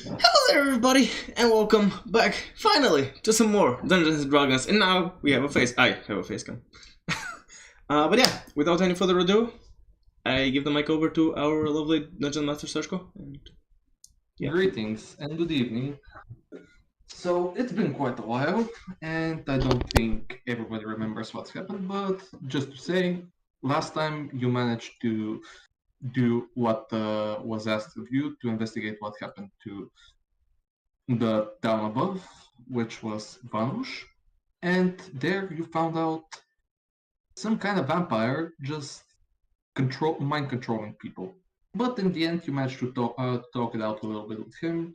Hello there everybody, and welcome back, finally, to some more Dungeons & Dragons, and now we have a face. I have a face cam. But yeah, without any further ado, I give the mic over to our lovely Dungeon Master Sergio. Yeah. Greetings and good evening. So it's been quite a while, and I don't think everybody remembers what's happened, but just to say, last time you managed to do what was asked of you, to investigate what happened to the town above, which was Vanush, and there you found out some kind of vampire just mind controlling people. But in the end, you managed to talk it out a little bit with him.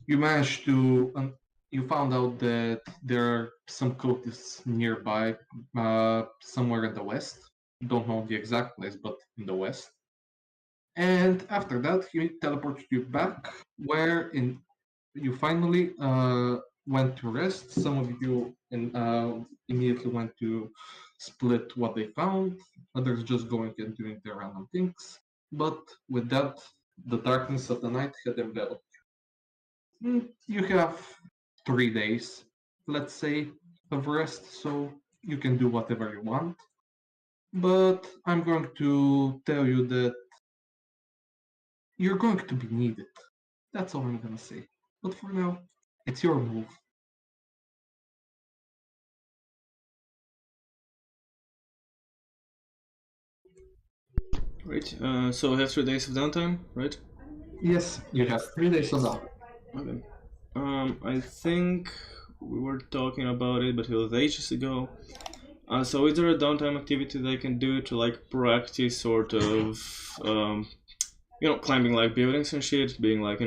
You managed to, you found out that there are some cultists nearby, somewhere in the west. Don't know the exact place, but in the west. And after that, he teleported you back, where you finally went to rest. Some of you immediately went to split what they found. Others just going and doing their random things. But with that, the darkness of the night had enveloped you. You have 3 days, let's say, of rest, so you can do whatever you want. But I'm going to tell you that you're going to be needed. That's all I'm going to say. But for now, it's your move. Right, so we have 3 days of downtime, right? Yes, you have 3 days of downtime. Okay. I think we were talking about it, but it was ages ago. So is there a downtime activity that I can do to like practice sort of, climbing like buildings and shit, being like,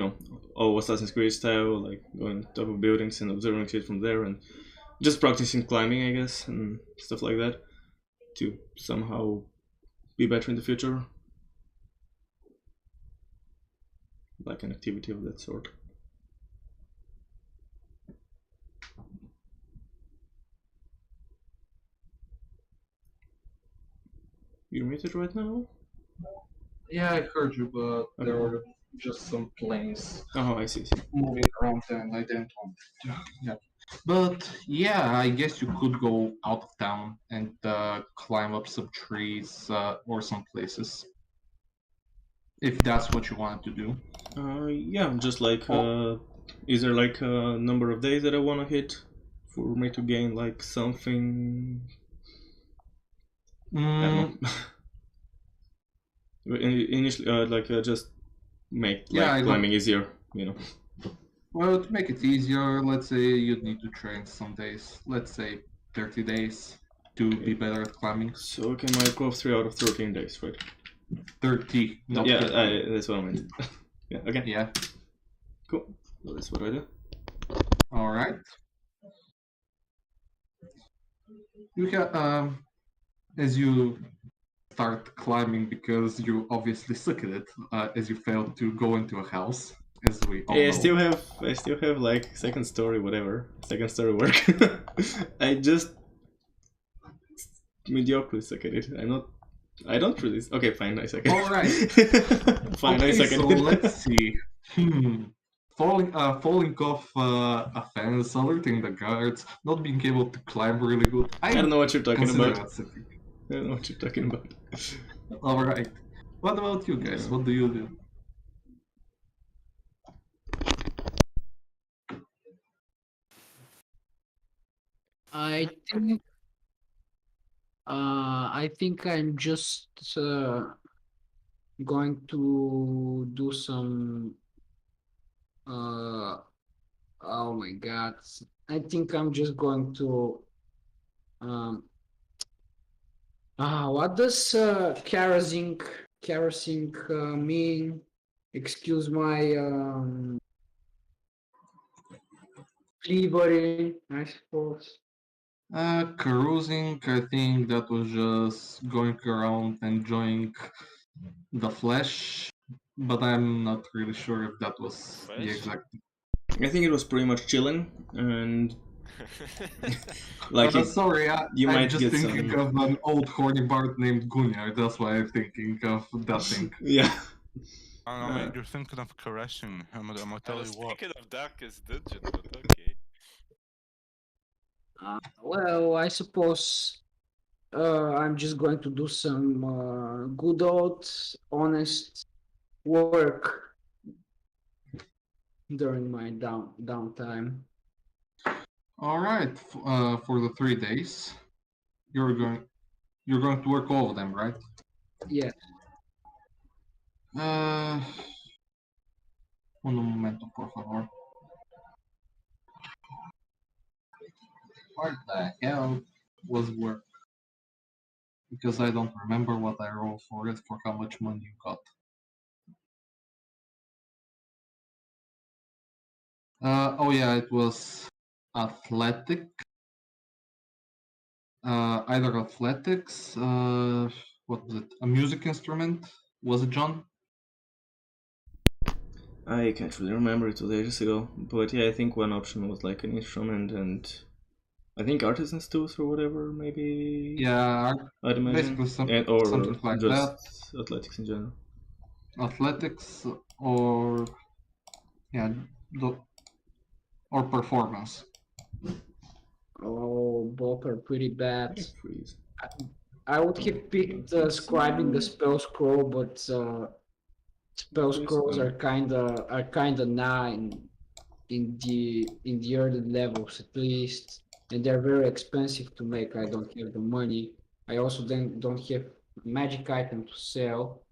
Assassin's Creed style, like going on top of buildings and observing shit from there and just practicing climbing, I guess, and stuff like that to somehow be better in the future? Like an activity of that sort. You're muted right now? Yeah, I heard you, but okay. There were just some planes I see. Moving around and I didn't want to. Yeah. But yeah, I guess you could go out of town and climb up some trees or some places. If that's what you wanted to do. Yeah, just like, is there like a number of days that I want to hit for me to gain like something? I don't know. Initially, just make climbing easier, Well, to make it easier, let's say you'd need to train some days. Let's say 30 days to be better at climbing. So I can mark off 3 out of 13 days, right? 30, not Yeah, 30. that's what I meant. Yeah, okay. Yeah. Cool. So that's what I do. All right. You can, as you start climbing because you obviously suck at it, as you failed to go into a house, as we all Hey, know. I still have like second story, whatever, second story work. I just mediocrely suck at it. I don't really. Okay, fine, I suck at it. All right. Fine, I Okay, suck at so it. let's see. Hmm. Falling off a fence, alerting the guards, not being able to climb really good. I don't I know what you're talking consider about. that something. I don't know what you're talking about. All right. What about you guys? No. What do you do? I think I think I'm just going to do some uh oh my god. I think I'm just going to um what does kerosene mean? Excuse my flavoring, I suppose. Carousing, I think that was just going around enjoying the flesh, but I'm not really sure if that was the Flesh? exact. I think it was pretty much chilling, and like Sorry, you I'm might just get thinking some. of an old horny bard named Gunnar. That's why I'm thinking of that thing. Yeah. I don't know, mate, you're thinking of caressing. I'm gonna I tell was you what. thinking of Darkest Dungeon, but okay. Well, I suppose I'm just going to do some good old honest work during my downtime. All right, for the 3 days, you're going to work all of them, right? Yeah. Un momento, por favor. What the hell was work? Because I don't remember what I rolled for it, for how much money you got. Oh yeah, it was athletic. Either athletics, what was it? A music instrument? Was it, John? I can't really remember, it was ages ago. But yeah, I think one option was like an instrument and I think artisan's tools or whatever, maybe. Yeah, I'd imagine. basically Or something like just that. athletics in general. Athletics or yeah, or performance. Oh, both are pretty bad. Freeze. I would have picked scribing the spell scroll, but spell scrolls are kinda nah in the early levels at least, and they're very expensive to make. I don't have the money. I also then don't have magic item to sell.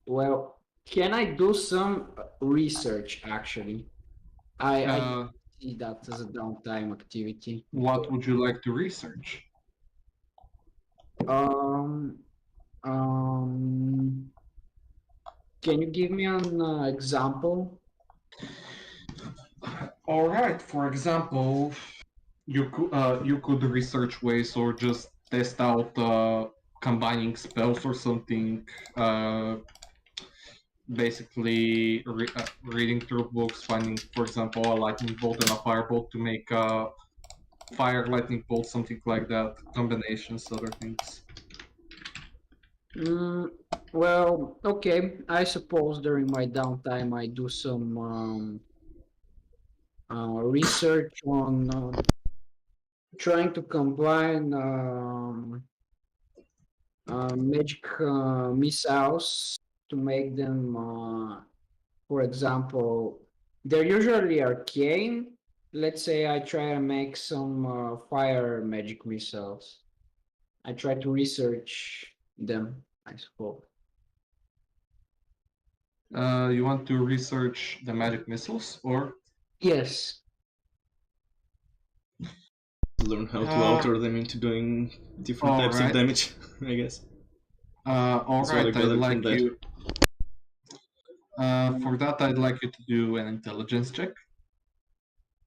Well, can I do some research actually? I see that as a downtime activity. What would you like to research? Um, can you give me an example? All right. For example, you could research ways or just test out combining spells or something. Basically, reading through books, finding, for example, a lightning bolt and a firebolt to make a fire lightning bolt, something like that. Combinations, other things. Well, okay. I suppose during my downtime I do some research on trying to combine magic missiles to make them, for example, they're usually arcane. Let's say I try to make some fire magic missiles. I try to research them, I suppose. You want to research the magic missiles, or? Yes. Learn how to alter them into doing different types of damage, I guess. All That's what I right, I'd gathered from like that. you. For that, I'd like you to do an intelligence check.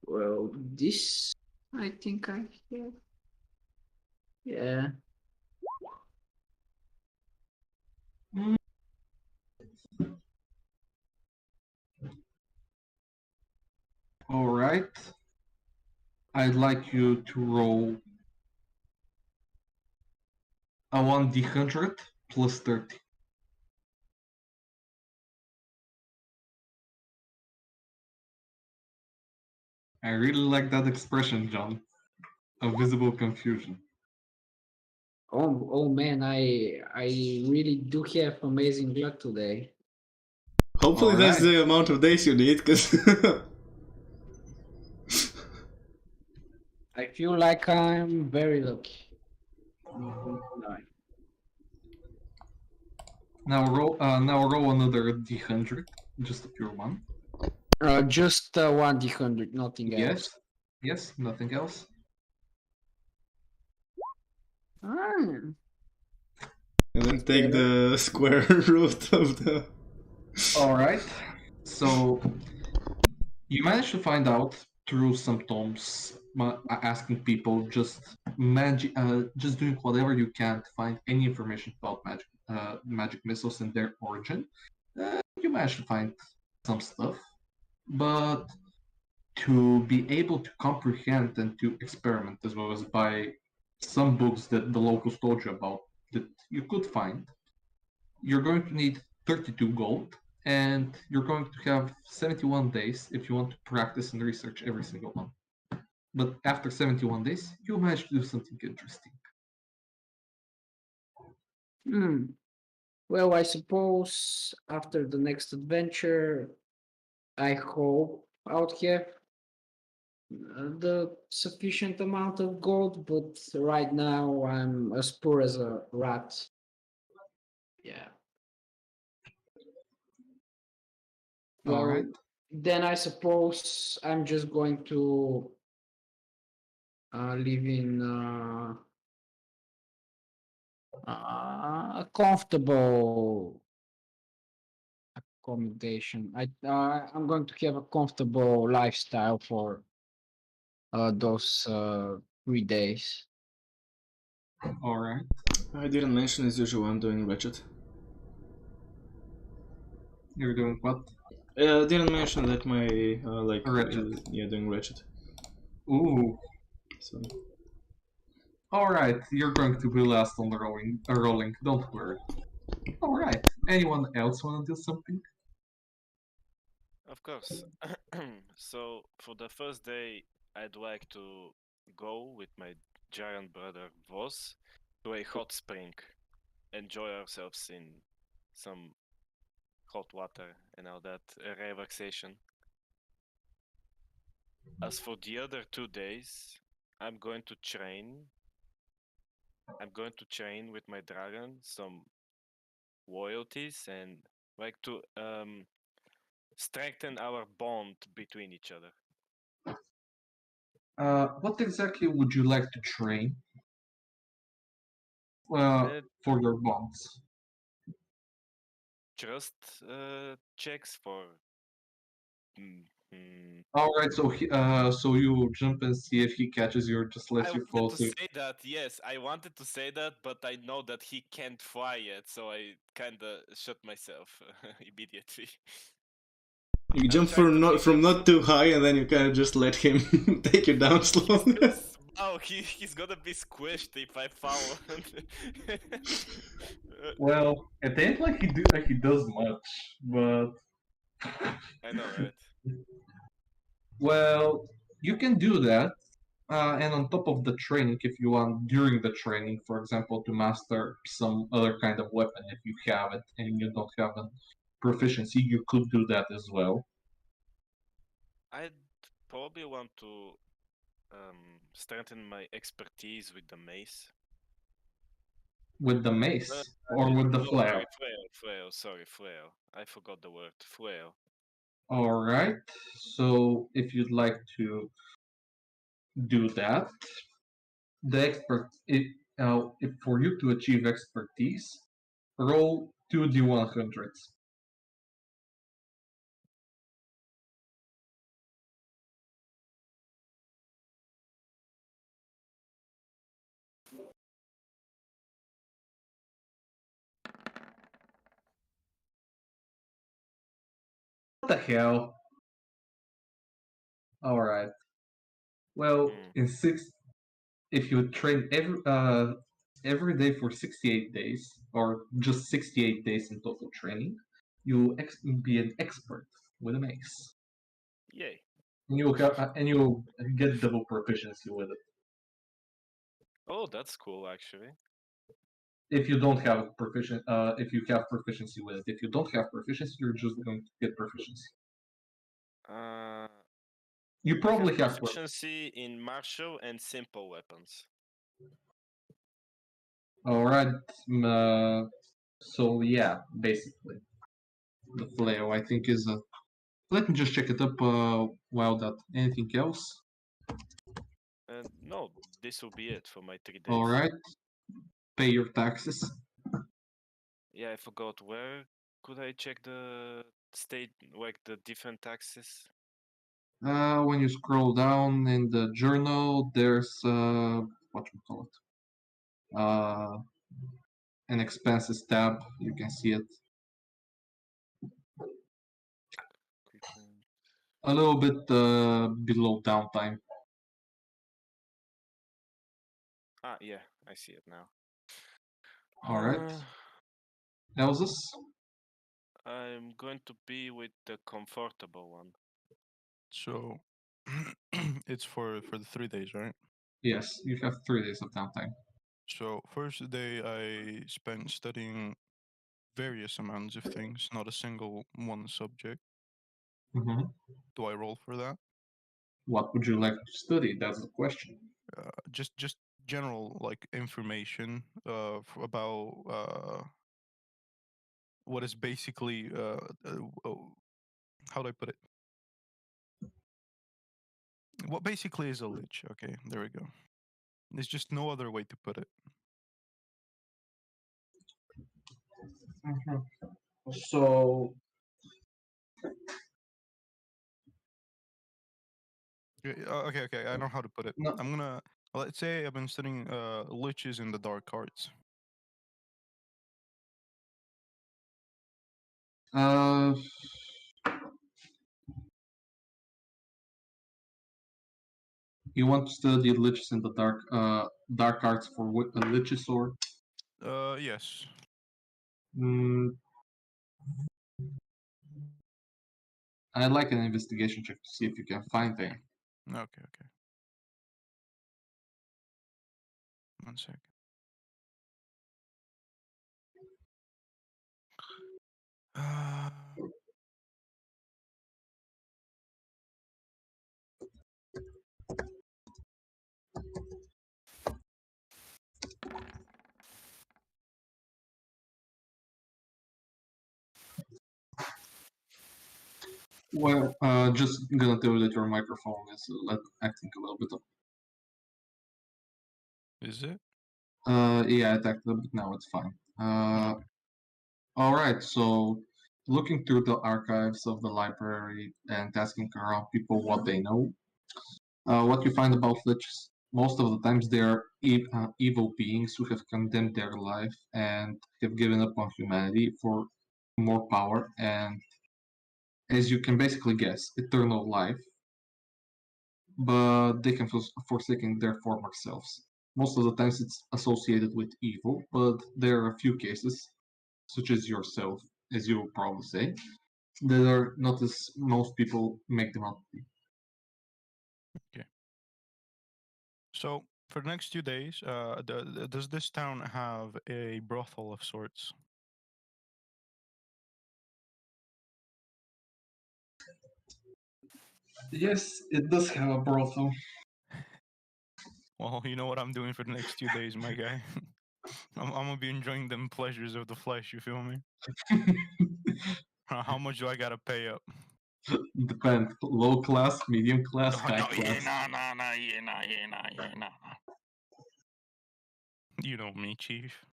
Well, this I think I have. Yeah. All right. I'd like you to roll a 1d100 plus 30. I really like that expression, John. A visible confusion. Oh man, I really do have amazing luck today. Hopefully that's Alright. the amount of days you need, because I feel like I'm very lucky. Now roll another d100, just a pure one. Just 1d100, nothing else. Yes, nothing else. Ah, and then take the square root of the. Alright. So you managed to find out through some tomes, asking people, just doing whatever you can to find any information about magic missiles and their origin. You managed to find some stuff, but to be able to comprehend and to experiment, as well as buy some books that the locals told you about that you could find, you're going to need 32 gold, and you're going to have 71 days if you want to practice and research every single one. But after 71 days, you'll manage to do something interesting. Well, I suppose after the next adventure, I hope I'll have the sufficient amount of gold, but right now I'm as poor as a rat. Yeah. Well, All right. then I suppose I'm just going to live in a comfortable accommodation. I'm going to have a comfortable lifestyle for those 3 days. All right. I didn't mention as usual I'm doing Ratchet. You're doing what? I didn't mention that my Ratchet. doing Ratchet. Ooh. So All right. You're going to be last on the rolling. Don't worry. All right. Anyone else want to do something? Of course. So for the first day, I'd like to go with my giant brother Voss to a hot spring, enjoy ourselves in some hot water and all that relaxation. As for the other 2 days, I'm going to train. I'm going to train with my dragon some loyalties and like to strengthen our bond between each other. What exactly would you like to train? For your bonds. Trust checks for. All right, so you jump and see if he catches you, or just lets you fall. I wanted to say that, yes, I wanted to say that, but I know that he can't fly yet, so I kind of shut myself immediately. you jump from not too high, and then you kind of just let him take you down slowly. Oh, he's gonna be squished if I fall. Well, it ain't like he does much, but I know, right? Well, you can do that, and on top of the training, if you want during the training, for example, to master some other kind of weapon, if you have it and you don't have a proficiency, you could do that as well. I'd probably want to strengthen my expertise with the mace. With the mace or with the flail? Flail. I forgot the word. Flail. All right. So if you'd like to do that, the if for you to achieve expertise, Roll 2d100s. What the hell? Alright. Well, in if you train every day for 68 days, or just 68 days in total training, you be an expert with a mace. Yay. And you'll get double proficiency with it. Oh, that's cool, actually. If you don't have if you have proficiency with it. If you don't have proficiency, you're just going to get proficiency. You probably I have proficiency in martial and simple weapons. Alright, so yeah, basically. The flail, I think, is a... Let me just check it up while that... Anything else? No, this will be it for my 3 days. Alright. Pay your taxes. Yeah, I forgot. Where could I check the state, like the different taxes? When you scroll down in the journal, there's whatchamacallit? An expenses tab. You can see it. A little bit below downtime. Ah, yeah, I see it now. Alright. Elsus? I'm going to be with the comfortable one. So it's for the 3 days, right? Yes, you have 3 days of downtime. So first day I spent studying various amounts of things, not a single one subject. Mm-hmm. Do I roll for that? What would you like to study? That's the question. Just general like information about what is basically how do I put it? What basically is a lich? Okay, there we go. There's just no other way to put it. Mm-hmm. So Okay, I know how to put it. No. I'm gonna let's say I've been studying liches in the dark arts. You want to study liches in the dark arts for a lich's sword? Yes. I'd like an investigation check to see if you can find them. Okay. One sec. Well, just gonna tell you that your microphone is acting a little bit up. Is it? Yeah, it acted a bit now, it's fine. Alright, so looking through the archives of the library and asking around people what they know, what you find about liches, most of the times they are evil beings who have condemned their life and have given up on humanity for more power and, as you can basically guess, eternal life, but they can forsaken their former selves. Most of the times it's associated with evil, but there are a few cases, such as yourself, as you will probably say, that are not as most people make them out to be. Okay. So for the next 2 days, does this town have a brothel of sorts? Yes, it does have a brothel. Well, you know what I'm doing for the next 2 days, my guy. I'm gonna be enjoying them pleasures of the flesh. You feel me? How much do I gotta pay up? Depends. Low class, medium class, Oh, high no, class. nah. You know me, chief.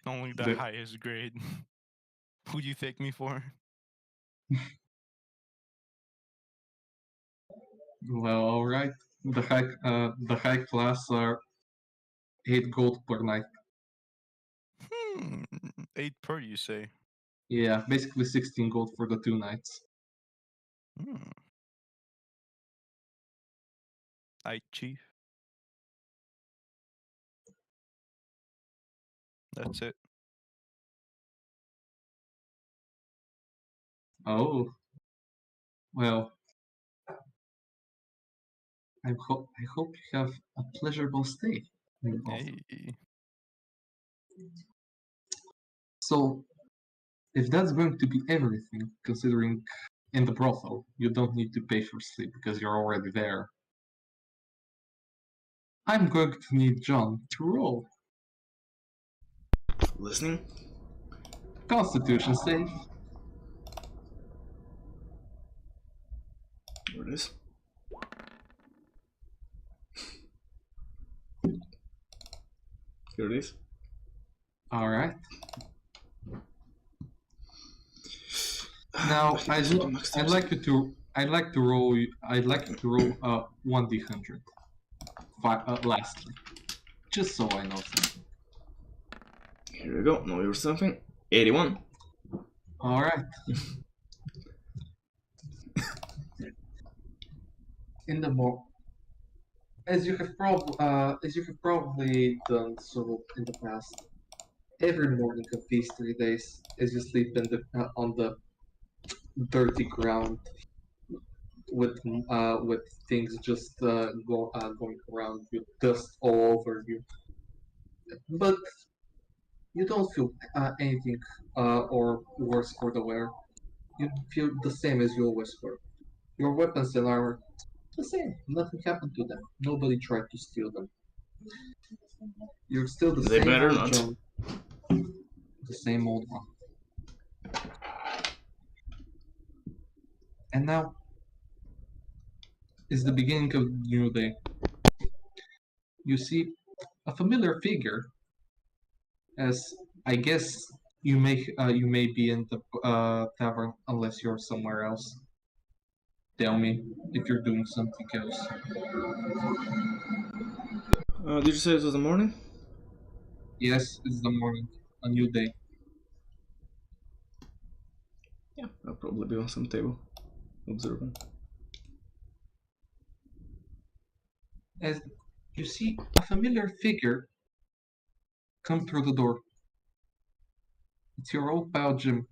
Only the The- highest grade. Who'd you take me for? Well, all right. The high class are 8 gold per night. 8 per, you say? Yeah, basically 16 gold for the 2 nights. Hmm. Aye, chief. That's it. Oh, well. I hope you have a pleasurable stay in the brothel. Hey. So, if that's going to be everything, considering in the brothel you don't need to pay for sleep because you're already there, I'm going to need John to roll. Listening? Constitution save. There it is. Here it is. All right. Now I'd like you to roll 1d100. Lastly, just so I know something. Here we go. Know your something. 81. All right. In the as you have probably done so in the past, every morning of these 3 days, as you sleep on the dirty ground with things just going around you, dust all over you, but you don't feel anything or worse for the wear. You feel the same as you always were. Your weapons and armor, the same. Nothing happened to them. Nobody tried to steal them. You're still the They same better old not. John. The same old one. And now is the beginning of the new day. You see a familiar figure, as I guess you may be in the tavern unless you're somewhere else. Tell me if you're doing something else. Did you say it was the morning? Yes, it's the morning, a new day. Yeah, I'll probably be on some table, observing. As you see a familiar figure come through the door. It's your old pal Jim.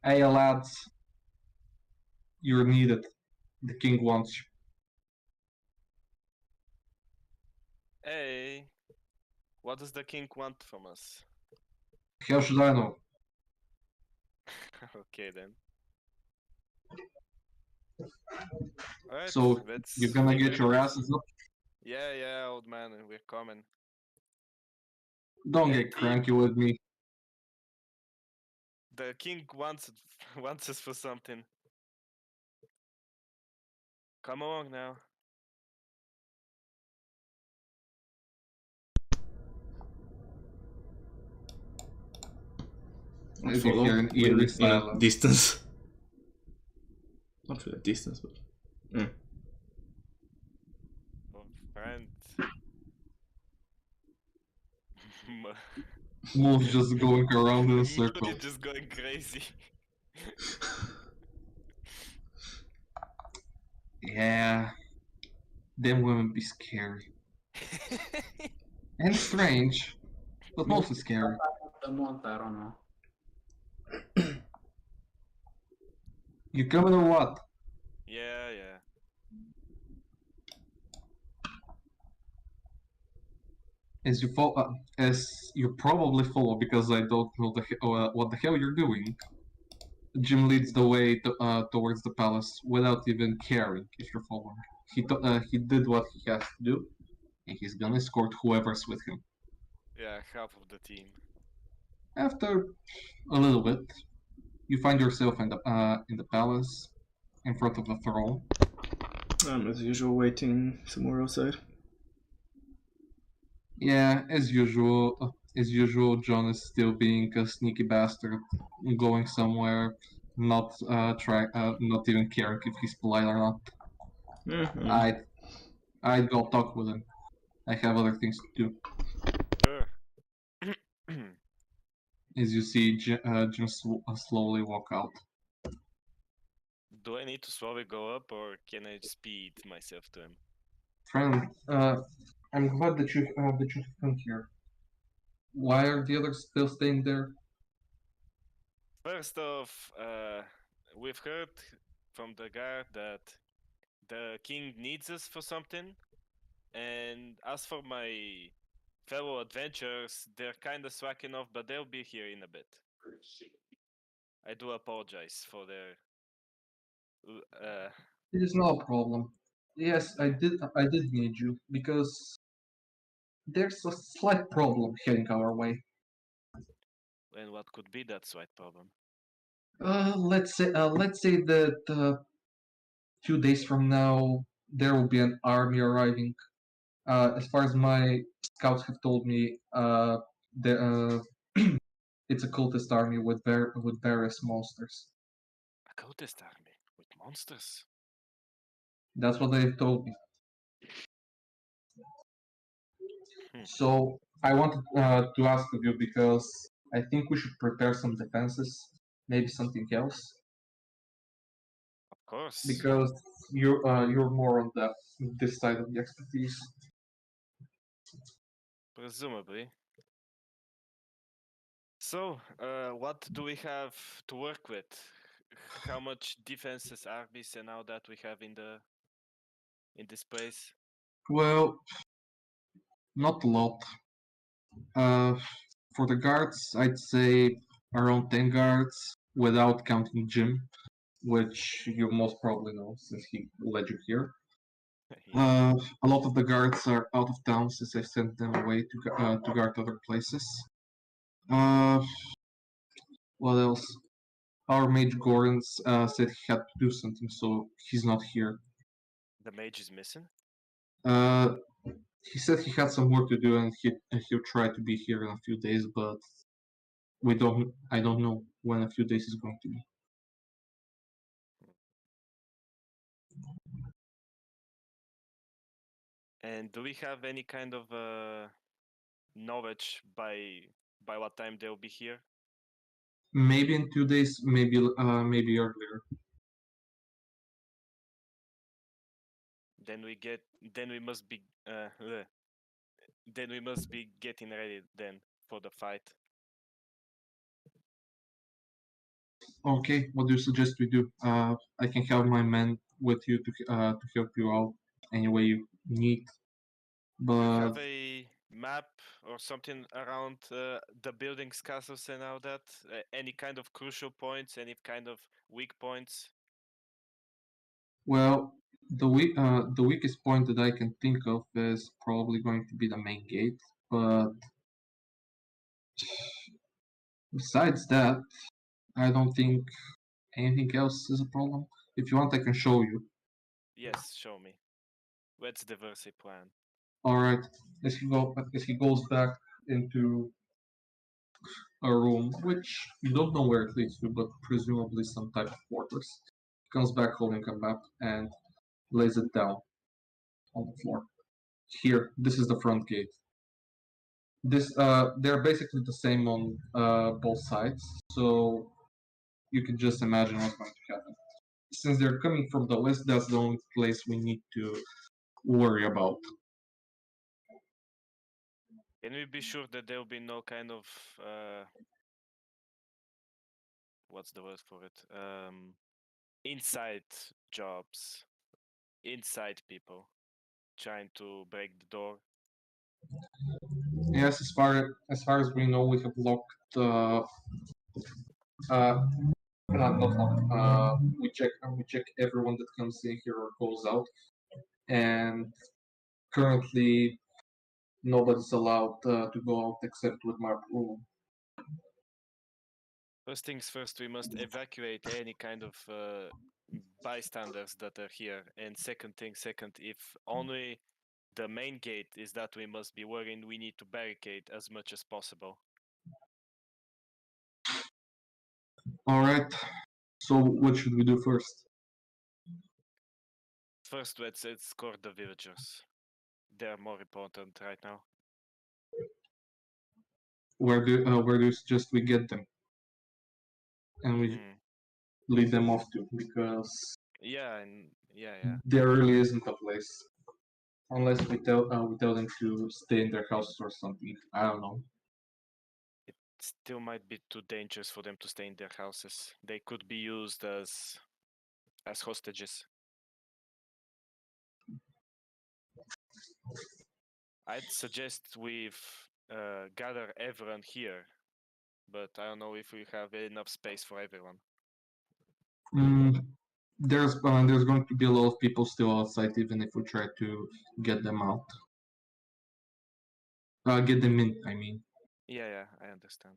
Hey lads, you're needed. The king wants you. Hey, what does the king want from us? How should I know? Okay then. Alright, So let's you're gonna figure get it your out. asses up? Yeah, old man, we're coming. Don't Hey, get T. cranky with me. The king wants wants us for something. Come on now. I'll As you follow hear an in, eerie in a silence. distance. Not really a distance, but... Oh, friend. Moon's just going around in a Mood circle. is just going crazy. Yeah. Them women be scary. And strange, but mostly scary. The month, I don't know. You coming or what? Yeah. As you probably follow, because I don't know what the hell you're doing. Jim leads the way towards the palace without even caring if you're following. He did what he has to do, and he's gonna escort whoever's with him. Yeah, half of the team. After a little bit, you find yourself in the palace, in front of the throne. I'm as usual waiting somewhere outside. Yeah, as usual, As usual, John is still being a sneaky bastard, going somewhere, not even caring if he's polite or not. Yeah, I'd go talk with him. I have other things to do. Sure. As you see, Jim slowly walk out. Do I need to slowly go up, or can I speed myself to him? Friend, I'm glad that you have come here. Why are the others still staying there? First off, we've heard from the guard that the king needs us for something, and as for my fellow adventurers, they're kind of slacking off, but they'll be here in a bit. I do apologize for their. It is no problem. Yes, I did need you because there's a slight problem heading our way. And what could be that slight problem? Let's say that 2 days from now there will be an army arriving. As far as my scouts have told me, it's a cultist army with various monsters. A cultist army with monsters. That's what they've told me. So I wanted to ask of you because I think we should prepare some defenses, maybe something else, Of course. because you're more on this side of the expertise. Presumably. So, what do we have to work with? How much defenses, armies, and all that we have in this place? Well, not a lot. For the guards, I'd say around 10 guards without counting Jim, which you most probably know since he led you here. Yeah. A lot of the guards are out of town since I sent them away to guard other places. Uh, what else? Our mage Goran said he had to do something, so he's not here. The mage is missing? Uh, he said he had some work to do and he'll try to be here in a few days, but I don't know when a few days is going to be. And do we have any kind of knowledge by what time they'll be here? Maybe in 2 days, maybe earlier. Then we must be then we must be getting ready then for the fight. Okay, what do you suggest we do? I can have my men with you to help you out any way you need. Do you But have a map or something around the buildings, castles, and all that? Any kind of crucial points? Any kind of weak points? well, the weakest point that I can think of is probably going to be the main gate. But besides that, I don't think anything else is a problem. If you want, I can show you. Yes, show me. What's the Versi plan? All right. As he goes back into a room, which you don't know where it leads to, but presumably some type of fortress. He comes back holding a map and lays it down on the floor. Here, this is the front gate. They're basically the same on both sides, so you can just imagine what's going to happen. Since they're coming from the west, that's the only place we need to worry about. Can we be sure that there will be no kind of what's the word for it? Inside jobs, inside people trying to break the door. Yes, as far as we know, we have locked. Not locked. We check everyone that comes in here or goes out, and currently nobody's allowed to go out except with my approval. First things first, we must evacuate any kind of bystanders that are here. And second thing second, if only the main gate is that we must be wherein we need to barricade as much as possible. Alright. So what should we do first? First, let's escort the villagers. They're more important right now. Where do you suggest we get them? And we lead them off to, because Yeah, and yeah. there really isn't a place. Unless we tell them to stay in their houses or something. I don't know. It still might be too dangerous for them to stay in their houses. They could be used as hostages. I'd suggest we've gather everyone here, but I don't know if we have enough space for everyone. There's going to be a lot of people still outside, even if we try to get them out. Get them in, I mean. Yeah, I understand.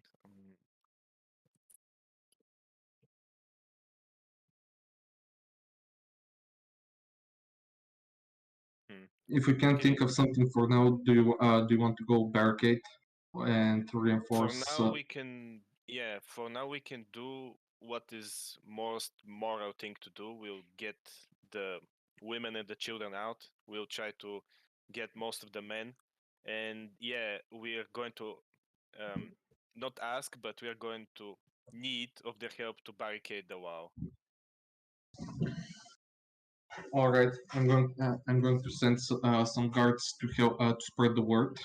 If we can't think of something for now, do you want to go barricade and reinforce? For now we can, for now we can do what is most moral thing to do. We'll get the women and the children out. We'll try to get most of the men, and we are going to not ask, but we are going to need of their help to barricade the wall. All right, I'm going to send some guards to help to spread the word,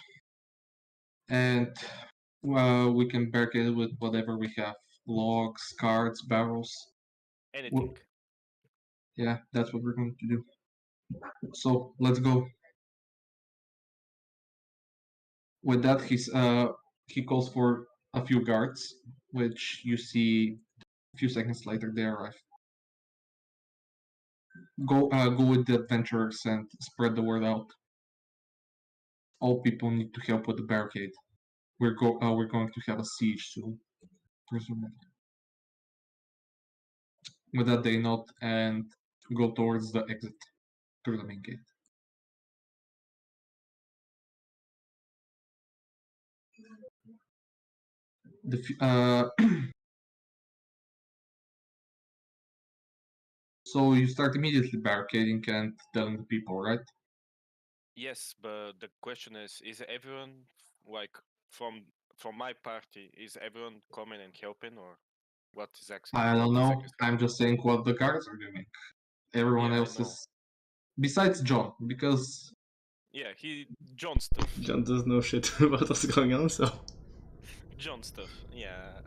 and we can barricade it with whatever we have: logs, carts, barrels. Anything. Yeah, that's what we're going to do. So let's go. With that, he calls for a few guards, which you see a few seconds later they arrive. Go with the adventurers and spread the word out. All people need to help with the barricade. We're going to have a siege soon, presumably. With that, they nod and go towards the exit through the main gate. So you start immediately barricading and telling the people, right? Yes, but the question is everyone like from my party, is everyone coming and helping, or what is actually? I don't know. I'm just saying what the guards are doing. Everyone else is besides John, because John stuff. John doesn't know shit about what's going on, so John stuff. Yeah.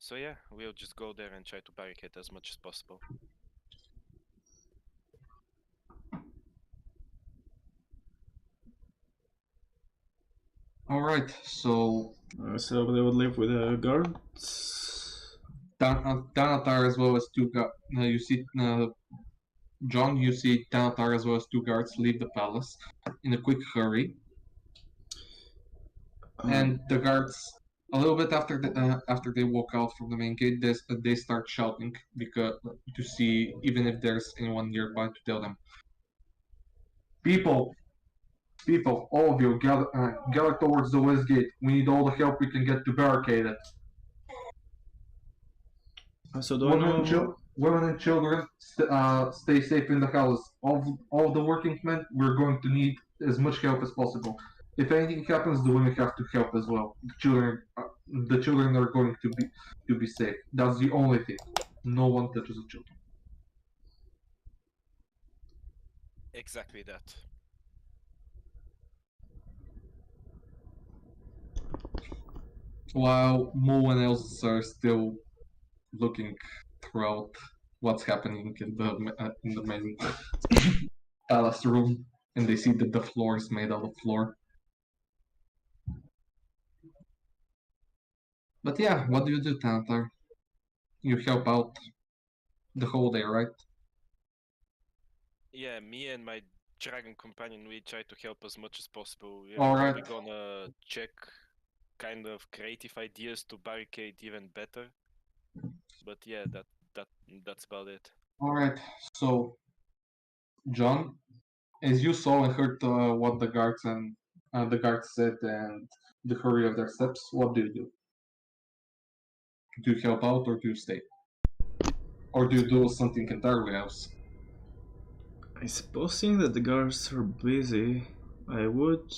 So we'll just go there and try to barricade as much as possible. All right, so they would live with guards. Danatar as well as two guards. You see, John, you see Danatar as well as two guards leave the palace in a quick hurry, and the guards, a little bit after they walk out from the main gate, they start shouting because to see even if there's anyone nearby to tell them, people, all of you, gather towards the west gate. We need all the help we can get to barricade it. So do women and children stay safe in the houses. All the working men, we're going to need as much help as possible. If anything happens, the women have to help as well. The children are going to be safe. That's the only thing. No one touches the children. Exactly that. While no one else are still looking throughout what's happening in the main palace room, and they see that the floor is made out of floor. But yeah, what do you do, Tantar? You help out the whole day, right? Yeah, me and my dragon companion, we try to help as much as possible. We're Alright. probably gonna check kind of creative ideas to barricade even better. But yeah, that's about it. Alright, so John, as you saw and heard what the guards said and the hurry of their steps, what do you do? Do you help out or do you stay? Or do you do something entirely else? I suppose seeing that the guards are busy, I would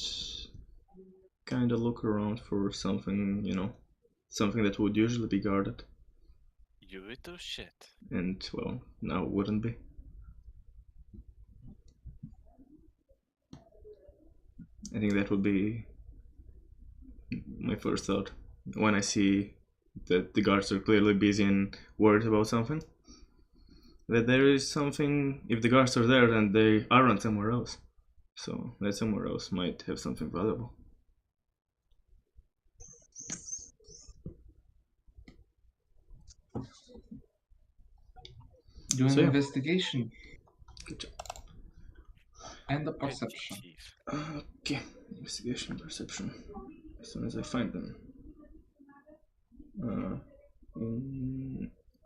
kind of look around for something, something that would usually be guarded. You little shit. And, well, now wouldn't be. I think that would be my first thought when I see that the guards are clearly busy and worried about something. That there is something, if the guards are there, then they aren't somewhere else. So that somewhere else might have something valuable. Do an So, yeah. investigation Good job. and a perception. Okay, investigation, perception. As soon as I find them.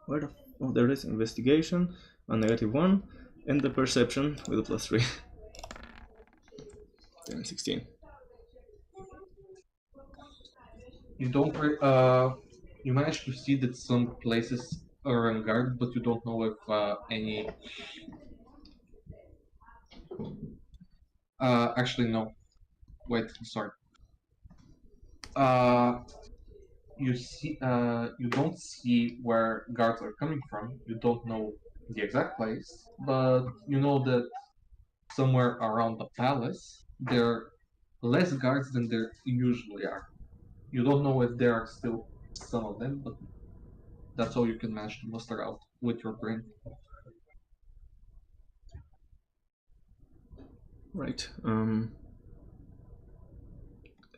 Where the? Oh, there is investigation, a -1, and the perception with a +3. 10, 16. You don't. You manage to see that some places are on guard, but you don't know if any. Actually, no. Wait, sorry. You see. You don't see where guards are coming from. You don't know the exact place, but you know that somewhere around the palace there are less guards than there usually are. You don't know if there are still some of them, but that's all you can manage to muster out with your brain. Right.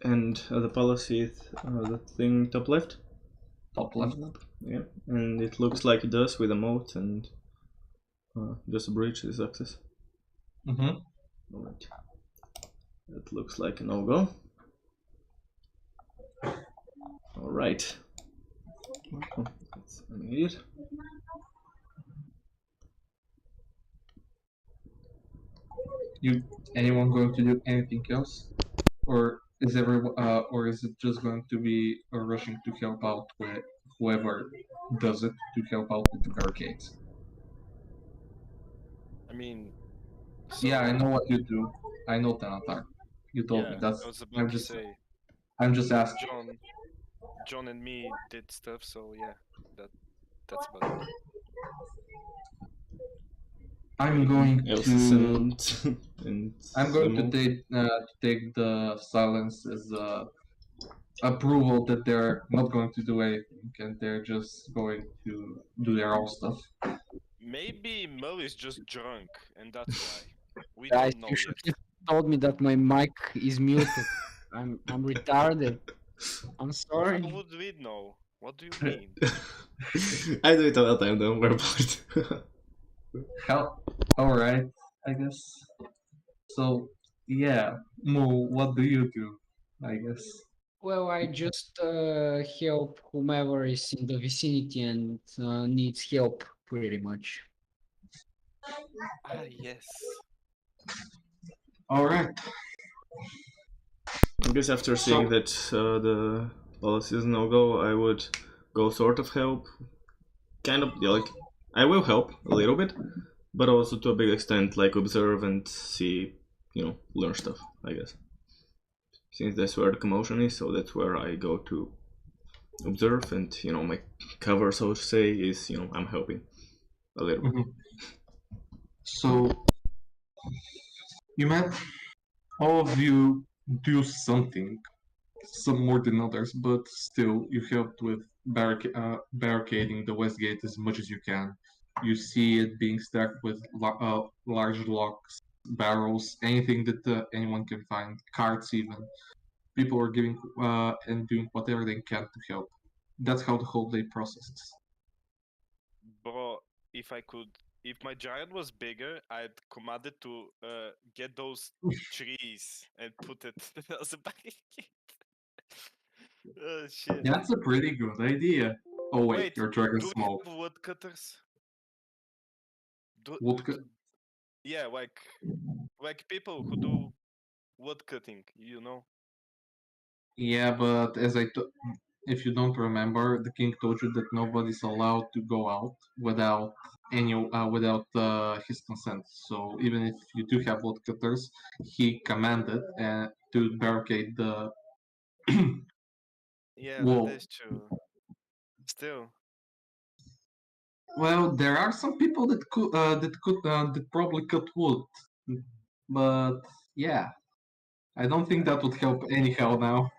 And the palace is the thing top left? Top left. Yeah. And it looks like it does with a moat and just a bridge is access. Mm-hmm. Alright. That looks like a no-go. Alright. That's an idiot. Anyone going to do anything else, or is it just going to be rushing to help out with whoever does it to help out with the barricades? I mean, Yeah, I so- know what you do. I know Tanatar. You told me. I That's. was about to say, I'm just asking. John and me did stuff, so yeah, that's about it. I'm going Elsis to. and I'm going to Samo. take the silence as approval that they're not going to do anything and they're just going to do their own stuff. Maybe Mel is just drunk, and that's why. We Guys, don't know you should yet. have told me that my mic is muted. I'm retarded. I'm sorry. How would we know? What do you mean? I do it all the time, don't worry about it. Hell, alright, I guess. So, yeah, Moo, what do you do? I guess. Well, I just help whomever is in the vicinity and needs help, pretty much. Ah, yes. Alright. I guess after seeing that the policy is no-go, I would go sort of help. Kind of, yeah, like, I will help a little bit, but also to a big extent, like, observe and see, learn stuff, I guess. Since that's where the commotion is, so that's where I go to observe, and, my cover, so to say, is, I'm helping a little bit. Mm-hmm. So, you met all of you do something, some more than others, but still you helped with barricading the west gate as much as you can. You see it being stacked with large locks, barrels, anything that anyone can find, carts even. People are giving and doing whatever they can to help. That's how the whole day processes. Bro, if my giant was bigger, I'd command it to get those trees and put it as a barricade. Oh shit. That's a pretty good idea. Oh wait, your dragon's do we small. have woodcutters? Woodcut? Yeah, like people who do wood cutting, you know. Yeah, but if you don't remember, the king told you that nobody's allowed to go out without his consent. So even if you do have woodcutters, he commanded to barricade the Yeah, that wall. is true. Still, Well, there are some people that probably cut wood, but yeah, I don't think that would help anyhow now.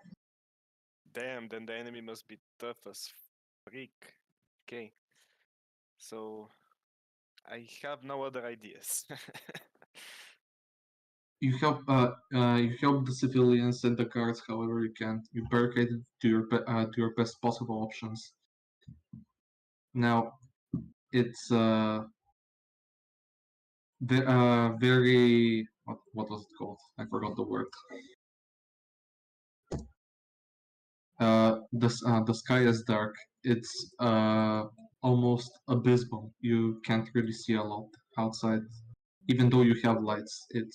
damn, then the enemy must be tough as freak. Okay, so I have no other ideas. You help the civilians and the guards however you can. You barricade it to your best possible options. Now it's very what was it called? I forgot the word. The sky is dark. It's almost abysmal. You can't really see a lot outside, even though you have lights. It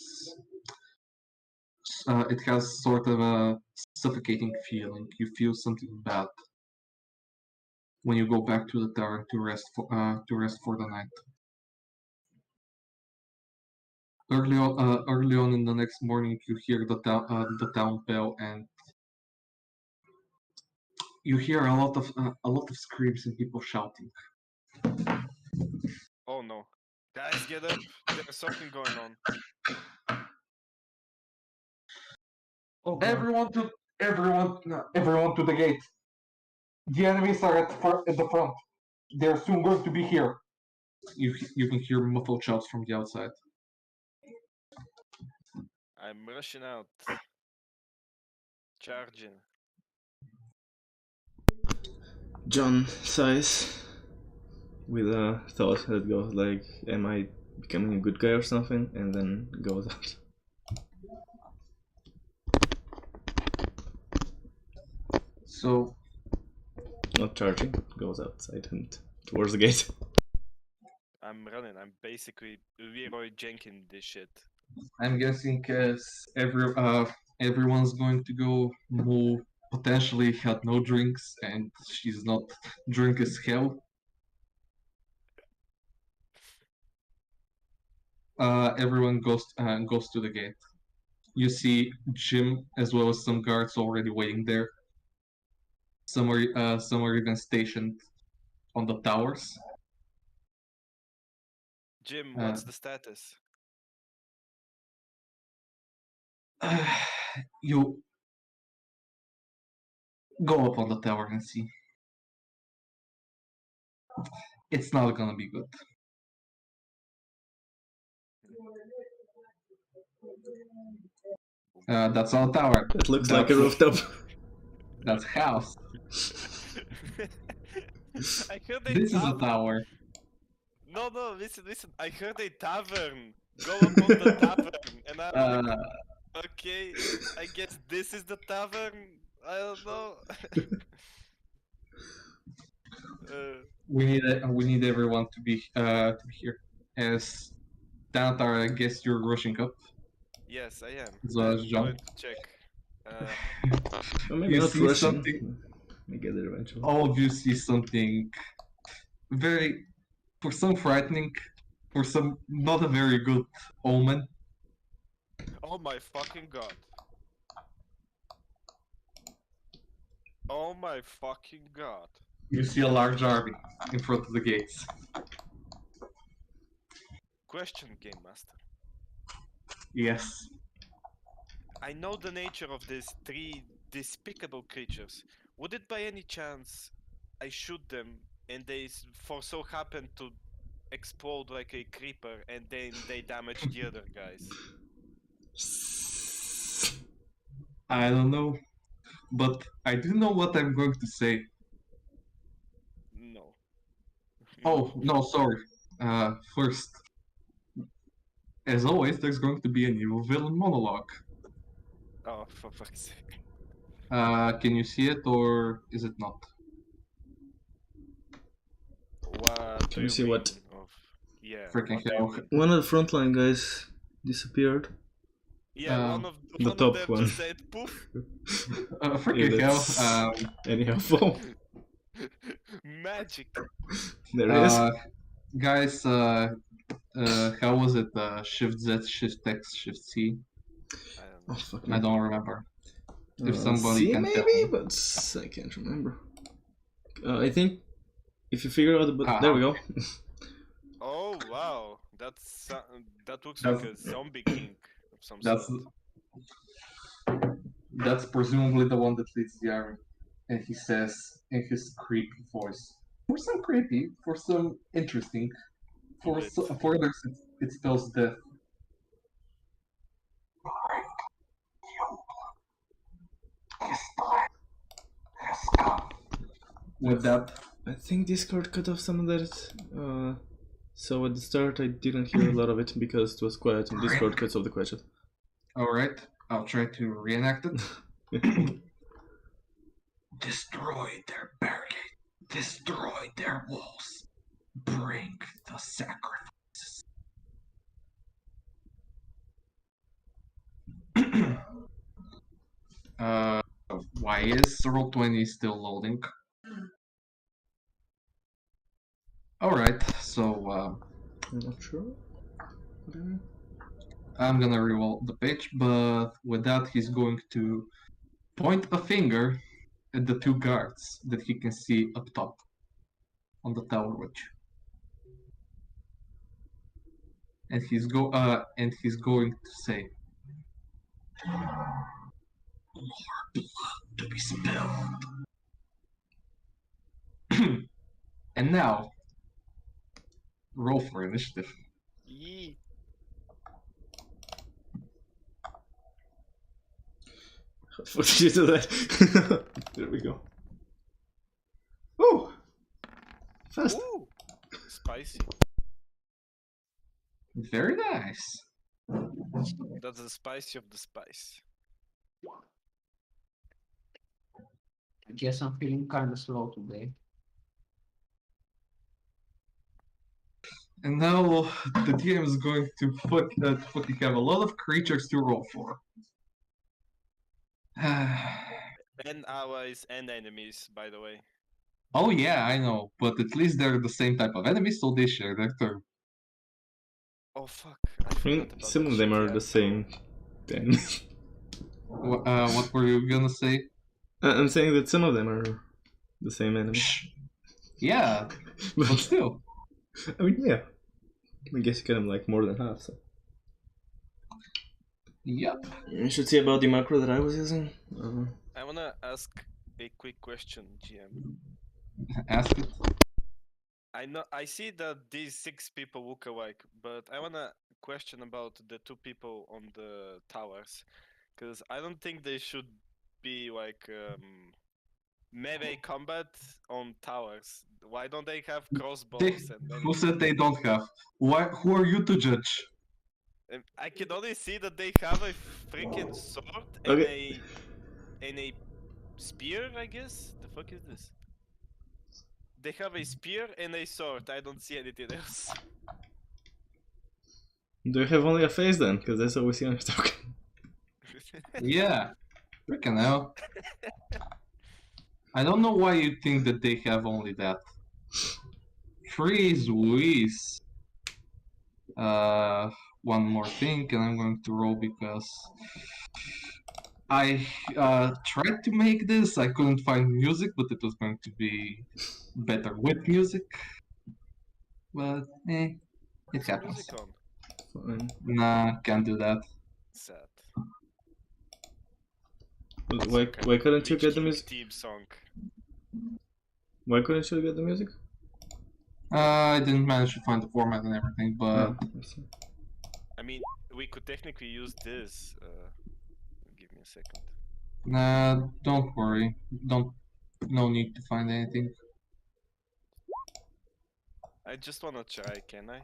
has sort of a suffocating feeling. You feel something bad when you go back to the tower to rest for the night. Early on in the next morning, you hear the town bell, and you hear a lot of screams and people shouting. Oh no, guys, get up! There's something going on. Oh god. Everyone to the gate. The enemies are at the front. They're soon going to be here. You can hear muffled shouts from the outside. I'm rushing out. Charging. John sighs with a thought that goes like, am I becoming a good guy or something? And then goes out. So Not charging, goes outside and towards the gate. I'm running. I'm basically Leroy Jenkins this shit. I'm guessing everyone's going to go who potentially had no drinks and she's not drunk as hell. Everyone goes to the gate. You see Jim as well as some guards already waiting there. Some are even stationed on the towers. Jim, what's the status? You go up on the tower and see. It's not gonna be good. That's not a tower. It looks like a rooftop. That's a house. I heard a This is a tavern. tower. No, listen. I heard a tavern. Go up on the tavern, and I'm like, okay, I guess this is the tavern. I don't know. We need everyone to be here. As Thanatar, I guess you're rushing up. Yes, I am. As well as I'm John. going to check. Or maybe You not see rushing. something. I get it eventually. All of you see something very, for some frightening, for some not a very good omen. Oh my fucking god. Oh my fucking god. You see a large army in front of the gates. Question, Game Master. Yes. I know the nature of these three despicable creatures. Would it by any chance I shoot them and they for so happen to explode like a creeper and then they damage the other guys? I don't know, but I do know what I'm going to say. No. Oh, no, sorry. First, as always, there's going to be an evil villain monologue. Oh, for fuck's sake. Can you see it or is it not? What Can do you see what? mean of Yeah. Freaking What do you hell. mean? One of the frontline guys disappeared. Yeah, one of the one top of them one. just said poof. Freaking hell. Anyhow, fall. Magic. There it is. Guys, how was it? Shift Z, Shift X, Shift C? I don't Oh know. fuck I me. don't remember. If somebody C can tell maybe, me. but I can't remember. I think if you figure out the button, Ah, there we go. Oh wow, that looks That's- like a zombie king of some That's sort. that's presumably the one that leads the army. And he says in his creepy voice, for some creepy, for some interesting, for Lit. for others it spells death. With that, I think Discord cut off some of that. So at the start I didn't hear a lot of it because it was quiet and Discord cuts off the quiet chat. alright, I'll try to reenact it. Destroy their barricade. Destroy their walls. Bring the sacrifices. Why is Roll20 still loading? Alright, so I'm not sure. Whatever. I'm gonna reroll the page, but with that he's going to point a finger at the two guards that he can see up top on the tower ridge. And he's going to say, more blood to be spilled. And now, roll for initiative. Yee. How did you do that? There we go. Oh! Fast! Ooh, spicy. Very nice. That's the spicy of the spice. I guess I'm feeling kind of slow today. And now the DM is going to fucking have a lot of creatures to roll for. And allies and enemies, by the way. Oh yeah, I know, but at least they're the same type of enemy, so they share their turn. Oh fuck, I I forgot mean, about some that of them shit, are yeah, the so- same. Then. What were you gonna say? I'm saying that some of them are the same enemy. Shh. Yeah, but still. I mean, yeah. I guess you can like more than half. So. Yep. You should see about the macro that I was using. I wanna ask a quick question, GM. Ask it. I see that these 6 people look alike, but I wanna question about the 2 people on the towers, because I don't think they should be like melee combat on towers. Why don't they have crossbows and Who anything? said they don't have? Who are you to judge? I can only see that they have a freaking sword Okay. and a spear, I guess. The fuck is this? They have a spear and a sword. I don't see anything else. Do you have only a face then? Because that's all we see on your token. Yeah. Freaking hell. I don't know why you think that they have only that. Freeze Louise. One more thing, and I'm going to roll because I tried to make this. I couldn't find music, but it was going to be better with music. But it What's the happens. music on? Fine. Nah, can't do that. Sad. But Some why kind couldn't you Lich get the King music? theme song. Why couldn't you get the music? I didn't manage to find the format and everything, but Oh, I see. I mean, we could technically use this. Give me a second. nah, don't worry. No need to find anything. I just wanna try, can I?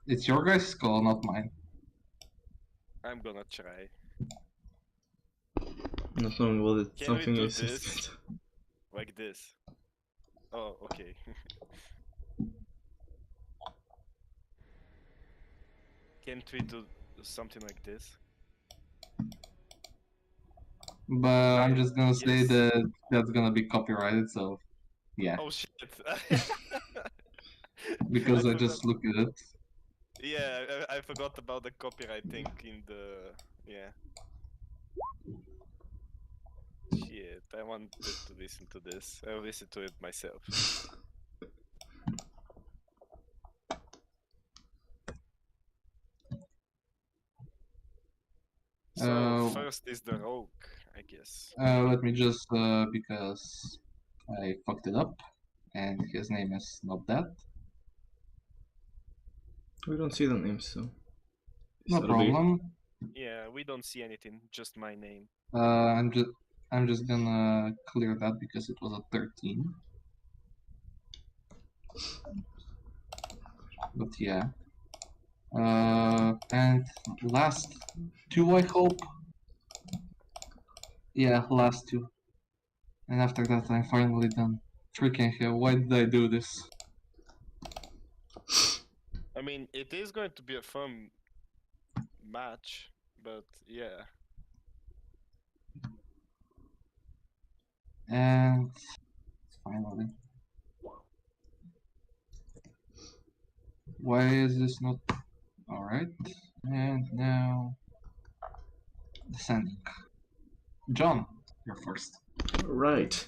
It's your guys' call, not mine. I'm gonna try. Not knowing what Can something we do is. this? Like this. Oh, okay. Can't we do something like this? But I'm Like, just gonna say yes. that that's gonna be copyrighted, so yeah. Oh shit. Because I forgot. just looked at it. Yeah, I forgot about the copyright thing in the. Yeah. Shit, I wanted to listen to this. I'll listen to it myself. So first is the rogue, I guess. Let me just because I fucked it up, and his name is not that. We don't see the names, so No that'll be- problem. Yeah, we don't see anything, just my name. I'm just gonna clear that because it was a 13. But yeah. And last two, I hope. Yeah, last two. And after that, I'm finally done. Freaking hell, why did I do this? I mean, it is going to be a fun match, but yeah. And finally. Why is this not alright? And now descending. John, you're first. Right.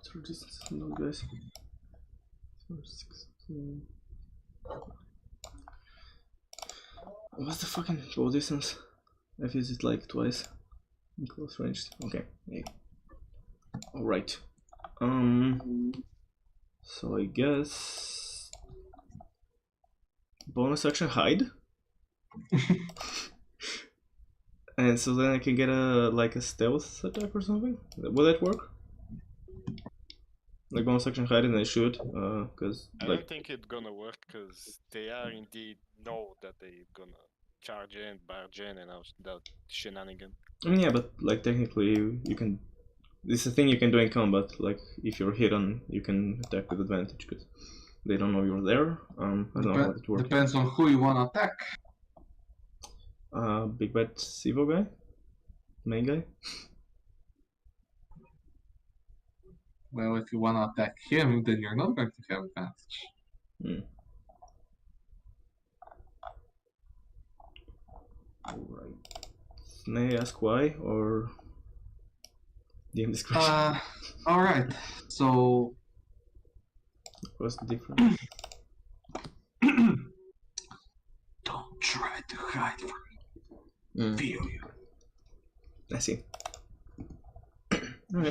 Through this, no, guys. 16. What's the fucking bow distance? I've used it like twice in close range. Okay. Yeah. All right. So I guess bonus action hide. And so then I can get a like a stealth attack or something. Will that work? Like bonus action hide and I shoot, because I like don't think it's gonna work because they are indeed know that they're gonna charge in, barge in, and out that shenanigan. I mean, yeah, but like technically you can. This is a thing you can do in combat. Like if you're hidden, you can attack with advantage because they don't know you're there. I don't know how it works. Depends on who you wanna attack. Big bad Sivo guy, main guy. Well, if you wanna attack him, then you're not going to have advantage. Alright. May I ask why or DM discretion? Alright. So What's the difference? don't try to hide from me. Feel you. I see. You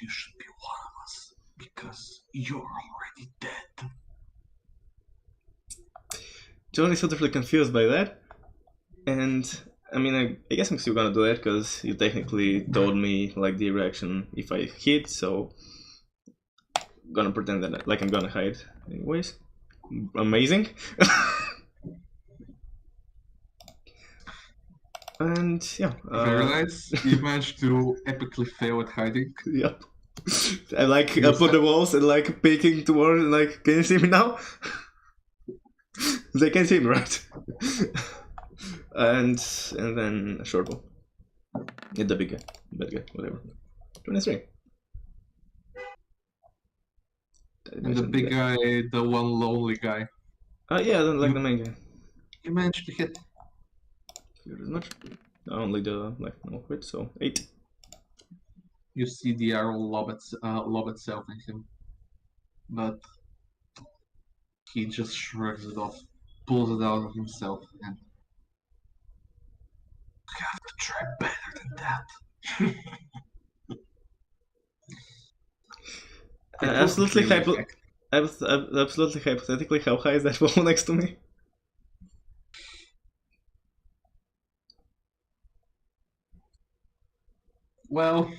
should be one of us because you're already dead. John is totally confused by that, and I mean, I guess I'm still gonna do that because you technically told me like the reaction if I hit, so I'm gonna pretend that like I'm gonna hide anyways. Amazing. And yeah, Very nice. You managed to epically fail at hiding. Yep. I like up on the walls and like peeking towards and like, can you see me now? They can see me, right? and then a short bow. Yeah, the big guy, bad guy, whatever. 23. And the big guy, the one lonely guy. Yeah, I don't like the main guy. You managed to hit. Here as much. Only the like no crit, so 8. You see the arrow lob itself in him, but he just shrugs it off, pulls it out of himself, and you have to try better than that. Absolutely absolutely hypothetically, how high is that wall next to me? Well,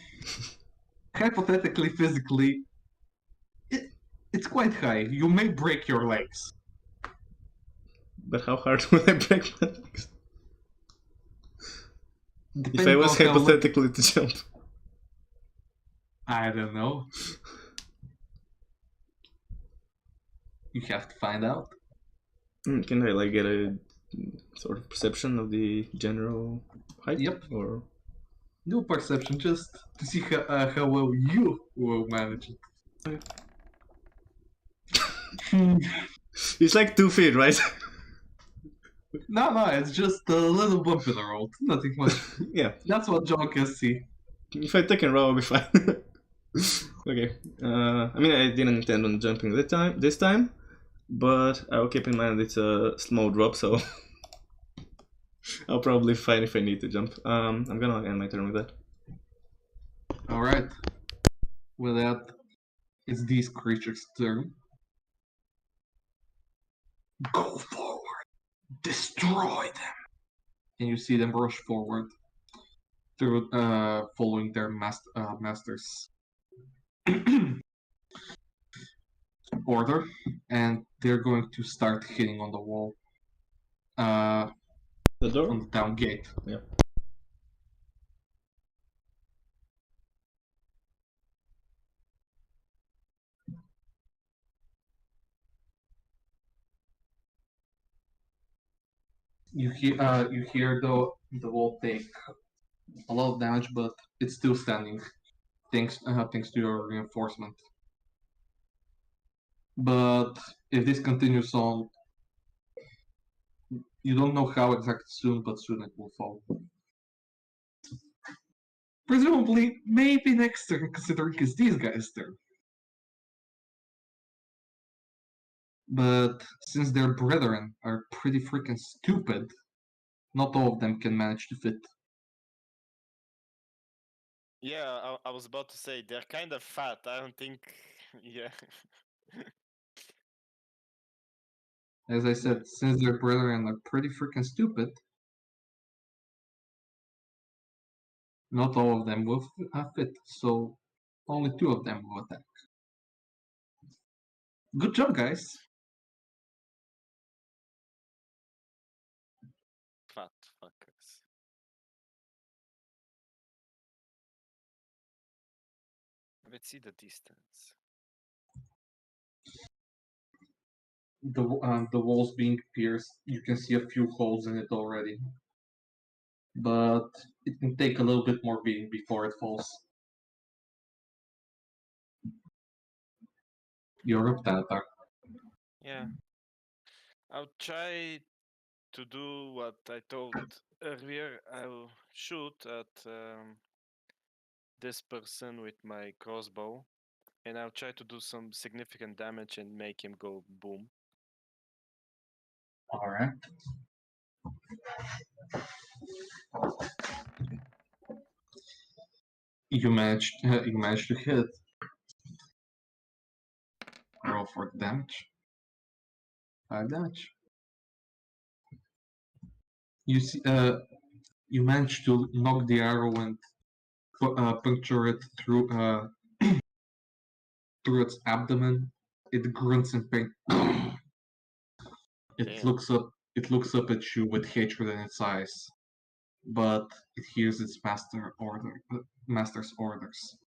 hypothetically, physically, it's quite high. You may break your legs. But how hard would I break my legs? If I Depending was on how hypothetically to jump. I don't know. You have to find out. Can I like get a sort of perception of the general height? Yep. Or No perception, just to see how well you will manage it. it's like 2 feet, right? No, it's just a little bump in the road. Nothing much. Yeah. That's what John can see. If I take a row, I'll be fine. Okay. I mean, I didn't intend on jumping this time, but I'll keep in mind it's a small drop, so I'll probably find if I need to jump. I'm gonna end my turn with that. Alright. With that, it's these creatures' turn. Go forward. Destroy them. And you see them rush forward through following their masters order, and they're going to start hitting on the wall. The door? On the town gate. Yeah. You hear the wall take a lot of damage, but it's still standing, thanks to your reinforcement. But if this continues on, you don't know how exactly soon, but soon it will fall. Presumably, maybe next turn, considering it's these guys' turn. But since their brethren are pretty freaking stupid, not all of them can manage to fit. Yeah, I was about to say they're kind of fat. I don't think. Yeah. As I said, since their brethren are pretty freaking stupid, not all of them will fit, so only 2 of them will attack. Good job, guys. Fat fuckers. Let's see the distance. The walls being pierced, you can see a few holes in it already. But it can take a little bit more beating before it falls. You're up, Tatar. Yeah. I'll try to do what I told earlier. I'll shoot at this person with my crossbow, and I'll try to do some significant damage and make him go boom. Alright. You managed to hit. Roll for the damage. 5 damage. You see, you managed to knock the arrow and puncture it through through its abdomen. It grunts in pain. It Damn. looks up at you with hatred in its eyes, but it hears its master's orders.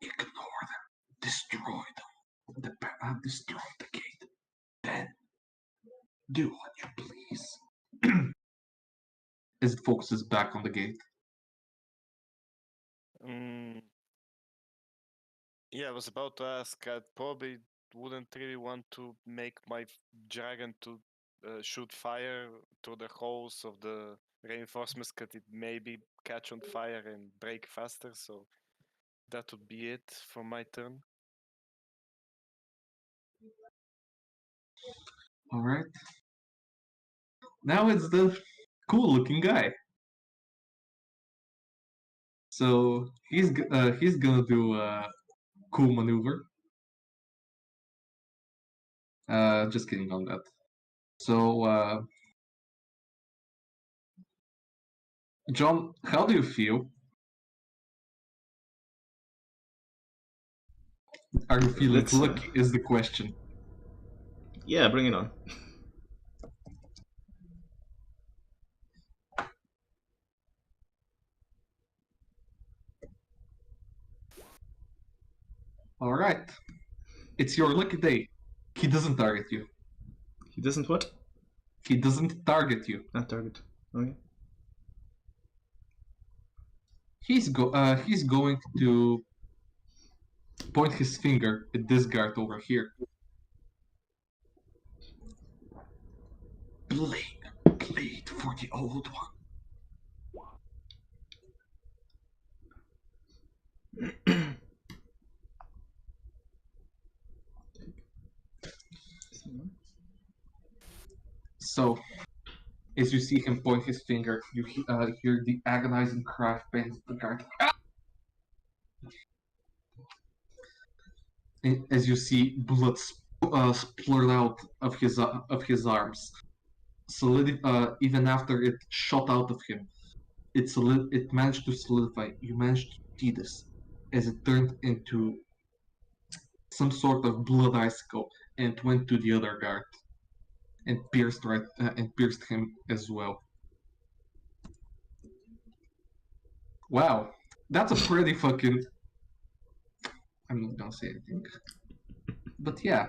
Ignore them. Destroy them. Destroy the gate. Then do what you please. As it focuses back on the gate. Yeah, I was about to ask. I probably wouldn't really want to make my dragon to shoot fire through the holes of the reinforcements, because it maybe catch on fire and break faster. So that would be it for my turn. All right. Now it's the cool-looking guy. So he's gonna do a cool maneuver. Just kidding on that. So, John, how do you feel? Are you feeling lucky? Is the question. Yeah, bring it on. Alright. It's your lucky day. He doesn't target you. He doesn't what? He doesn't target you. Not target. Okay. He's going to point his finger at this guard over here. Bleed for the old one. So, as you see him point his finger, you hear the agonizing cry of pain of the guard. As you see blood splurt out of his arms, even after it shot out of him, it managed to solidify. You managed to see this as it turned into some sort of blood icicle and went to the other guard and pierced him as well. Wow, that's a pretty fucking. I'm not gonna say anything, but yeah,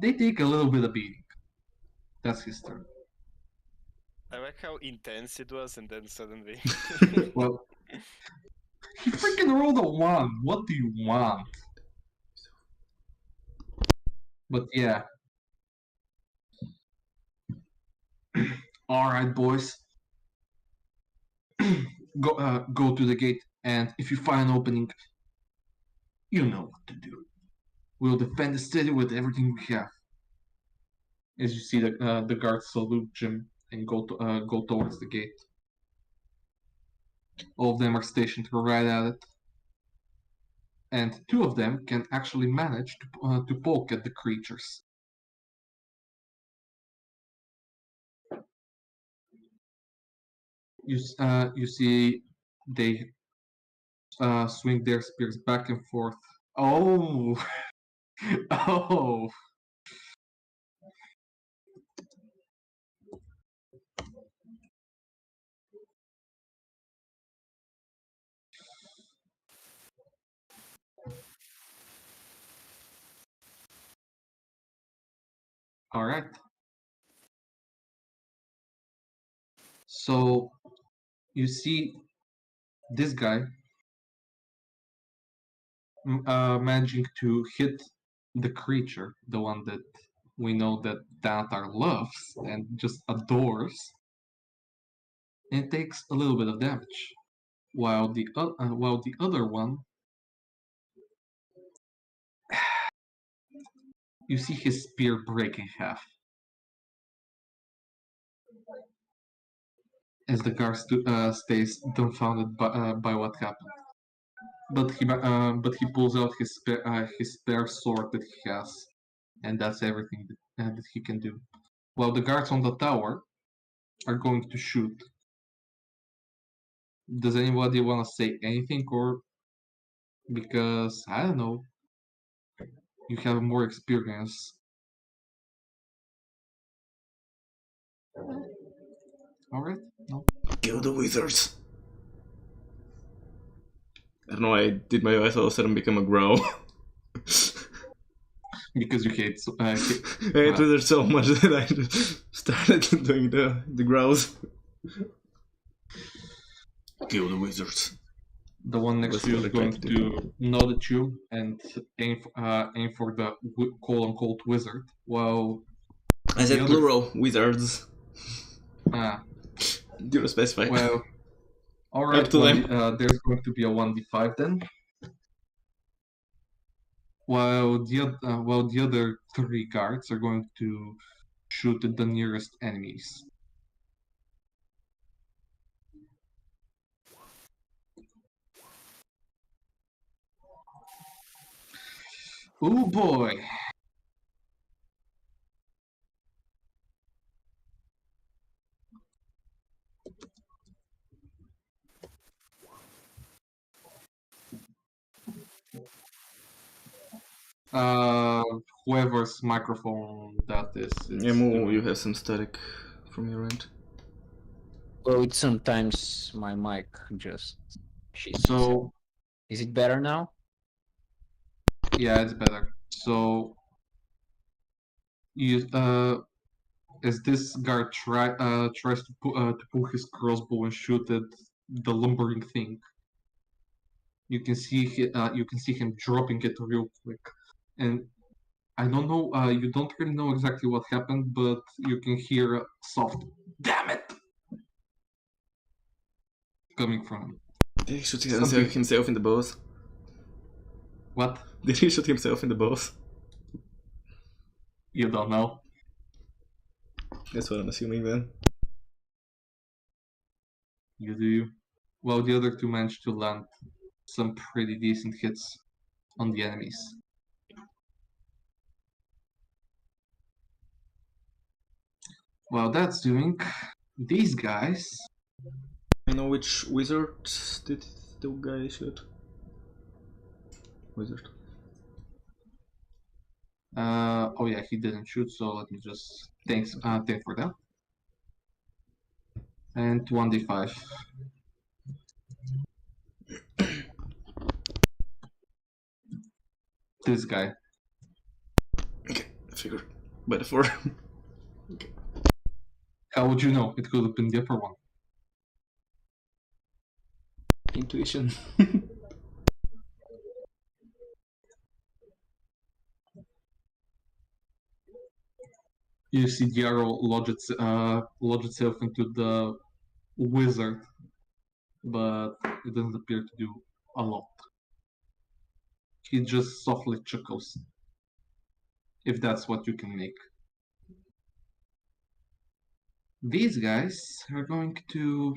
they take a little bit of beating. That's his turn. I like how intense it was, and then suddenly. Well, he freaking rolled a 1. What do you want? But yeah. Alright, boys. Go to the gate, and if you find an opening, you know what to do. We'll defend the city with everything we have. As you see the guards salute Jim and go towards the gate. All of them are stationed right at it. And 2 of them can actually manage to poke at the creatures. You see they swing their spears back and forth. Oh! Oh! Alright. So, you see this guy managing to hit the creature, the one that we know that Thanatar loves and just adores, and takes a little bit of damage, while the other one, you see his spear break in half as the guard stays dumbfounded by what happened. But he pulls out his spare sword that he has, and that's everything that he can do. While the guards on the tower are going to shoot. Does anybody want to say anything, or because I don't know, you have more experience? All right, no. Kill the wizards. I don't know. I did my eyes all of a sudden become a growl. Because you hate. I hate wizards so much that I just started doing the growls. Kill the wizards. The one next to you is going to nod at you and aim for the quote-unquote wizard, while I said plural, wizards. Do you specify? Well, alright, there's going to be a 1d5 then. While the other 3 guards are going to shoot at the nearest enemies. Oh boy! Whoever's microphone that is. Yeah, Moo, you have some static from your end. Well, it's sometimes my mic just. So, is it better now? Yeah, it's better. So you as this guard tries to pull his crossbow and shoot at the lumbering thing, you can see him dropping it real quick, and I don't know. You don't really know exactly what happened, but you can hear a soft "damn it" coming from him. Did he shoot Something. himself in the balls? What? Did he shoot himself in the balls? You don't know. That's what I'm assuming then. You do. Well, the other two managed to land some pretty decent hits on the enemies. Well, that's doing these guys. I know which wizard did the guy shoot. Wizard. Oh yeah, he didn't shoot, so let me just thank for that. And 1d5. This guy. Okay, I figured. By the 4. Okay. How would you know? It could have been the upper one. Intuition. You see the arrow lodge itself into the wizard, but it doesn't appear to do a lot. He just softly chuckles, if that's what you can make. These guys are going to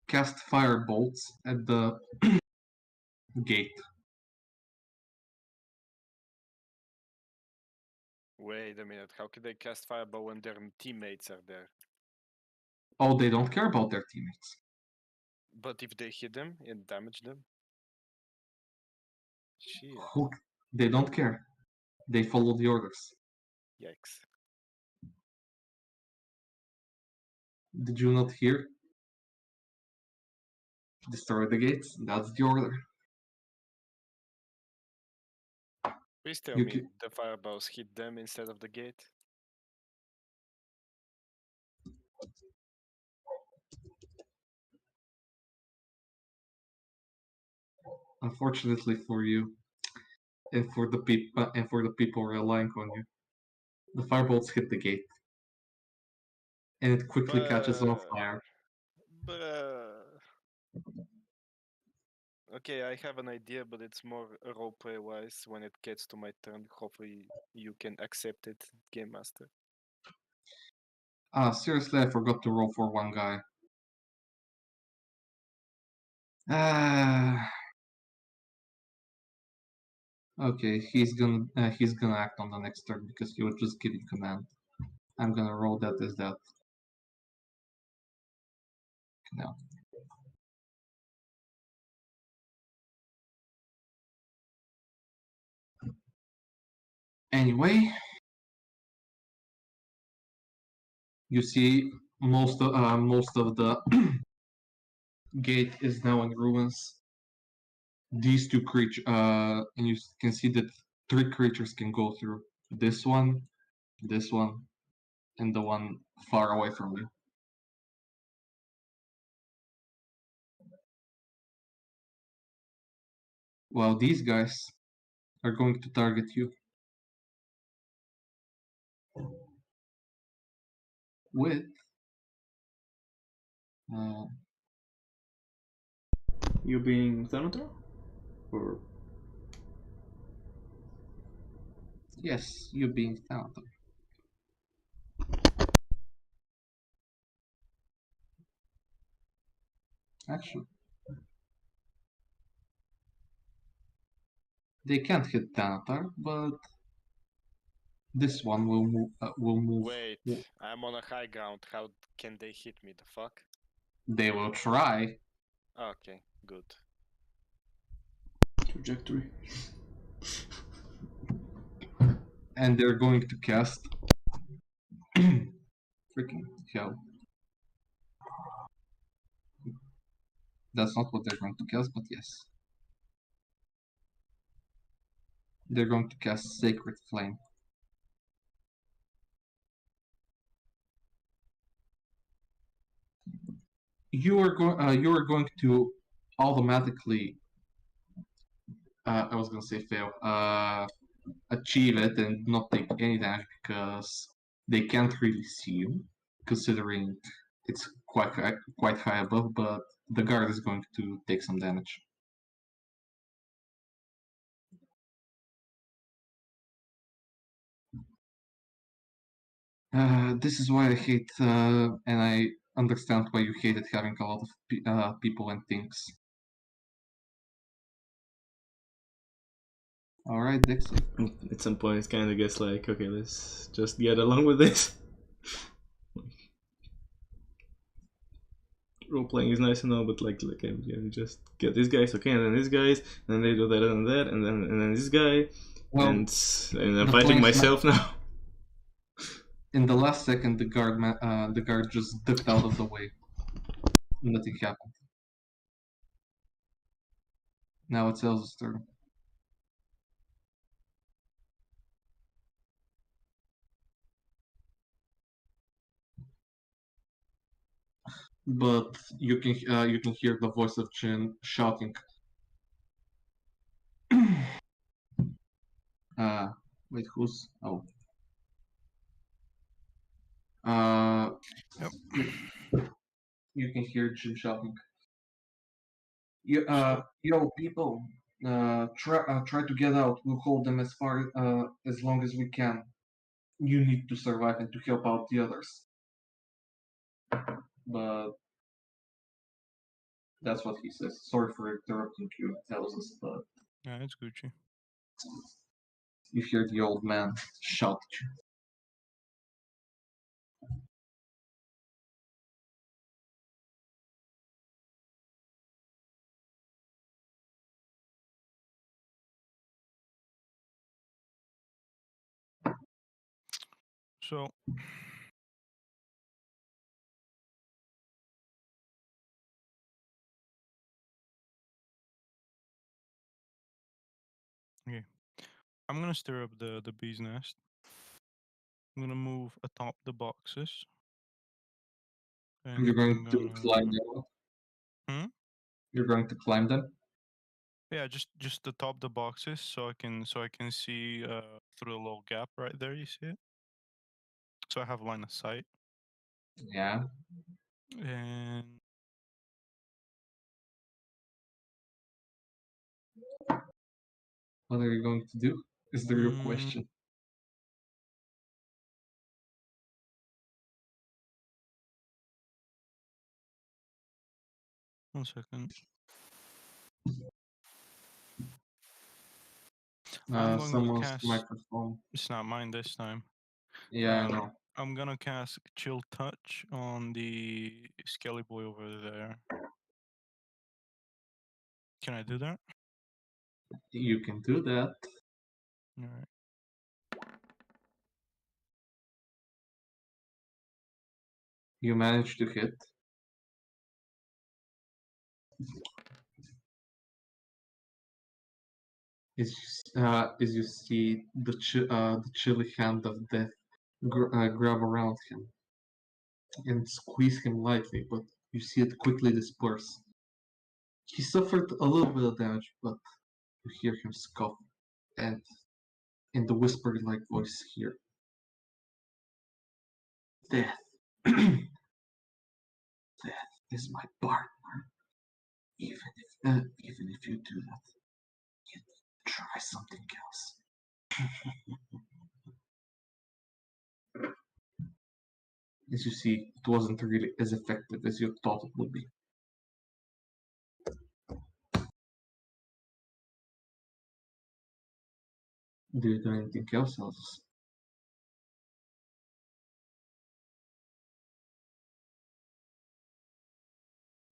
cast fire bolts at the gate. Wait a minute, how can they cast fireball when their teammates are there? Oh, they don't care about their teammates. But if they hit them and damage them? Shit. They don't care. They follow the orders. Yikes. Did you not hear? Destroy the gates. That's the order. Please tell me the fireballs hit them instead of the gate. Unfortunately for you, and for the people relying on you, the firebolts hit the gate, and it quickly catches on fire. Okay, I have an idea, but it's more roleplay wise. When it gets to my turn, hopefully you can accept it, Game Master. Seriously, I forgot to roll for one guy. Okay, he's gonna act on the next turn because he was just giving command. I'm gonna roll that as that. No. Anyway, you see most of the gate is now in ruins. These two creatures, and you can see that 3 creatures can go through. This one, and the one far away from you. Well, these guys are going to target you with You being Thanator? Or yes, you being Thanator. Actually, they can't hit Thanator, but this one will move. Wait, I'm on a high ground. How can they hit me? The fuck? They will try. Okay, good. trajectory. And they're going to cast freaking hell. That's not what they're going to cast, but yes. They're going to cast Sacred Flame. You are going to automatically. I was gonna say fail. Achieve it and not take any damage because they can't really see you, considering it's quite high above. But the guard is going to take some damage. This is why I hate, and I understand why you hated having a lot of people and things. Alright, Dixie. At some point, it kind of gets like, okay, let's just get along with this. Role playing is nice and all, but like just get these guys, okay, and then these guys, and then they do that and that, and then this guy, Well, and I'm fighting myself now. In the last second, the guard just dipped out of the way. Nothing happened. Now it's Elsa's turn. But you can hear the voice of Jin shouting. Wait, who's? Oh. Yep. You can hear Jin shouting. Yo, people, try to get out. We'll hold them as long as we can. You need to survive and to help out the others. But that's what he says. Sorry for interrupting you, tells us, but Yeah, it's Gucci. you hear the old man shout at you. So okay, I'm gonna stir up the bee's nest. I'm gonna move atop the boxes. And You're going to climb them. Hmm? You're going to climb them. Yeah, just atop the boxes so I can see through the little gap right there. You see it? So I have line of sight. Yeah. And What are you going to do? Is the real question. 1 second. I'm going to Someone's cast. microphone. It's not mine this time. Yeah, I know. I'm gonna cast Chill Touch on the Skelly Boy over there. Can I do that? You can do that. Alright. You managed to hit. As you see the chilly hand of death grab around him and squeeze him lightly, but you see it quickly disperse. He suffered a little bit of damage, but you hear him scoff, and in the whispered-like voice here, "Death, death is my partner. Even if you do that, you try something else." As you see, it wasn't really as effective as you thought it would be. Do you do anything else?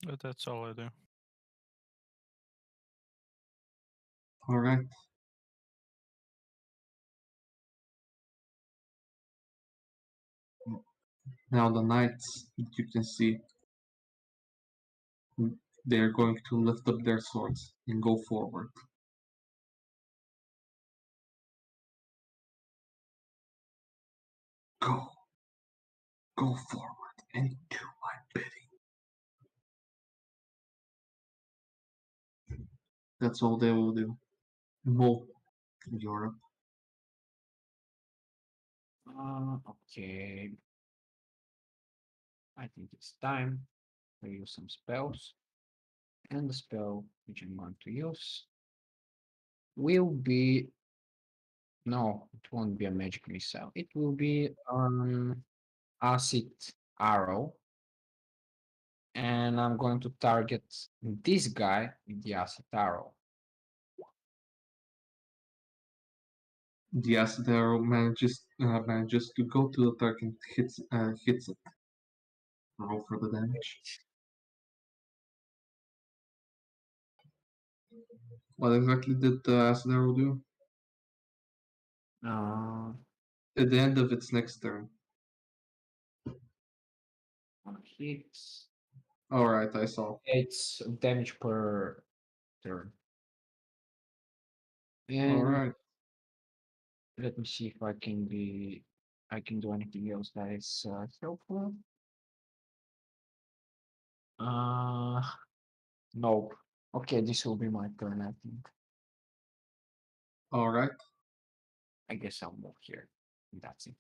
But that's all I do. Alright. Now the knights that you can see, they are going to lift up their swords and go forward. Go. Go forward and do my bidding. That's all they will do. Move Europe. Okay. I think it's time to use some spells. And the spell which I'm going to use will be no, it won't be a magic missile. It will be acid arrow. And I'm going to target this guy with the acid arrow. The acid arrow manages to go to the target and hits it. Roll for the damage. What exactly did the acid arrow do? Uh, At the end of its next turn. hits. Alright, I saw. It's damage per turn. And Alright. let me see if I can do anything else that is helpful. No. Okay, this will be my turn, I think. Alright. I guess I'll move here. That's it.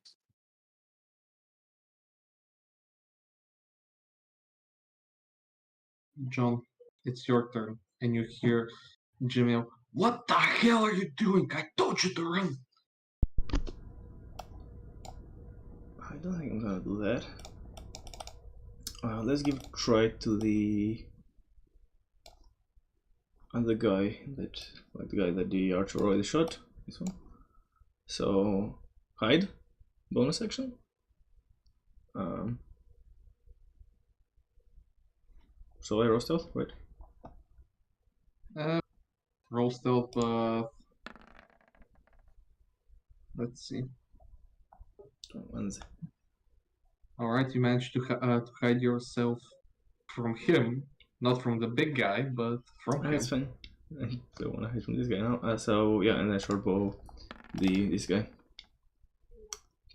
John, it's your turn. And you hear Jimmy, what the hell are you doing? I told you to run. I don't think I'm gonna do that. Let's give a try to the guy that, like the guy that the archer already shot. This one. So hide, bonus action. So I roll stealth, right? Roll stealth. Let's see. Alright, you managed to hide yourself from him, not from the big guy, but from him. That's fine. I don't want to hide from this guy now. So yeah, and then short bow this guy.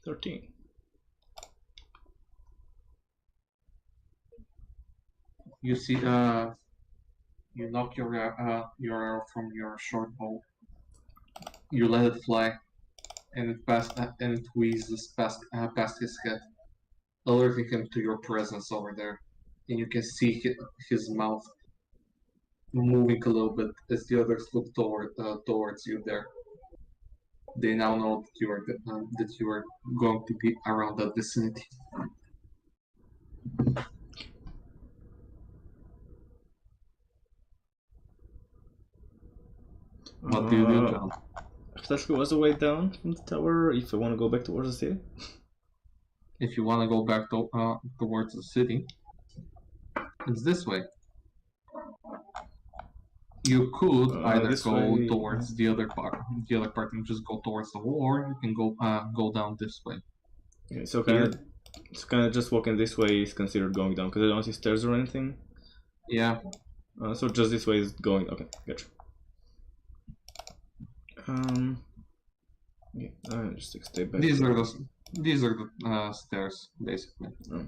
13. You see, you knock your arrow from your short bow. You let it fly, and it whizzes past his head, alerting him to your presence over there. And you can see his mouth moving a little bit as the others look towards you there. They now know that you are going to be around that vicinity. What do you do, John? If was the way down from the tower, if I want to go back towards the city? If you want to go back towards the city, it's this way. You could either go towards the other part, and just go towards the wall, or you can go down this way. Okay, so kind of just walking this way is considered going down because I don't see stairs or anything. Yeah. So just this way is going. Okay, gotcha. Yeah, just take a step back. These are the stairs, basically. Oh,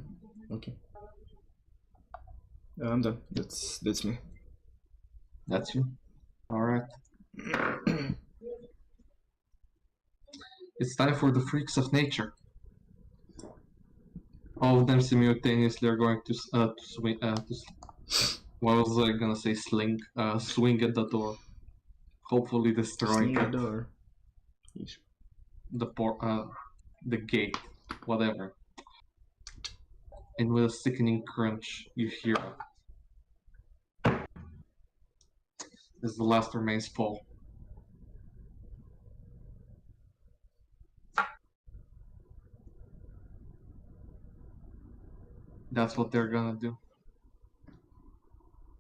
okay. I'm done. That's me. That's you. All right. It's time for the freaks of nature. All of them simultaneously are going to swing. What was I gonna say? Swing at the door. Hopefully destroying the door. The gate, whatever. And with a sickening crunch, you hear as the last remains fall. That's what they're gonna do.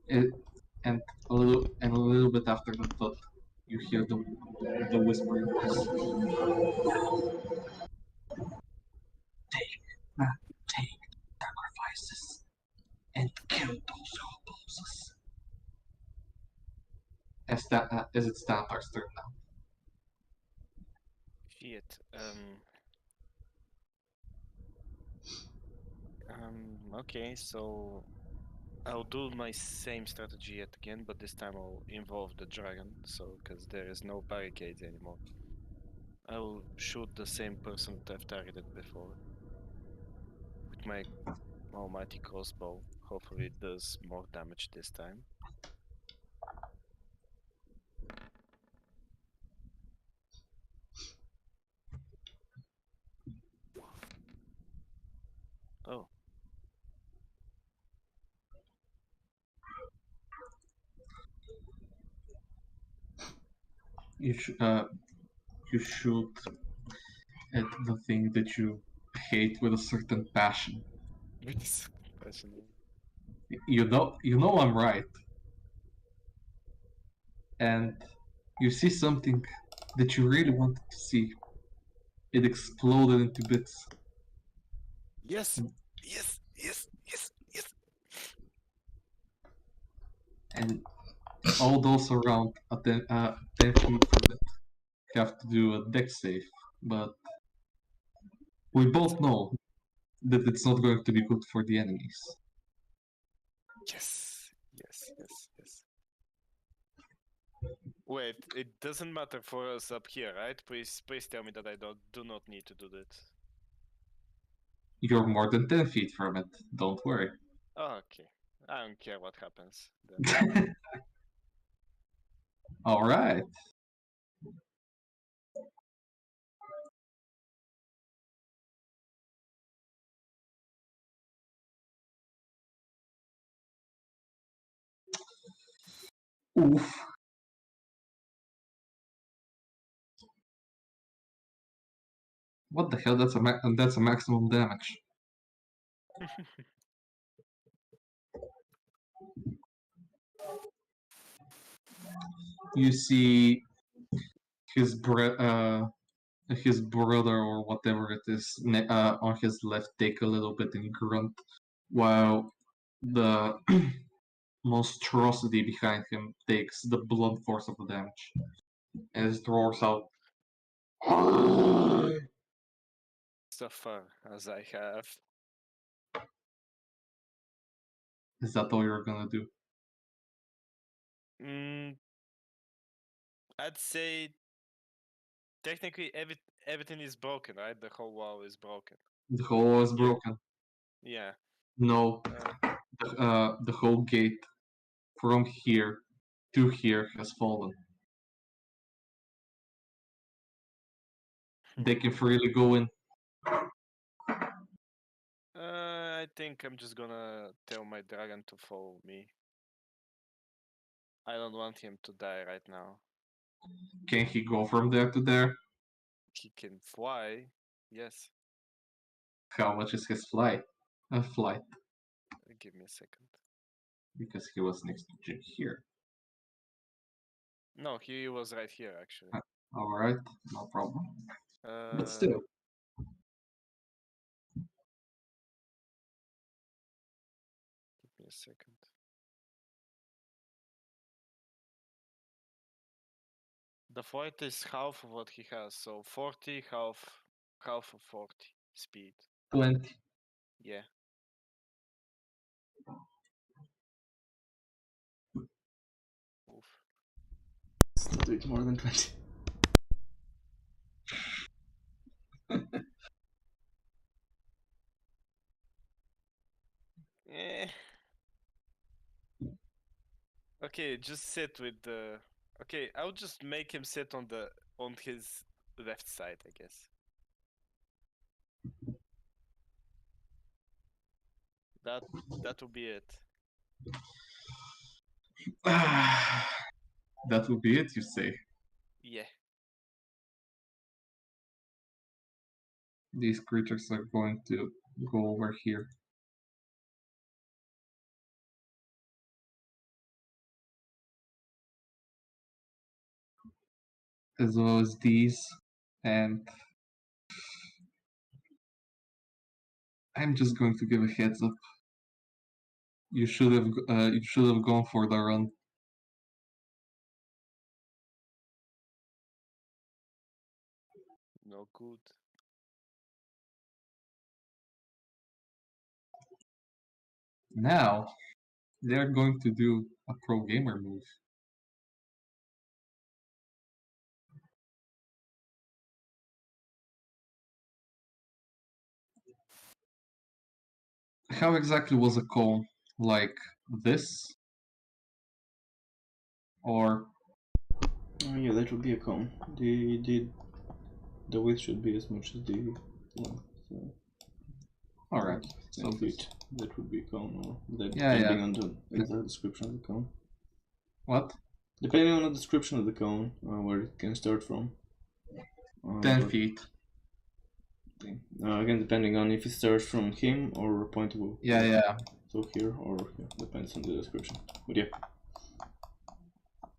And a little bit after the thud, you hear the whispering voice. Take sacrifices and kill those who oppose us. As it's Dantar's turn now. Shit. Okay, so I'll do my same strategy yet again, but this time I'll involve the dragon, so because there is no barricades anymore. I will shoot the same person that I've targeted before with my almighty crossbow. Hopefully it does more damage this time. Oh, You shoot at the thing that you hate with a certain passion. it's fascinating. You know I'm right. And you see something that you really wanted to see. It exploded into bits. Yes, yes, yes, yes, yes. And all those around 10 feet from it have to do a dex save. But we both know that it's not going to be good for the enemies. Yes, yes, yes, yes. Wait, it doesn't matter for us up here, right? Please tell me that I do not need to do that. You're more than 10 feet from it, don't worry. Oh, okay, I don't care what happens then. Alright. Oof. What the hell? That's a maximum damage. You see his his brother or whatever it is on his left take a little bit and grunt, while the monstrosity behind him takes the blunt force of the damage as it roars out. So far as I have. Is that all you're gonna do? I'd say technically everything is broken, right? The whole wall is broken. The whole is Yeah. broken. Yeah. No, the whole gate from here to here has fallen. They can freely go in. I think I'm just gonna tell my dragon to follow me. I don't want him to die right now. Can he go from there to there? He can fly. Yes. How much is his flight? Flight, Give me a second. because he was next to Jim here. No, he was right here actually. All right, no problem. Uh, But still, give me a second. The flight is half of what he has, so 40, half of 40 speed. 20. Yeah. Oof. Still do it more than 20. Eh. Okay, just sit with the. Okay, I'll just make him sit on his left side, I guess. That will be it. That will be it, you say? Yeah. These creatures are going to go over here. As well as these, and I'm just going to give a heads up. You should have gone for the run. No good. Now, they're going to do a pro gamer move. How exactly was a cone? Like this? Or Yeah, that would be a cone. The width should be as much as the length. So alright. 10 So feet. That would be a cone, or that Yeah, depending yeah. on the exact description of the cone. what? Depending on the description of the cone, where it can start from. 10 but- feet. Again, depending on if it starts from him or point above. Yeah, yeah. So here or here, depends on the description. But yeah,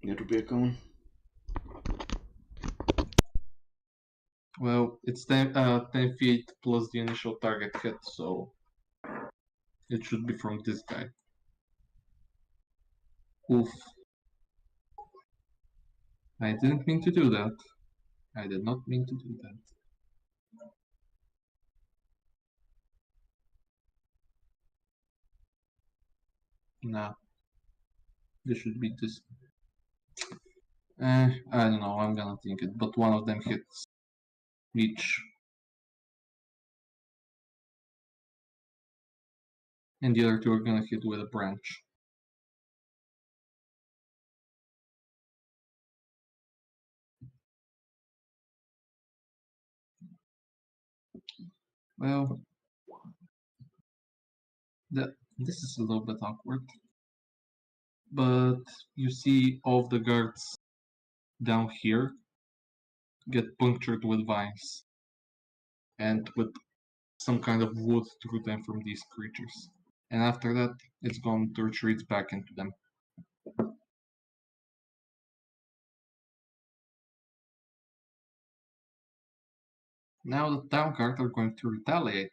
that would be a cone. Well, it's 10 feet plus the initial target hit, so it should be from this guy. Oof. I didn't mean to do that. I did not mean to do that. Nah. This should be this. I don't know, I'm gonna think it, but one of them hits each. And the other two are gonna hit with a branch. Well, this is a little bit awkward. But you see all of the guards down here get punctured with vines and with some kind of wood through them from these creatures. And after that, it's going to retreat back into them. Now the town guard are going to retaliate.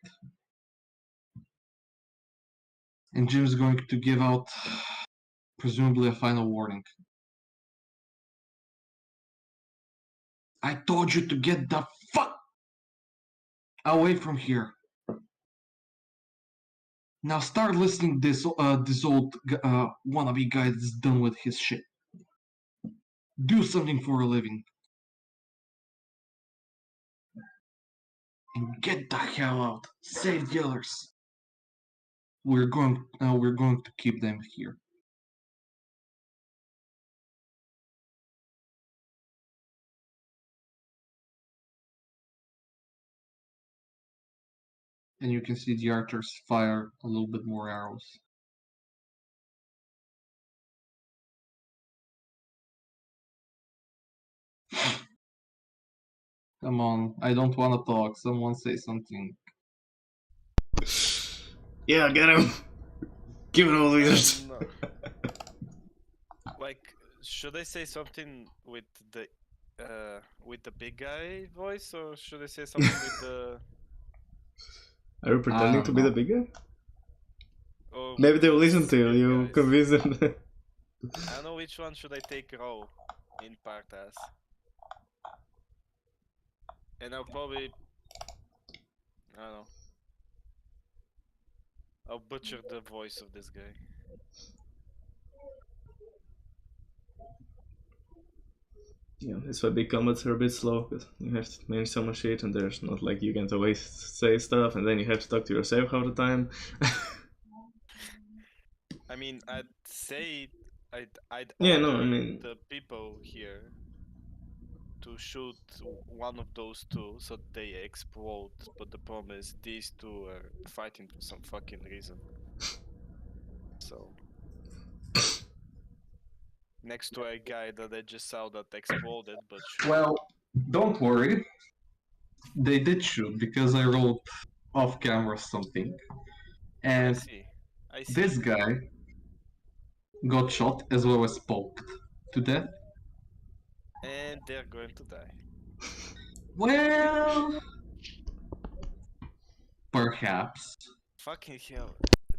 And Jim's going to give out, presumably, a final warning. I told you to get the fuck away from here. Now start listening to this old wannabe guy that's done with his shit. Do something for a living. And get the hell out. Save the others. We're going to keep them here. And you can see the archers fire a little bit more arrows. Come on, I don't want to talk. Someone say something. Yeah, get him! Give it all the others! No. Like, should I say something with the big guy voice, or should I say something with the? Are you pretending to be know. the big guy? Or Maybe they'll with listen to you, senior you guys? convince them. I don't know which one should I take role in part as. And I'll probably, I don't know. I'll butcher the voice of this guy. Yeah, that's why big combats are a bit slow, because you have to manage so much shit, and there's not like you can always say stuff, and then you have to talk to yourself all the time. I mean, I'd say I'd Yeah, order no, I mean- the people here to shoot one of those two so they explode, but the problem is these two are fighting for some fucking reason. So next to a guy that I just saw that exploded, but shoot. Well, don't worry. They did shoot because I rolled off camera something. I And see. I see. this guy got shot as well as poked to death. And they're going to die. Well, perhaps. Fucking hell.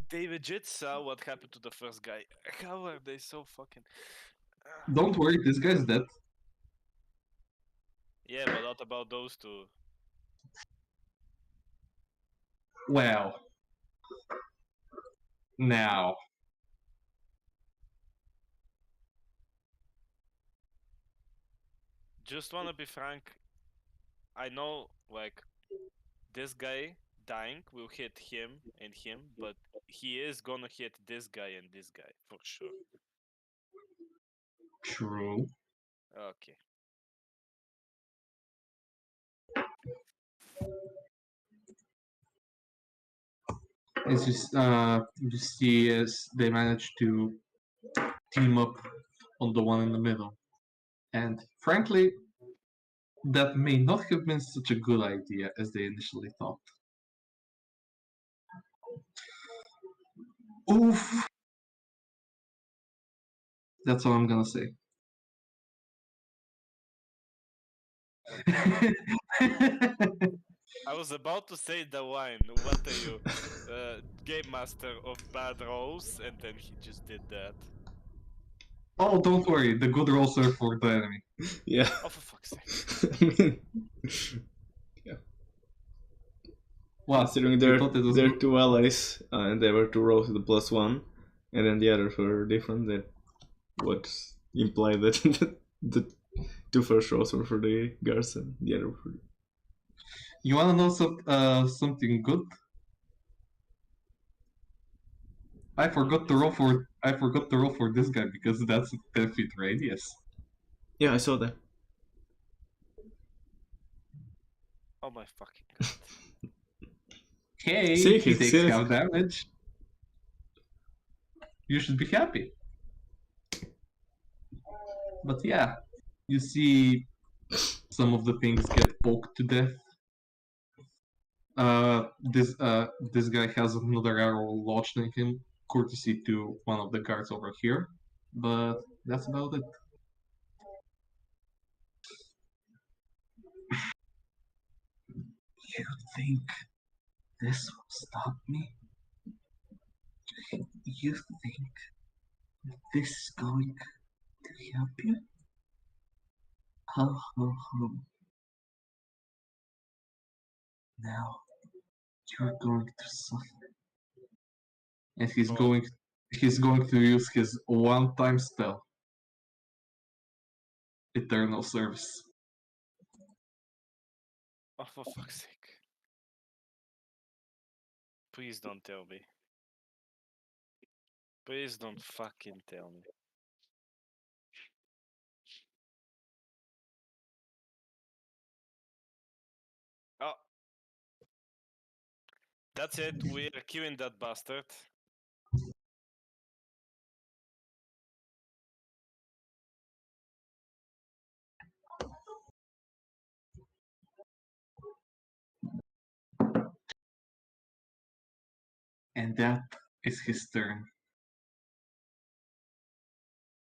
They legit saw what happened to the first guy. How are they so fucking... Don't worry, this guy's dead. Yeah, but what about those two? Well, Now, Just wanna be frank. I know, like, this guy dying will hit him and him, but he is gonna hit this guy and this guy for sure. true. Okay. As you see, as they manage to team up on the one in the middle, and frankly, that may not have been such a good idea as they initially thought. Oof. That's all I'm gonna say. I was about to say the line, what are you, game master of bad rolls, and then he just did that. Oh, don't worry, the good rolls are for the enemy. Yeah. Oh, for fuck's sake. I mean, What? considering You they're, thought it was they're good? two allies, and they were two rolls with the +1, and then the others were different, that would imply that the two first rolls were for the guards and the other were for the... You wanna know something good? I forgot to roll for this guy because that's a 10 feet radius. Yeah, I saw that. Oh my fucking god. Hey, See, he he's takes serious. half damage. You should be happy. But yeah, you see some of the things get poked to death. This guy has another arrow lodged in him, courtesy to one of the guards over here. But that's about it. You think this will stop me? You think this is going to help you? Ho ho ho. Now you're going to suffer. And Oh. he's going to use his one-time spell. Eternal Service. Oh, for fuck's sake. Please don't tell me. Please don't fucking tell me. Oh. That's it, we are killing that bastard. And that is his turn.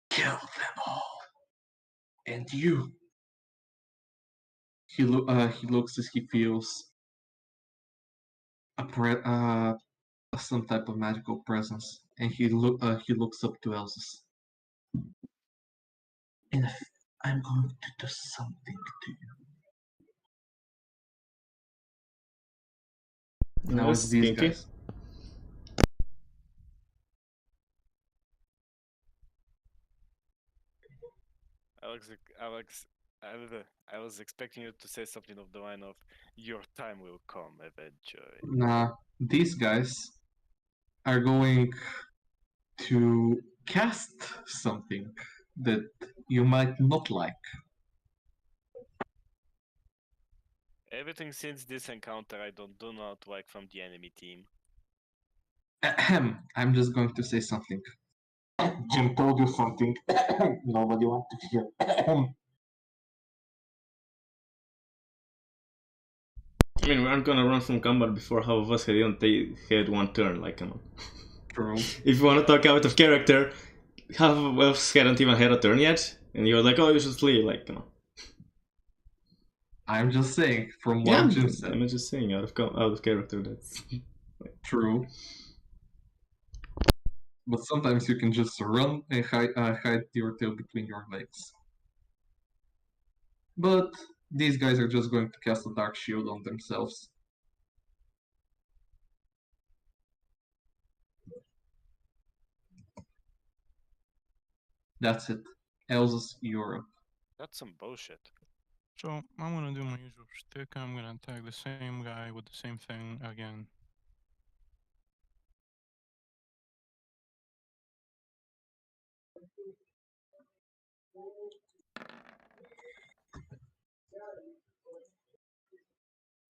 Kill them all. And you. He looks as he feels some type of magical presence, and he looks up to Elsus. And I'm going to do something to you. Now That's it's these kinky. guys. Alex, I was expecting you to say something of the line of, your time will come eventually. Nah, these guys are going to cast something that you might not like. Everything since this encounter I do not like from the enemy team. Ahem. I'm just going to say something. Jim told you something. Nobody wants to hear. I mean, we aren't gonna run from combat before half of us had one turn, like, come on. True. If you wanna talk out of character, half of us hadn't even had a turn yet, and you're like, oh, you should flee, like, come on. I'm just saying, from what Jim said. I'm just saying, out of character, that's... True. But sometimes you can just run and hide your tail between your legs. But these guys are just going to cast a Dark Shield on themselves. That's it. Elsa's Europe. That's some bullshit. So I'm gonna do my usual shtick. I'm gonna attack the same guy with the same thing again.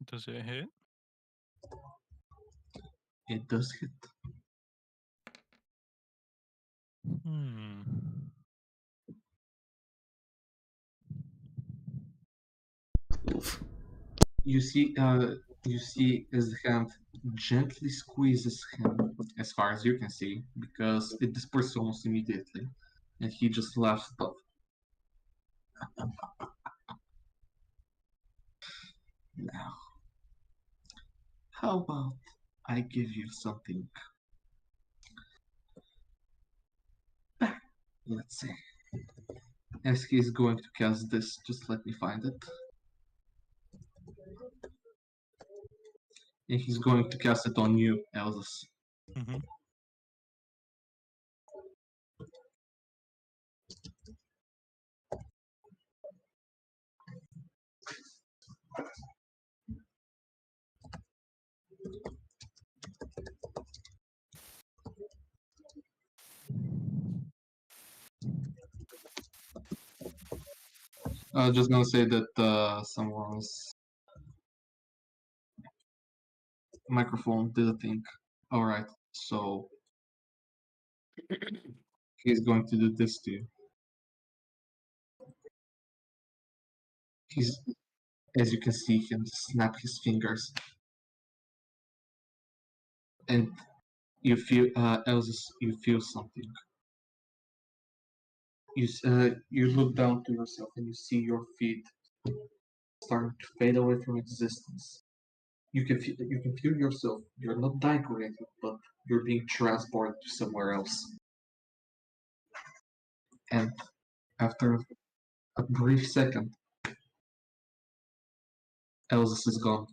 Does it hit? It does hit. Hmm. Oof. You see his hand gently squeezes him, as far as you can see, because it disperses almost immediately, and he just laughs it off. Now, how about I give you something? Let's see. As he's going to cast this, just let me find it. And he's going to cast it on you, Elzas. Mm-hmm. I was just gonna say that someone's microphone did a thing. Alright, so he's going to do this to you. He's, as you can see him snap his fingers, and you feel, Elzas, you feel something. You look down to yourself and you see your feet starting to fade away from existence. You can feel yourself. You're not dying currently, but you're being transported to somewhere else. And after a brief second, Elzas is gone.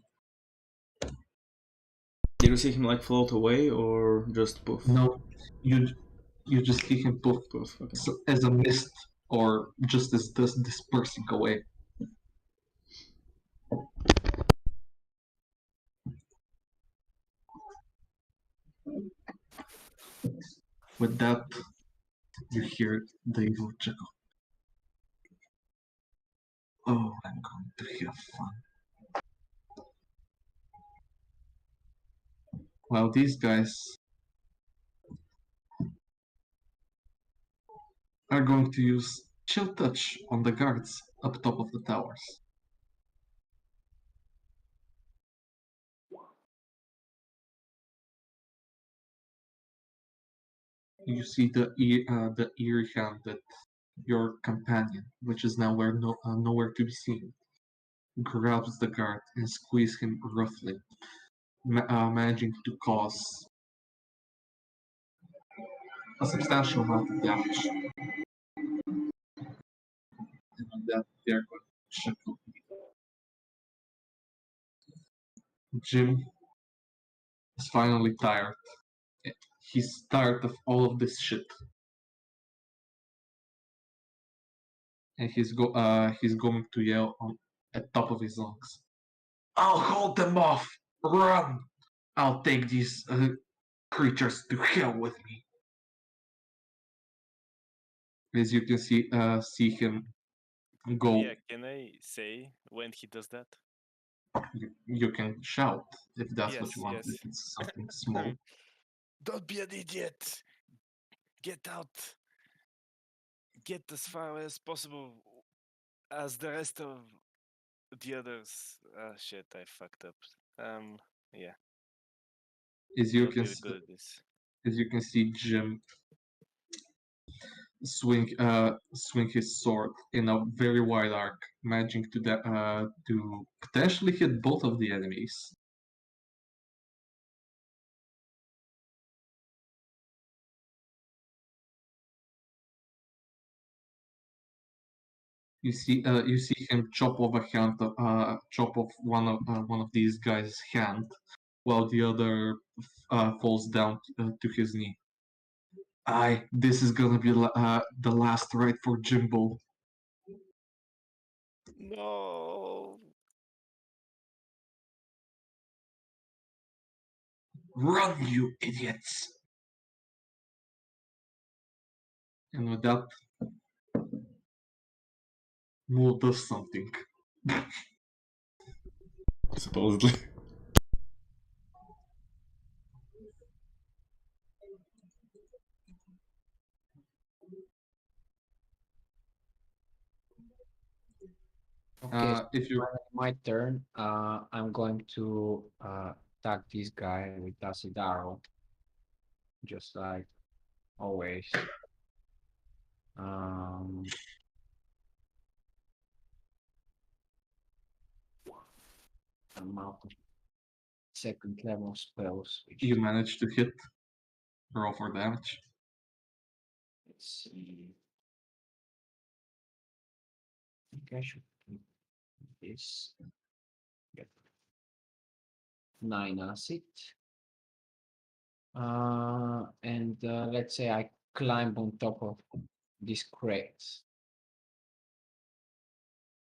Did you see him like float away or just poof? No, you just see him poof Poof. Okay. as a mist, or just as dust dispersing away. With that, you hear the evil chuckle. Oh, I'm going to have fun. Well, these guys are going to use Chill Touch on the guards up top of the towers. You see the eerie hand that your companion, which is now nowhere to be seen, grabs the guard and squeezes him roughly, managing to cause a substantial amount of damage. And on that, they're going to chuckle. Jim is finally tired. He's tired of all of this shit. And he's going to yell at top of his lungs. I'll hold them off! Run! I'll take these creatures to hell with me. As you can see him go. Yeah, can I say when he does that? You can shout if that's what Yes, you want. yes. If it's something small. Don't be an idiot. Get out. Get as far as possible as the rest of the others. Ah, shit, I fucked up. Yeah. As you Not can really good at this. as you can see Jim swing his sword in a very wide arc, managing to potentially hit both of the enemies. You see him chop off one of these guys' hand, while the other falls down to his knee. This is gonna be the last ride for Jimbo. No. Run, you idiots! And with that, Mole does something. Supposedly. Okay, so If you my turn. I'm going to attack this guy with acid arrow, just like always. Um, amount of second level spells, which you manage to hit, roll for damage. let's see. I think I should do this. Get 9 acid. And let's say I climb on top of this crate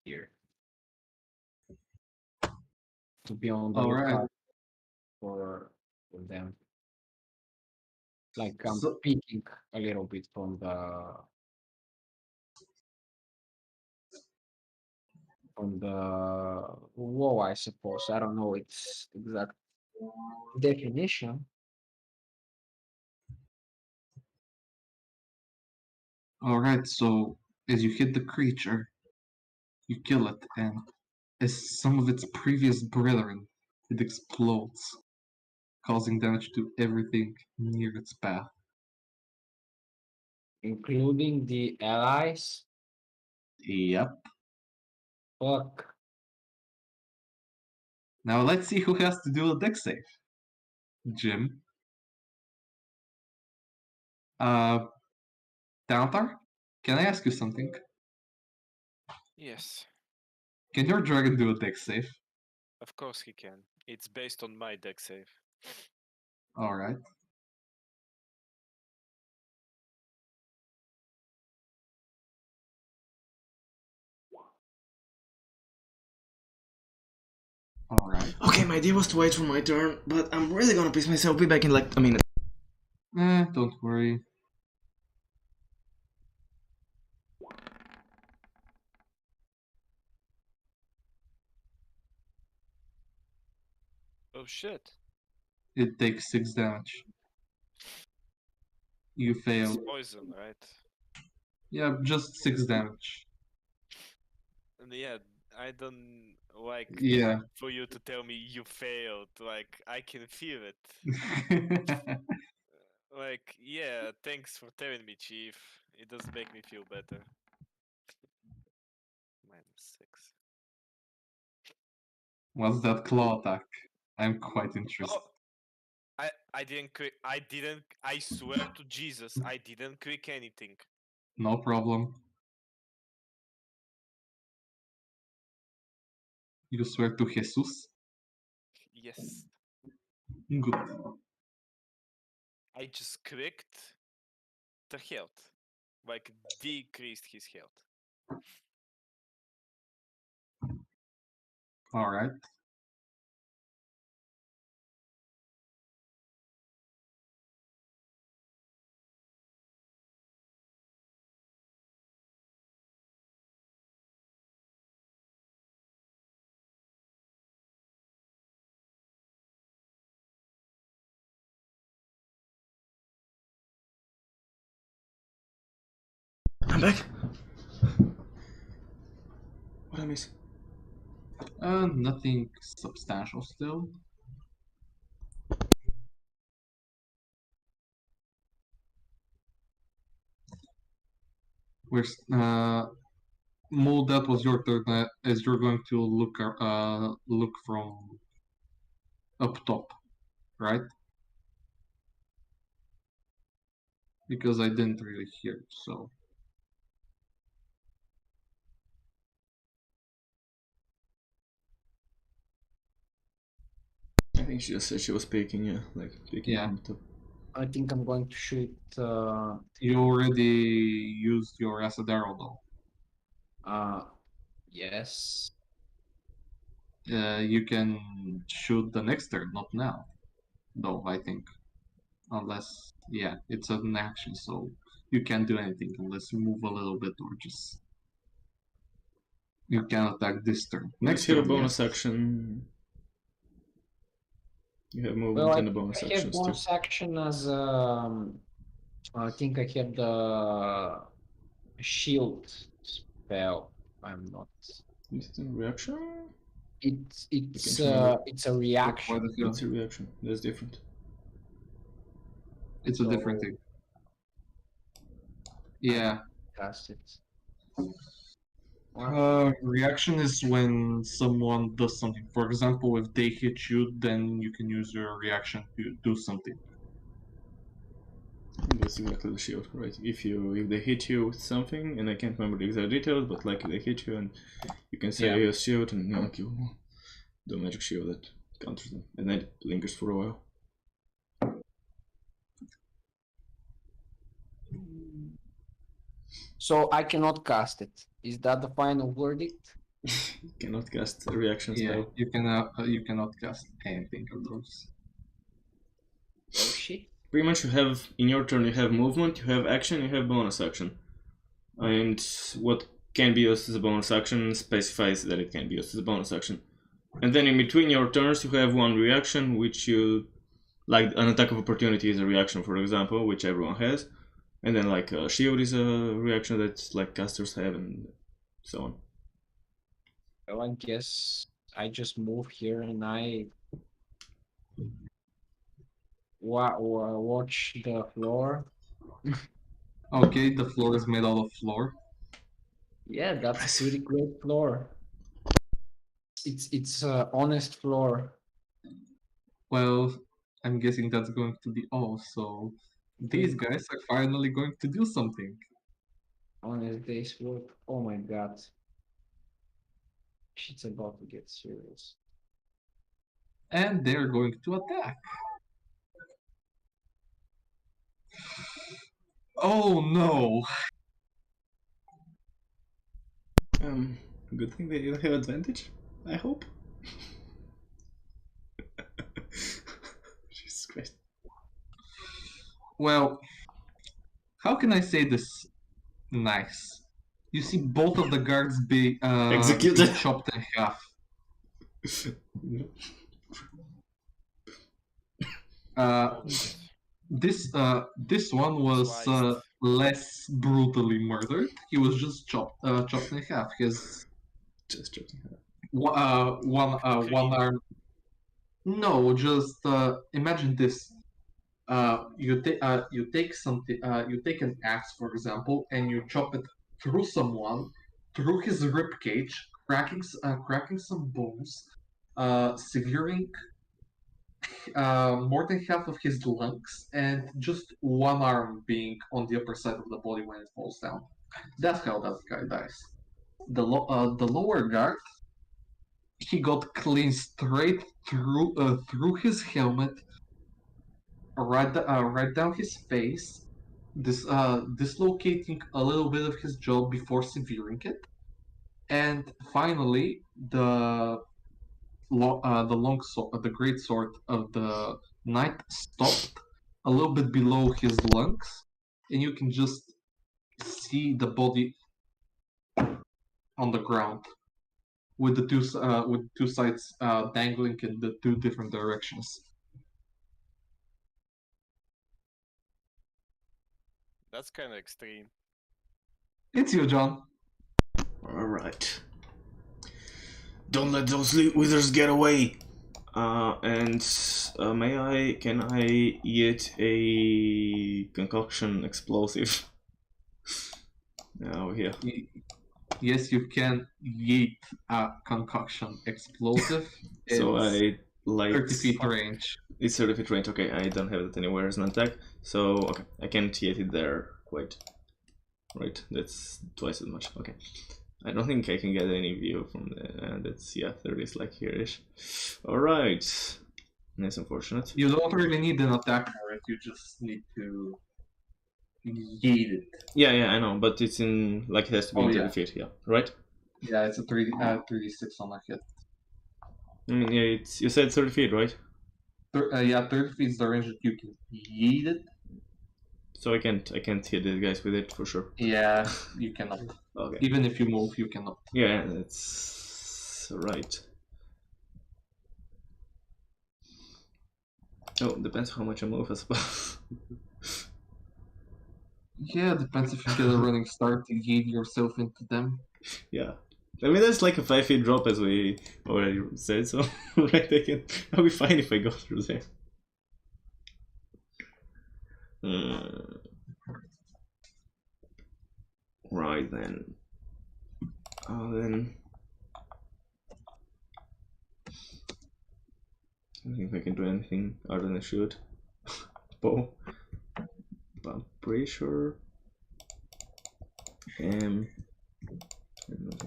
here to be on the All right. lookout for them. Like I'm So peeking a little bit from the wall, I suppose. I don't know its exact definition. all right. So as you hit the creature, you kill it, and as some of its previous brethren, it explodes, causing damage to everything near its path. Including the allies. Yep. Fuck. Now let's see who has to do a dex save. Jim. Downtar, can I ask you something? Yes, Can your dragon do a dex save? of course he can. It's based on my deck save. All right. All right. Okay, my idea was to wait for my turn, but I'm really gonna piss myself. Be back in like a minute. Don't worry. Oh shit. It takes 6 damage. You It's fail. poison, right? Yeah, just 6 damage. And yeah, I don't like Yeah. for you to tell me you failed. Like, I can feel it. Like, yeah, thanks for telling me, Chief. It does make me feel better. -6. What's that claw attack? I'm quite interested. Oh, I didn't click. I swear to Jesus, I didn't click anything. No problem. You swear to Jesus? Yes, Good. I just clicked the health, like decreased his health. All right. I'm back. What I miss? Nothing substantial still. We're Mo, that was your turn. As you're going to look from up top, right? Because I didn't really hear it, so. I think she just said she was peeking, yeah, like peeking Yeah. from the top. I think I'm going to shoot. You already used your acid arrow though. Yes. You can shoot the next turn, not now. Though, I think. Unless, yeah, it's an action, so you can't do anything unless you move a little bit or just... You can attack this turn. Next, Next you have a turn, bonus yes. action. You have movement Well, and a bonus I have actions too. bonus action as I think I have the shield spell. I'm not. Is it a reaction? It's can't remember. it's a reaction. Why the hell? It's a reaction. That's different. It's a different thing. Yeah. Cast it. Reaction is when someone does something. For example, if they hit you, then you can use your reaction to do something. That's exactly the shield, right? If they hit you with something, and I can't remember the exact details, but like they hit you and you can say use shield, and like you do a magic shield that counters them, and then it lingers for a while. So I cannot cast it. Is that the final verdict? You cannot cast a reaction Yeah, spell. you cannot cast anything of those. Oh shit. Pretty much you have, in your turn, you have movement, you have action, you have bonus action. And what can be used as a bonus action specifies that it can be used as a bonus action. And then in between your turns you have one reaction, which you... Like an attack of opportunity is a reaction, for example, which everyone has. And then like a shield is a reaction that like casters have, and so on. Well, I guess I just move here and I watch the floor. Okay, the floor is made out of floor. Yeah, that's a pretty great floor. It's honest floor. Well, I'm guessing that's going to be all, so these guys are finally going to do something. Honest day's work. Oh my god. Shit's about to get serious. And they're going to attack. Oh no! Good thing they didn't have advantage, I hope. Jesus Christ. Well, how can I say this nice? You see both of the guards be Executed. chopped in half. This one was less brutally murdered. He was just chopped in half. His just chopped in half. One arm. No, just imagine this. You take something. You take an axe, for example, and you chop it through someone, through his rib cage, cracking some bones, severing more than half of his lungs, and just one arm being on the upper side of the body when it falls down. That's how that guy dies. The lower guard, he got clean straight through his helmet, right down his face, dislocating a little bit of his jaw before severing it, and finally the long sword, the great sword of the knight stopped a little bit below his lungs, and you can just see the body on the ground with the two sides dangling in the two different directions. That's kind of extreme. It's you, John. Alright. Don't let those wizards get away! Can I eat a concoction explosive? Now here. Yes, you can eat a concoction explosive. So I like 30 feet range. It's 30 feet range. Okay, I don't have it anywhere as an attack. So okay, I can't eat it there quite. Right, that's twice as much. Okay. I don't think I can get any view from the... that's, yeah, there is like here-ish. Alright. That's unfortunate. You don't really need an attack turret, you just need to yeet it. Yeah, I know, but it's in like it has to be in 30 feet. Yeah, right. Yeah, it's a 3d6 on a hit. I mean, yeah, it's you said 30 feet, right? Yeah, 30 feet is the range that you can yeet it. So I can't hit the guys with it for sure. Yeah, you cannot. Okay. Even if you move, you cannot. Yeah, that's right. Oh, depends how much I move, I suppose. Yeah, depends if you get a running start to yeet yourself into them. Yeah. I mean, that's like a 5 feet drop, as we already said, so right, I'll be fine if I go through there. Right then. Then I don't think I can do anything other than shoot. Bow. But I'm pretty sure. Nothing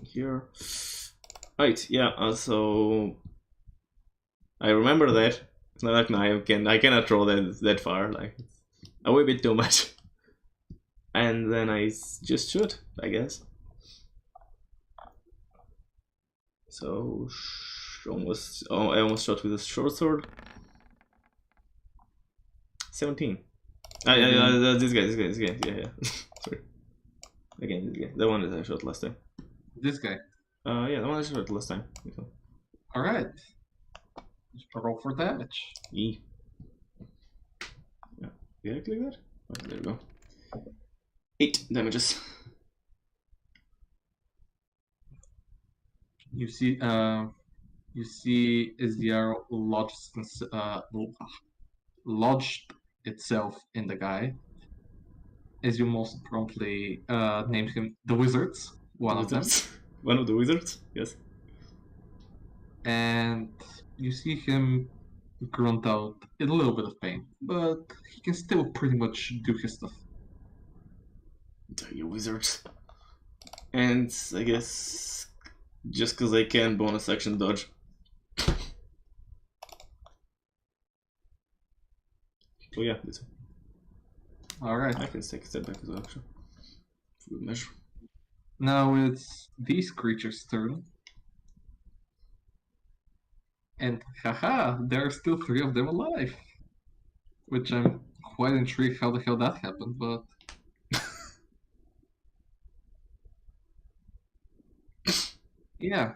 here. Right, yeah, so I remember that. It's not like no, I cannot throw that far, like it's a wee bit too much. And then I just shoot, I guess. So I almost shot with a short sword. 17. This guy, yeah. Sorry. Again, this guy. The one that I shot last time. This guy. Yeah, the one I shot last time. Alright. Just roll for damage. Yeah. Did I click that? Oh, there we go. 8 damages. You see as the arrow lodged itself in the guy, as you most promptly named him the Wizards, one of them. One of the wizards, yes. And you see him grunt out in a little bit of pain, but he can still pretty much do his stuff. You wizards. And I guess just because I can bonus action dodge. Oh yeah, this one. Alright. I can take a step back as well, actually. For good measure. Now it's these creatures' turn. And haha, there are still 3 of them alive. Which I'm quite intrigued how the hell that happened, but... yeah.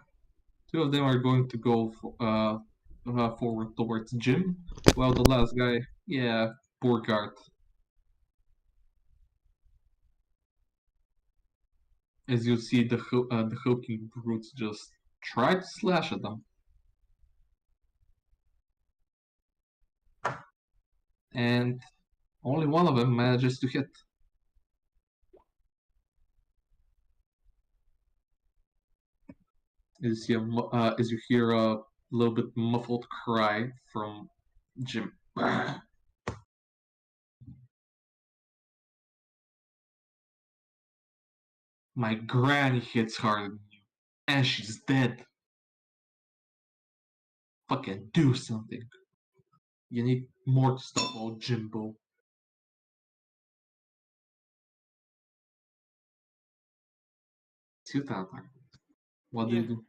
2 of them are going to go forward towards Jim, while the last guy, yeah, poor guard. As you see the hulking brutes just try to slash at them. And only one of them manages to hit. As you hear a little bit muffled cry from Jim. My granny hits harder than you, and she's dead. Fucking do something. You need more to stop old Jimbo. What do you do?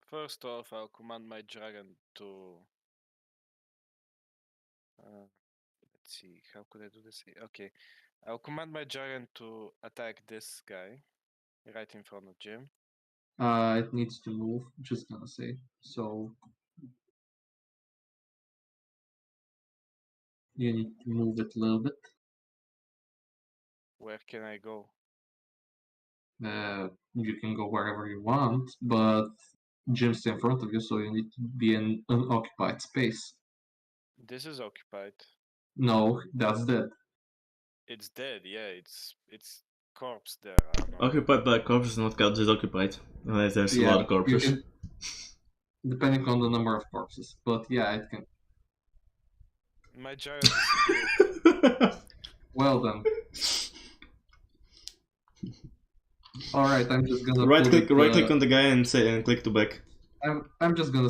First off, I'll command my dragon to. Let's see, how could I do this? Okay, I'll command my dragon to attack this guy right in front of Jim. It needs to move, just gonna say. So you need to move it a little bit. Where can I go? You can go wherever you want, but Jim's in front of you, so you need to be in an occupied space. This is occupied. No, that's dead. It's dead, yeah, it's corpse there. Occupied by corpses, not just occupied. Unless there's a lot of corpses. Depending on the number of corpses, but yeah, it can. My giant. Well then. All right, I'm just gonna Right put click, it, right click on the guy and say and click to back. I'm just gonna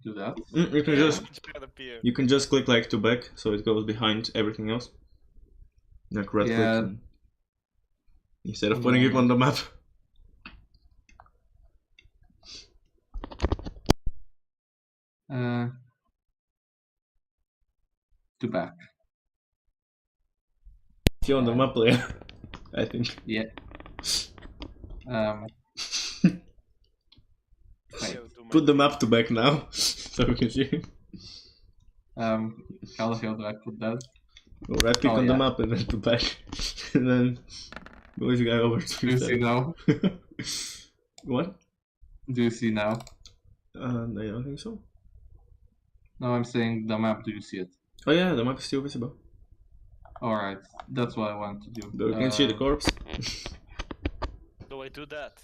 do that. You can just Giant appear. you can just click like to back, so it goes behind everything else. Like right click Yeah. and instead of putting it on the map. To back. If you're on the map layer, I think. Yeah. Wait. Put the map to back now, so we can see. How the hell do I put that? Go right click Oh, on the yeah. map and then to back, and then move the guy over to Do you see now? What? Do you see now? I don't think so. No, I'm saying the map. Do you see it? Oh yeah, the map is still visible. All right, that's what I want to do. But you can see the corpse. Do I do that?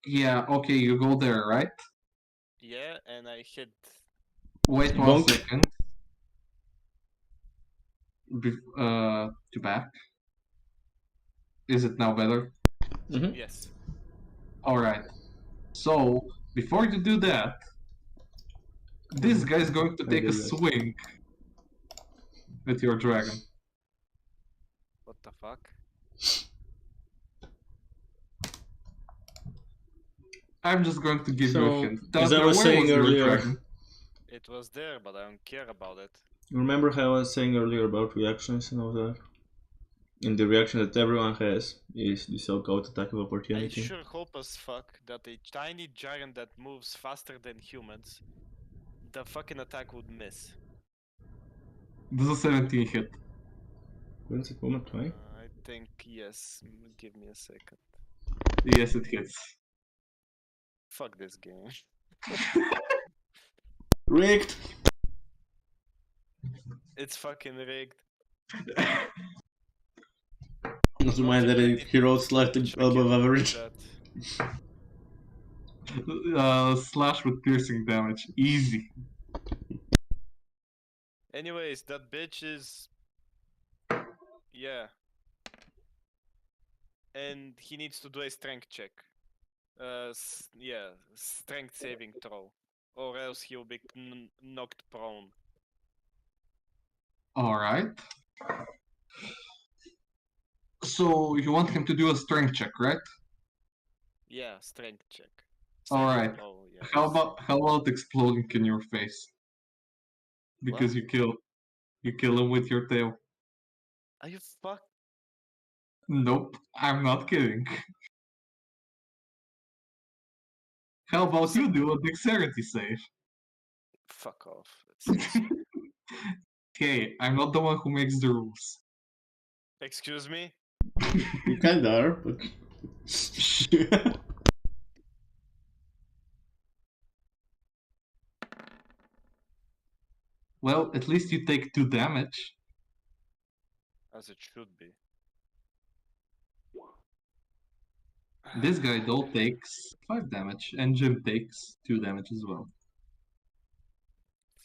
Yeah. Okay, you go there, right? Yeah, and I hit. Wait one Bonk. second. To back. Is it now better? Mm-hmm. Yes. All right. So before you do that, this guy is going to take a swing with your dragon. What the fuck? I'm just going to give you a hint. as I Thunder, was where saying was your earlier, dragon? It was there, but I don't care about it. remember how I was saying earlier about reactions and all that? And the reaction that everyone has is the so-called attack of I opportunity. sure hope as fuck that a tiny giant that moves faster than humans, the fucking attack would miss. Does a 17 hit? When's it moment, right? I think yes. Give me a second. Yes, it hits. Fuck this game. Rigged! It's fucking rigged. Not to mind that he rolled slightly above average. Slash with piercing damage. Easy. Anyways, that bitch is... Yeah. And he needs to do a strength check. Yeah, strength saving throw. Or else he'll be knocked prone. Alright. So you want him to do a strength check, right? Yeah, strength check. Alright. Throw, yeah. How about exploding in your face? Because What? you kill him with your tail. Are you fuck? Nope, I'm not kidding. How about you do a dexterity save? Fuck off. It's Okay, I'm not the one who makes the rules. Excuse me? You kinda are, but... Well, at least you take 2 damage. As it should be. This guy though takes 5 damage, and Jim takes 2 damage as well.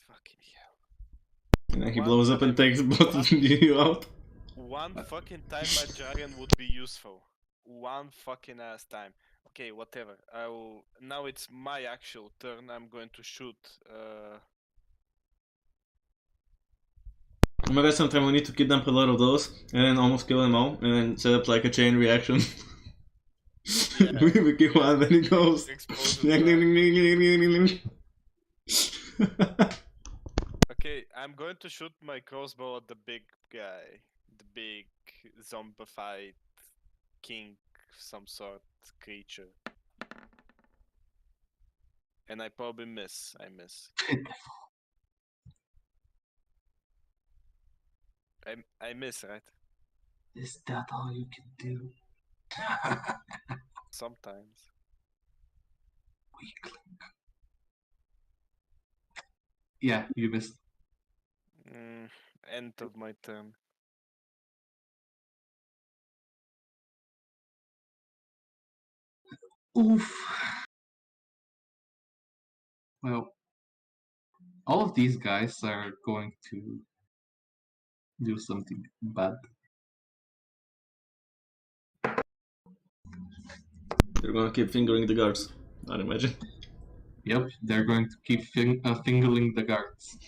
Fucking hell. And then he blows up and takes both of you out. One fucking time my giant would be useful. One fucking ass time. Okay, whatever. I will. Now it's my actual turn. I'm going to shoot. Oh my god, sometimes we need to kidnap a lot of those and then almost kill them all and then set up like a chain reaction. Yeah, we kill one, then it goes. Okay, I'm going to shoot my crossbow at the big guy. The big zombified king, some sort creature. And I probably miss. I miss. I miss, right? Is that all you can do? Sometimes. Weakling. Yeah, you missed. End of my turn. Oof. Well, all of these guys are going to do something bad. They're gonna keep fingering the guards, I'd imagine. Yep, they're going to keep fingering the guards.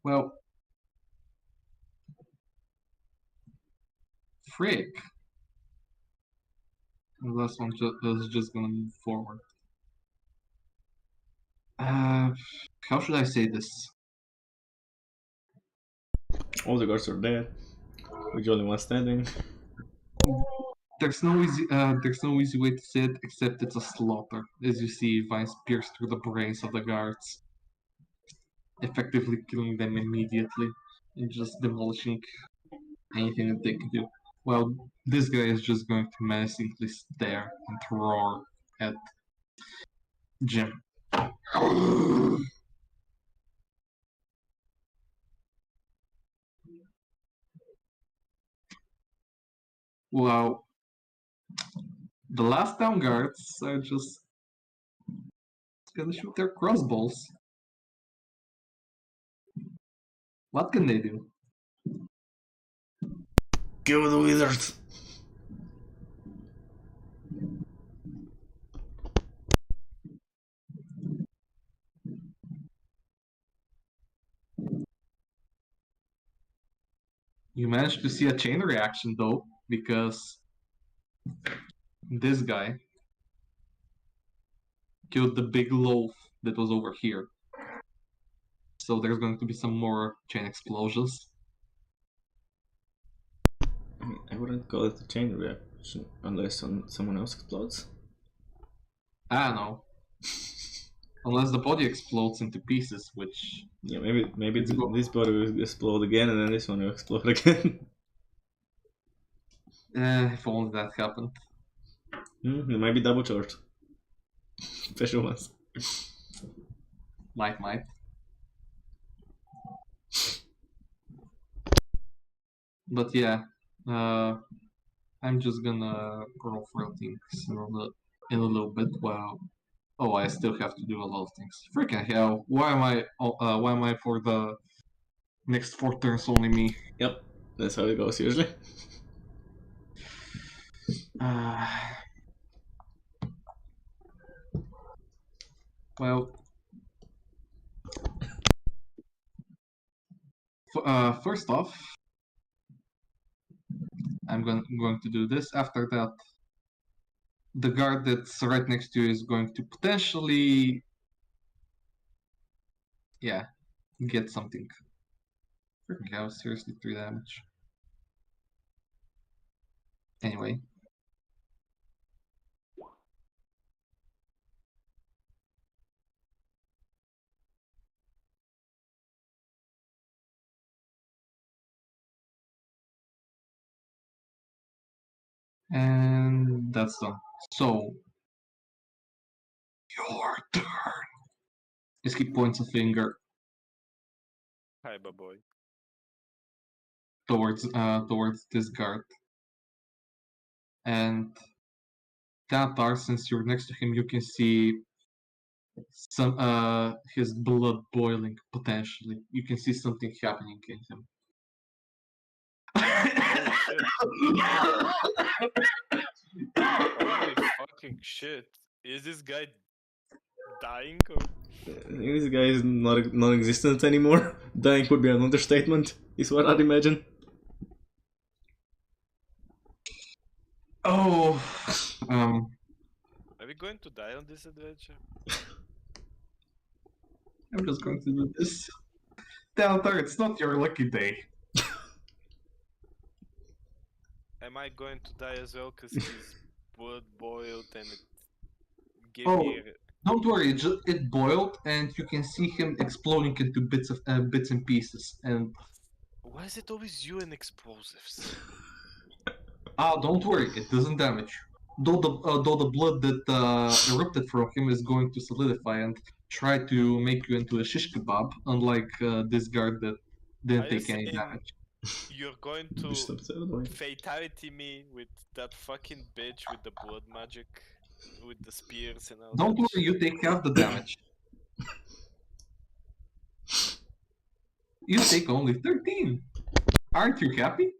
Well, frick. The last one is just gonna move forward. How should I say this? All the guards are dead. We're the only one standing. There's no easy way to say it except it's a slaughter. As you see, vines pierce through the brains of the guards, effectively killing them immediately and just demolishing anything that they can do. Well, this guy is just going to menacingly stare and roar at Jim. Well, the last down guards are just gonna shoot their crossbows. What can they do? Kill the wizards! You managed to see a chain reaction though, because this guy killed the big loaf that was over here. So there's going to be some more chain explosions. I wouldn't call it a chain reaction unless someone else explodes. I don't know. Unless the body explodes into pieces, which... Yeah, maybe this body will explode again and then this one will explode again. if only that happened. It might be double charged. Special ones. Might. But yeah, I'm just gonna roll for things in a little bit while... Oh, I still have to do a lot of things. Freaking hell! Why am I for the next 4 turns only me? Yep, that's how it goes usually. Well, first off, I'm going to do this. After that, the guard that's right next to you is going to potentially, yeah, get something. Freaking hell, seriously, 3 damage. Anyway. And that's done. So, your turn. Iski points a finger Hi, boy. towards this guard. And Tatar, since you're next to him, you can see some his blood boiling potentially. You can see something happening in him. Holy fucking shit. Is this guy dying or... I think this guy is not non-existent anymore. Dying would be an understatement, is what I'd imagine. Oh, Are we going to die on this adventure? I'm just going to do this. Tatar, it's not your lucky day. Am I going to die as well because his blood boiled and it gave Oh. me... Don't worry, it boiled, and you can see him exploding into bits and pieces. And Why is it always you and explosives? don't worry, it doesn't damage. Though the blood that erupted from him is going to solidify and try to make you into a shish kebab, unlike this guard that didn't Are you take any saying- damage. You're going Just to stop that way. fatality me with that fucking bitch with the blood magic, with the spears and all Don't that worry, you take half the damage. You take only 13. Aren't you happy?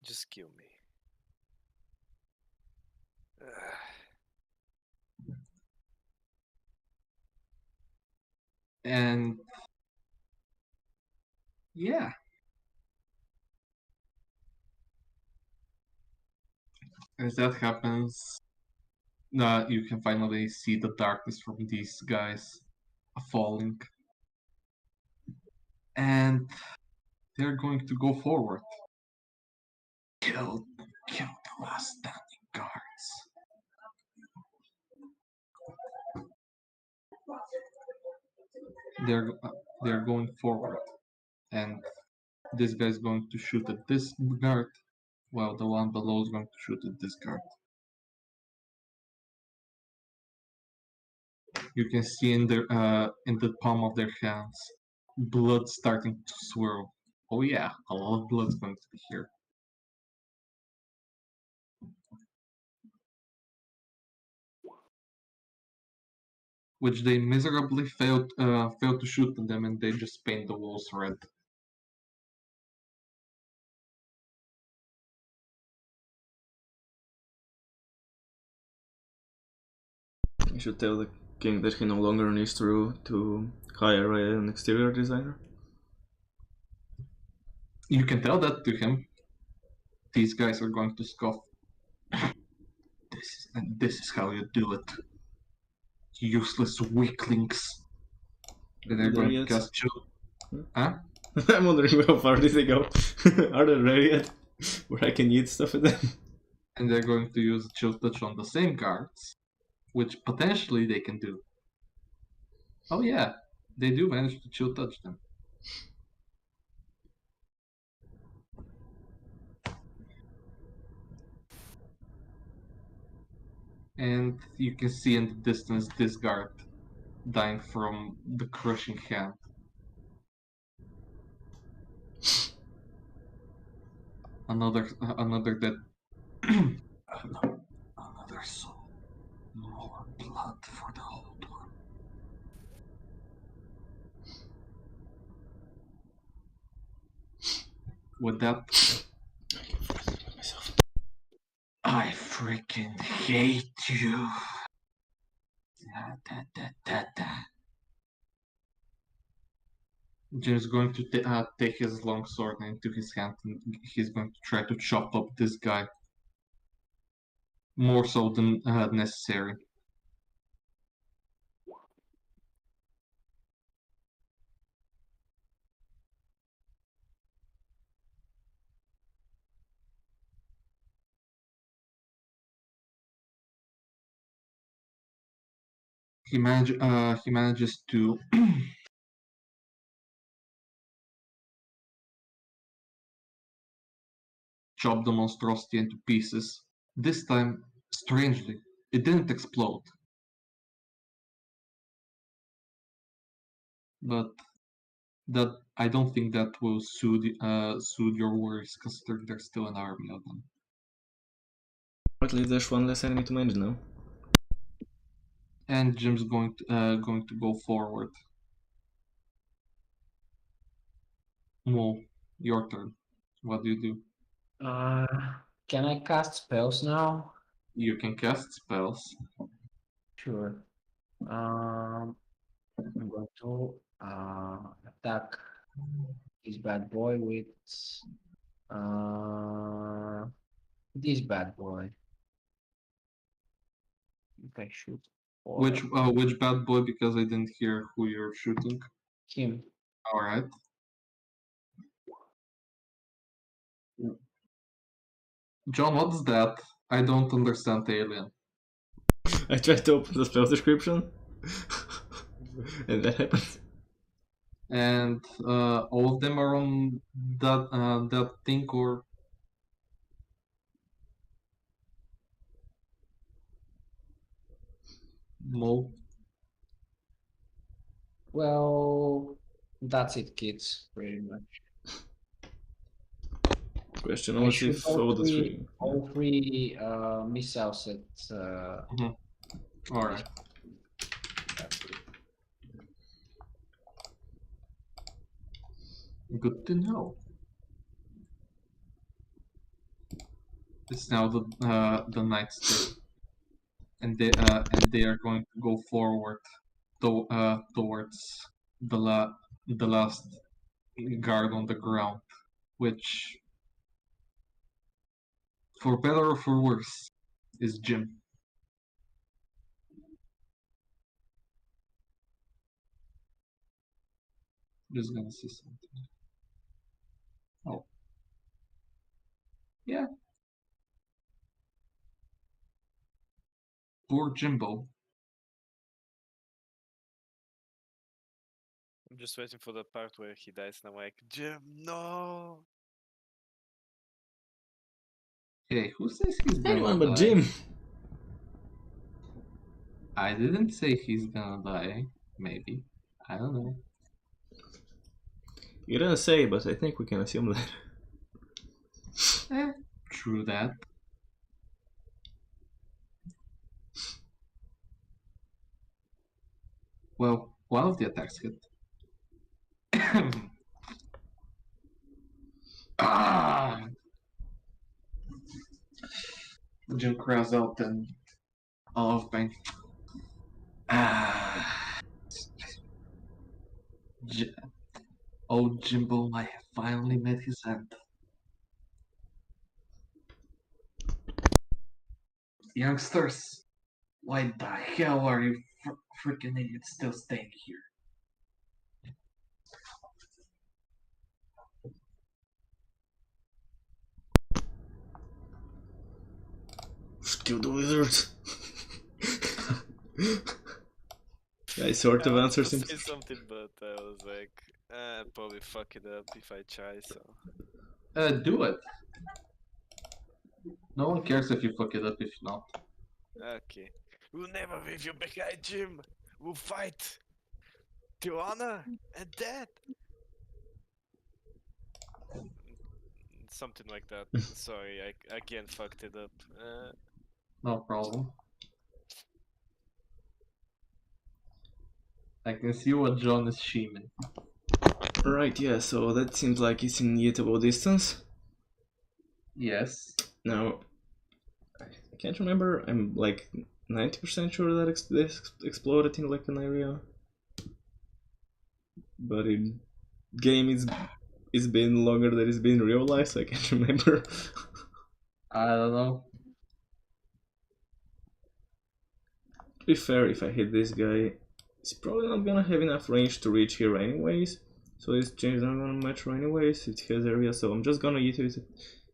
Just kill me. And yeah. As that happens, you can finally see the darkness from these guys falling. And they're going to go forward. Kill the last standing guards. They're going forward, and this guy's going to shoot at this guard, while the one below is going to shoot at this guard. You can see in the palm of their hands, blood starting to swirl. Oh yeah, a lot of blood's going to be here. Which they miserably failed to shoot at them, and they just paint the walls red. You should tell the king that he no longer needs to hire an exterior designer. You can tell that to him. These guys are going to scoff. This is how you do it. Useless weaklings. And they're going to cast chill. Huh? I'm wondering how far did they go? Are they ready yet? Where I can eat stuff at them? And they're going to use chill touch on the same guards, which potentially they can do. Oh yeah, they do manage to chill touch them. And you can see in the distance this guard dying from the crushing hand. Another dead. Another soul. More blood for the old one. With that, I freaking hate you. Jim's going to take his long sword into his hand, and he's going to try to chop up this guy. More so than necessary. He manages to chop the monstrosity into pieces. This time, strangely, it didn't explode. But that I don't think that will soothe your worries, considering there's still an army of them. At least there's one less enemy to manage now. And Jim's going to go forward. Mo, your turn. What do you do? Can I cast spells now? You can cast spells. Sure. I'm going to attack this bad boy with this bad boy. If I shoot for Which bad boy? Because I didn't hear who you're shooting. him. All right. John, what's that? I don't understand Alien. I tried to open the spell description, and that happened. And all of them are on that thing, or Mo? Well, that's it, kids. Pretty much. Question I was shoot if all the three. all three missiles at Alright. Good to know. It's now the night's day, and they are going to go forward towards the last guard on the ground, which, for better or for worse, is Jim. Just gonna see something. Oh. Yeah. Poor Jimbo. I'm just waiting for the part where he dies and I'm like, Jim, no! Hey, who says he's gonna Anyone die? but Jim. I didn't say he's gonna die. Maybe. I don't know. You didn't say, but I think we can assume that. True that. Well, one of the attacks hit. Ah! Jim cries out in all of pain. Ah! Oh, Jimbo, I have finally met his end. Youngsters, why the hell are you freaking idiots still staying here? Kill the wizards. I sort of I answered wanted him. to say something, but I was like, I'd probably fuck it up if I try, so. Do it. No one cares if you fuck it up if not. Okay. We'll never leave you behind, Jim! We'll fight! To honor and death! Something like that. Sorry, I again fucked it up. No problem. I can see what John is sheaming. Right, yeah, so that seems like it's in eatable distance. Yes. Now, I can't remember, I'm like 90% sure that this exploded in like an area. But in game it's been longer than it's been in real life, so I can't remember. I don't know. To be fair, if I hit this guy, it's probably not gonna have enough range to reach here anyways. So this change is not gonna matter anyways, it has area, so I'm just gonna hit it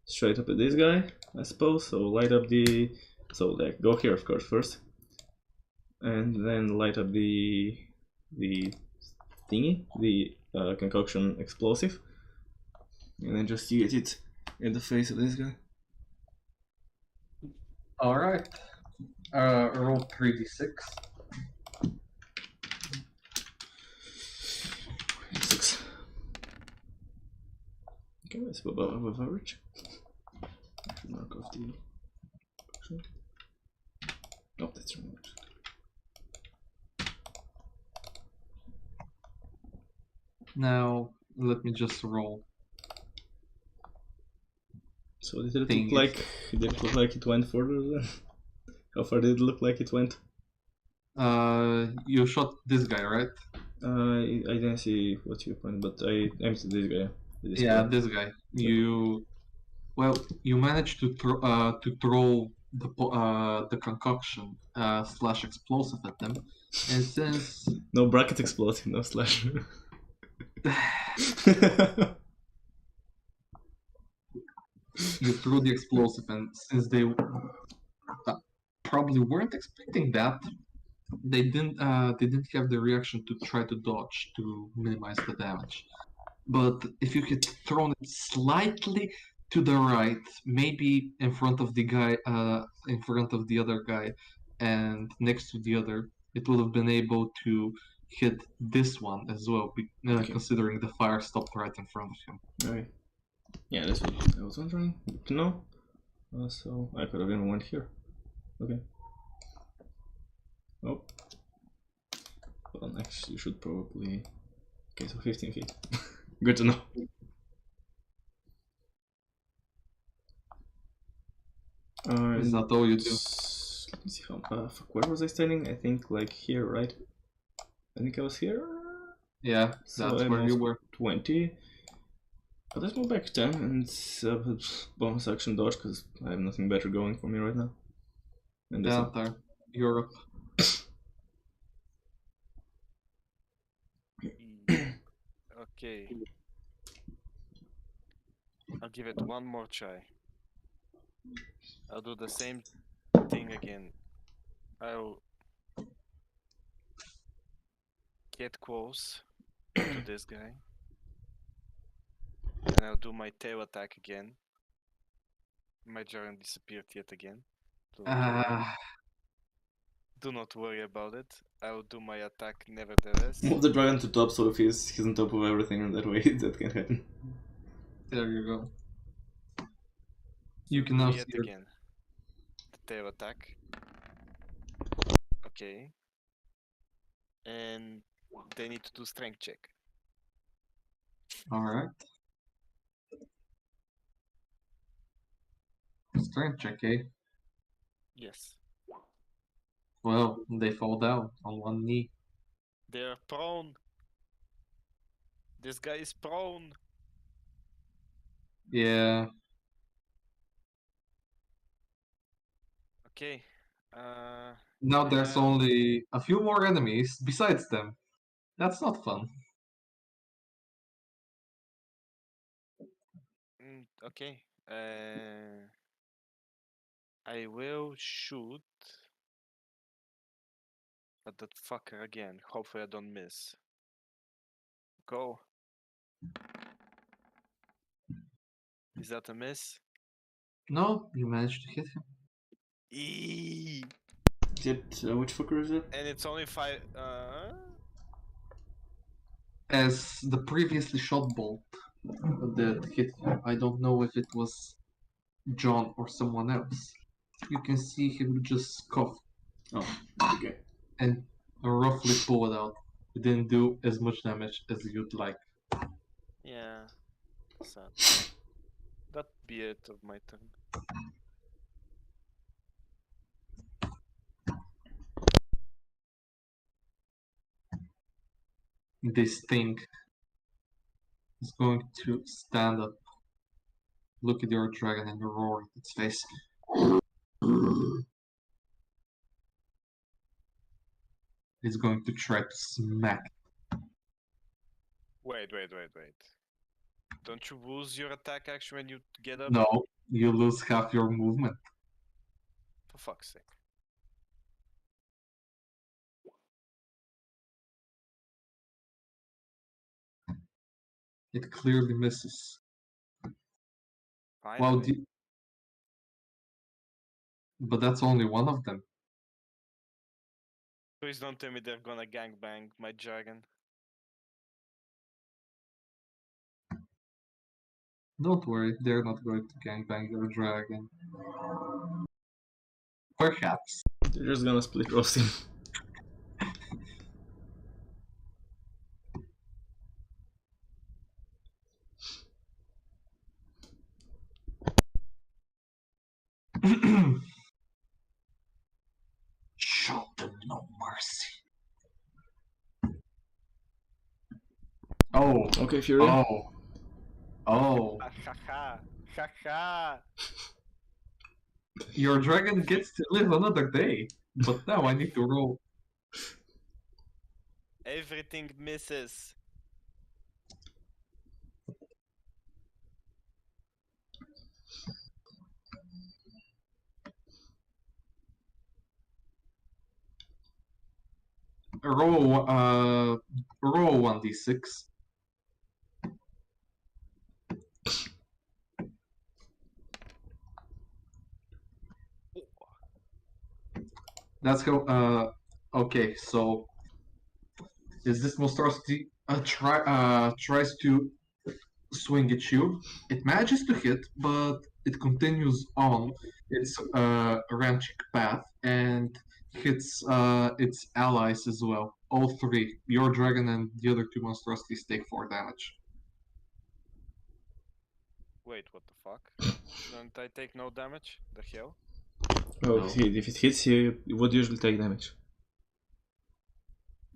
straight up at this guy, I suppose. So light up the... so like, go here of course first. And then light up the thingy, the concoction explosive. And then just hit it in the face of this guy. Alright. Roll 3d6. 6. Okay, that's above average. I should mark off the... oh, that's removed. Now, let me just roll. So did it look like... did it look like it went further then? How far did it look like it went? You shot this guy, right? I didn't see what you pointed, but I emptied this guy. This guy. You managed to throw the concoction slash explosive at them, and since no bracket explosive, no slash. you threw the explosive, and since they probably weren't expecting that, they didn't have the reaction to try to dodge to minimize the damage. But if you had thrown it slightly to the right, maybe in front of the guy, in front of the other guy, and next to the other, it would have been able to hit this one as well, Okay. considering the fire stopped right in front of him. Okay. Yeah, that's what I was wondering to know. So I could have even went here. Okay. Oh. Well, next you should probably... Okay, so 15 feet. Good to know. Is that all you do? Let's see how... fuck, where was I standing? I think like here, right? I think I was here? Yeah, So that's I where you moved were. 20. But let's move back 10 and bonus action dodge because I have nothing better going for me right now. And that's Down there, Europe. Okay. I'll give it one more try. I'll do the same thing again. I'll get close to this guy. And I'll do my tail attack again. My giant disappeared yet again. Do not worry about it. I'll do my attack nevertheless. Move the dragon to top so if he's on top of everything in that way, that can happen. There you go. So You can now do see yet your... again. The tail attack. Okay. And they need to do strength check. Alright. Strength check, eh? Yes. Well, they fall down on one knee. They're prone. This guy is prone. Yeah. Okay. Now I there's have- only a few more enemies besides them. That's not fun. Okay. I will shoot at that fucker again. Hopefully I don't miss. Go. Is that a miss? No, you managed to hit him. Eee! Is it, which fucker is it? And it's only 5. As the previously shot bolt that hit him, I don't know if it was John or someone else. You can see him just cough Oh, okay. and roughly pull it out. It didn't do as much damage as you'd like. Yeah. Sad. That be it of my turn. This thing is going to stand up, look at your dragon, and roar at its face. It's going to try to smack. Wait. Don't you lose your attack action when you get up? No, you lose half your movement. For fuck's sake. It clearly misses. Finally. Well, but that's only one of them. Please don't tell me they're gonna gangbang my dragon. Don't worry, they're not going to gangbang your dragon. Perhaps. They're just gonna split roast him. Show them no mercy. Oh. Okay, Fury. Oh. Oh. Ha. Your dragon gets to live another day. But now I need to roll. Everything misses. Roll 1d6. That's how okay, so is this monstrosity tries to swing at you. It manages to hit, but it continues on its ranching path and hits its allies as well. All three, your dragon and the other two monstrosities, take 4 damage. Wait, what the fuck? Shouldn't I take no damage? The hell? Oh, No. if it hits you, you would usually take damage.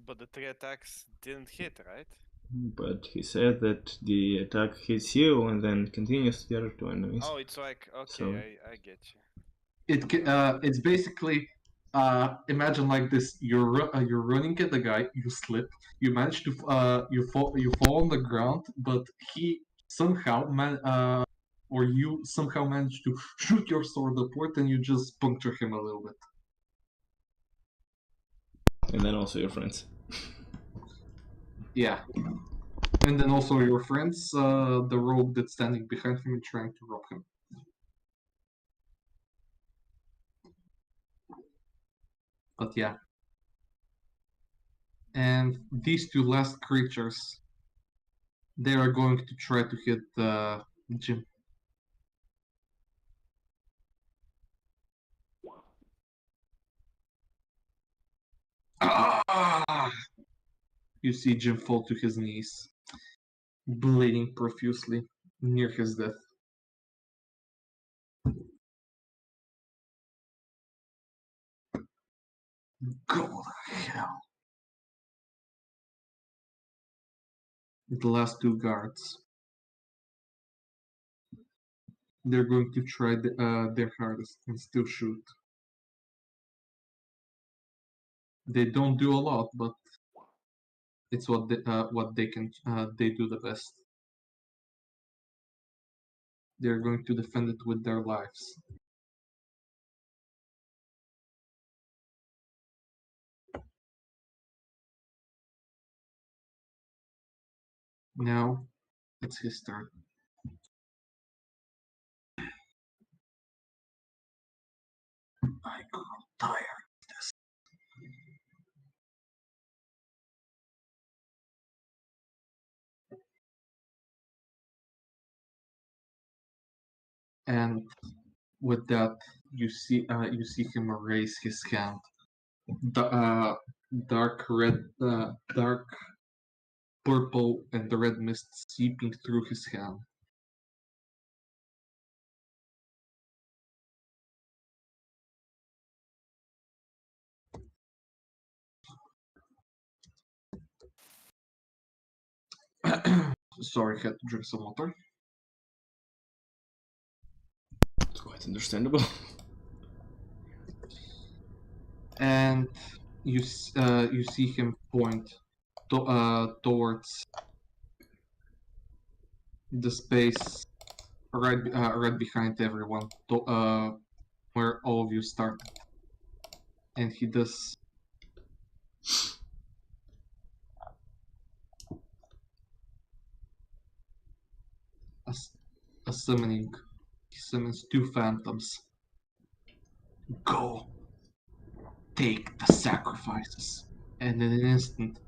But the 3 attacks didn't hit, right? But he said that the attack hits you and then continues to the other two enemies. Oh, it's like, okay, So- I get you. It's basically imagine like this: you're running at the guy, you slip, you manage to you fall on the ground, but he somehow or you somehow manage to shoot your sword upward, and you just puncture him a little bit. And then also your friends. Yeah, and then also your friends, the rogue that's standing behind him and trying to rob him. But yeah. And these two last creatures, they are going to try to hit Jim. Ah! You see Jim fall to his knees, bleeding profusely, near his death. Go to hell. The last two guards. They're going to try their hardest and still shoot. They don't do a lot, but it's what they can they do the best. They're going to defend it with their lives. Now it's his turn. I grow tired of this. And with that, you see him raise his hand. Dark red, dark purple, and the red mist seeping through his hand. Sorry, had to drink some water. It's quite understandable. And you see him point towards the space right behind everyone, where all of you started. And he does a summoning. He summons 2 phantoms. Go. Take the sacrifices. And in an instant,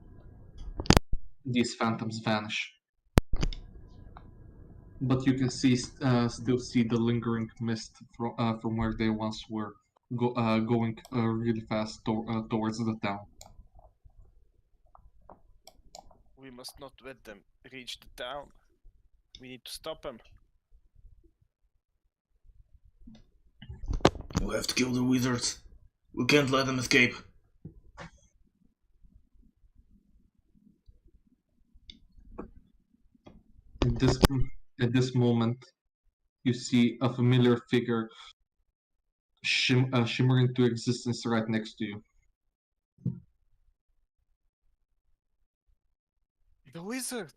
these phantoms vanish. But you can still see the lingering mist from where they once were, going really fast towards the town. We must not let them reach the town. We need to stop them. We have to kill the wizards. We can't let them escape. At this moment, you see a familiar figure shimmer into existence right next to you. The wizard!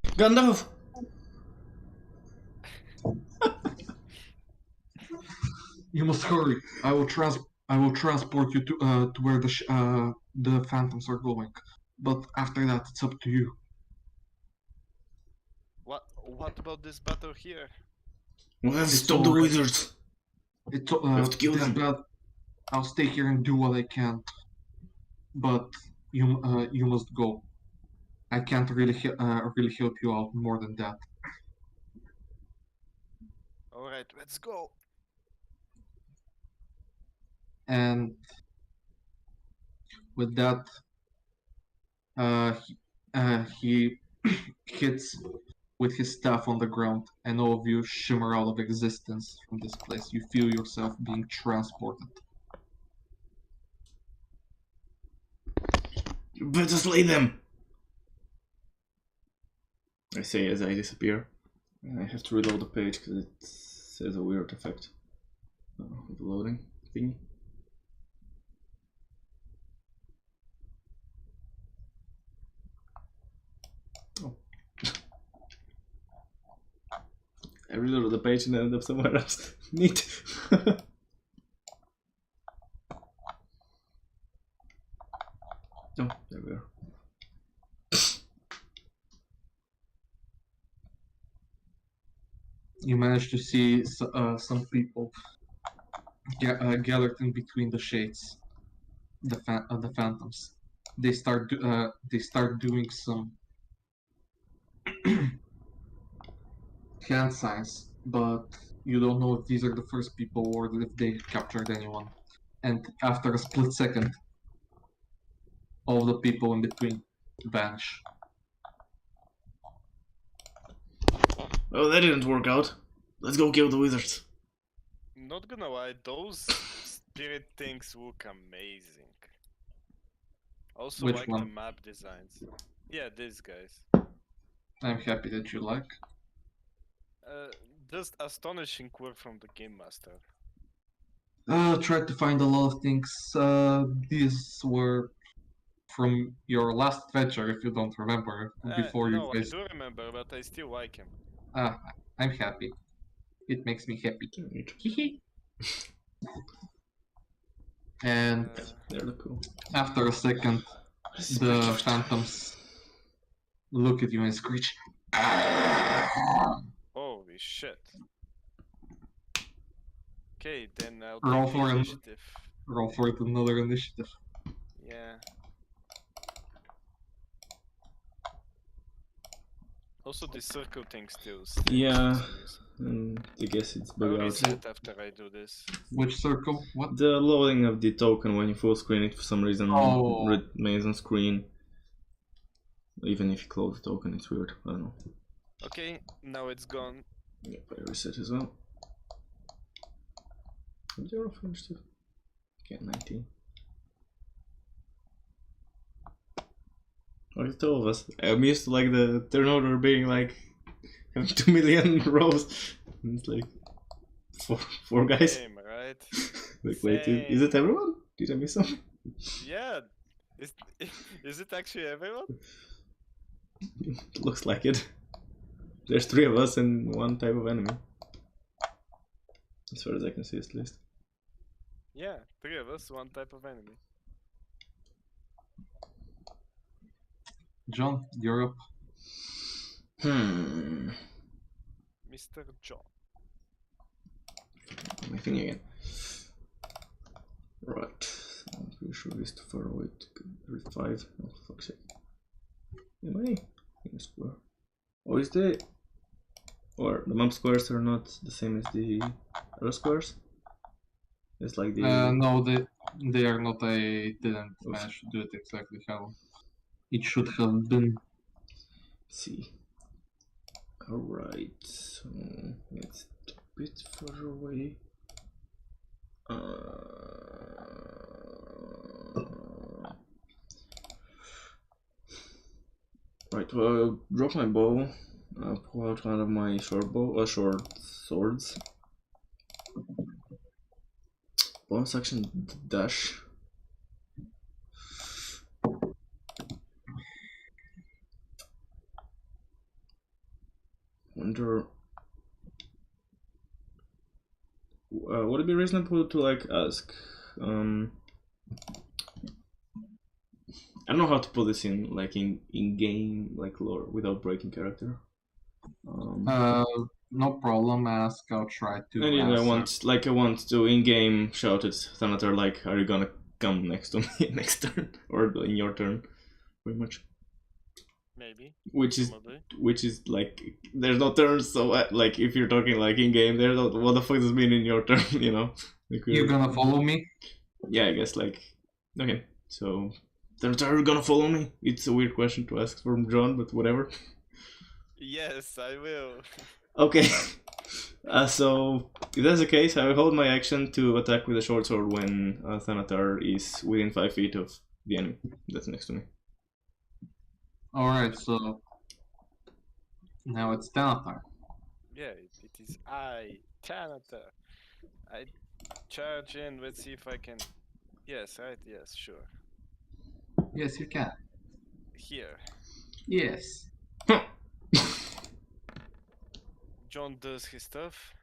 Gandalf! You must hurry. I will transport you to where the phantoms are going. But after that, it's up to you. What about this battle here? We have to It's stop the alright. wizards. We have to kill This them. bad. I'll stay here and do what I can. But you must go. I can't really really help you out more than that. All right, let's go. And with that, he hits with his staff on the ground, and all of you shimmer out of existence from this place. You feel yourself being transported. You better slay them! I say as I disappear. I have to reload the page because it says a weird effect. The loading thingy. Oh. I reloaded the page and ended up somewhere else. Neat. Oh, there we are. You manage to see some people gathered in between the shades, the phantoms. They start doing some hand signs, but you don't know if these are the first people or if they captured anyone. And after a split second, all the people in between vanish. Oh, that didn't work out. Let's go kill the wizards. Not gonna lie, those spirit things look amazing. Also Which like one? the map designs. Yeah, these guys. I'm happy that you like. Just astonishing work from the game master. Tried to find a lot of things. These were from your last adventure, if you don't remember, before No, you I faced. do remember, but I still like him. I'm happy. It makes me happy. And They look cool. after a second, the phantoms look at you and screech. Holy shit. Okay, then I'll Roll take the for him. initiative. Roll for it, another initiative. Yeah. Also, this circle thing still stinks. Yeah, and I guess it's I'll bug out. reset after I do this. Which circle? What? The loading of the token when you full screen it for some reason Oh. remains on screen. Even if you close the token, it's weird. I don't know. Okay, now it's gone. Yep, I reset as well. 0 finished it. Okay, 19. Oh, it's 2 of us. I'm used to like the turnover being like 2 million rows. And it's like four guys. Same, right? Like, wait, is it everyone? Did I miss something? Yeah. Is it actually everyone? It looks like it. There's 3 of us and 1 type of enemy. As far as I can see, at least. Yeah, 3 of us, 1 type of enemy. John, you're up. Mr. John. My thing again. Right. I'm pretty sure it's too far away to read 5. Oh, fuck's sake. Am I in a square? Oh, is the... Or the map squares are not the same as the other squares? It's like the... No, they are not. I didn't manage to do it exactly how it should have been. Let's see. Alright, so it's a bit further away. Right, well, I'll drop my bow. I'll pull out one of my short swords. Bonus action dash. Wonder. Would it be reasonable to like ask? I don't know how to put this in like in game like lore without breaking character. No problem. Ask. I'll try to. And I answer. want to in game shout at Thanatar like, are you gonna come next to me next turn or in your turn, pretty much. Maybe. which is Probably. like there's no turns. So like if you're talking like in game, there's no what the fuck does it mean in your turn? You know. Like, You gonna follow me? yeah, I guess like okay. So are you gonna follow me? It's a weird question to ask from John, but whatever. Yes, I will. Okay. So if that's the case, I will hold my action to attack with a short sword when Thanatar is within 5 feet of the enemy that's next to me. Alright, so now it's Thanatar. Yeah, it is I, Tanata. I charge in. Let's see if I can. Yes, right. Yes, sure. Yes, you can. Here, Yes. John does his stuff.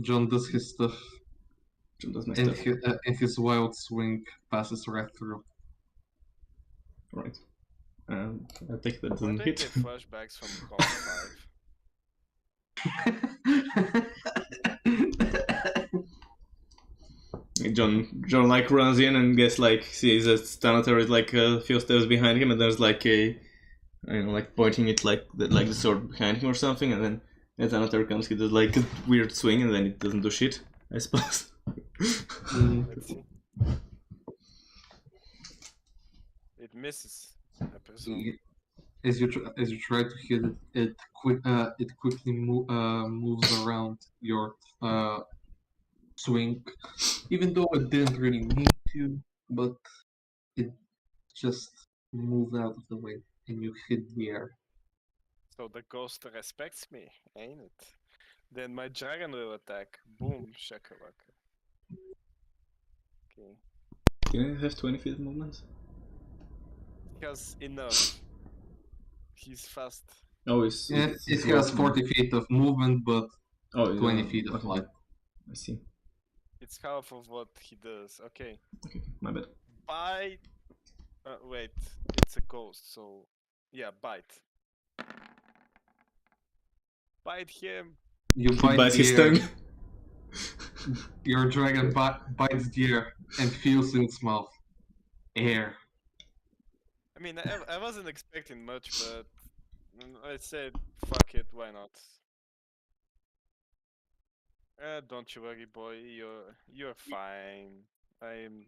John does his stuff, John does my and stuff. his wild swing passes right through. Right. I think that Why doesn't do I hit. get flashbacks from Cross 5? John like runs in and gets like sees that Thanatar is like a few steps behind him, and there's like a like pointing it like the sword behind him or something, and then as Thanatar comes, he does like a weird swing, and then it doesn't do shit, I suppose. Let's see. It misses, I presume. As you try to hit it, it quickly moves around your swing, even though it didn't really mean to, but it just moved out of the way and you hit the air. So the ghost respects me, ain't it? Then my dragon will attack. Boom, shakalaka. Okay. Can I have 20 feet of movement? He has enough. He's fast. Oh, It has 40 feet of movement, but 20 feet of okay. flight. I see. It's half of what he does. Okay. Okay, my bad. Bite. Wait, it's a ghost, so yeah, bite. Bite him. You He bite bites the his air. tongue. Your dragon bites the air and feels in its mouth air. I mean, I wasn't expecting much, but I said, fuck it, why not? Don't you worry, boy. You're fine. I'm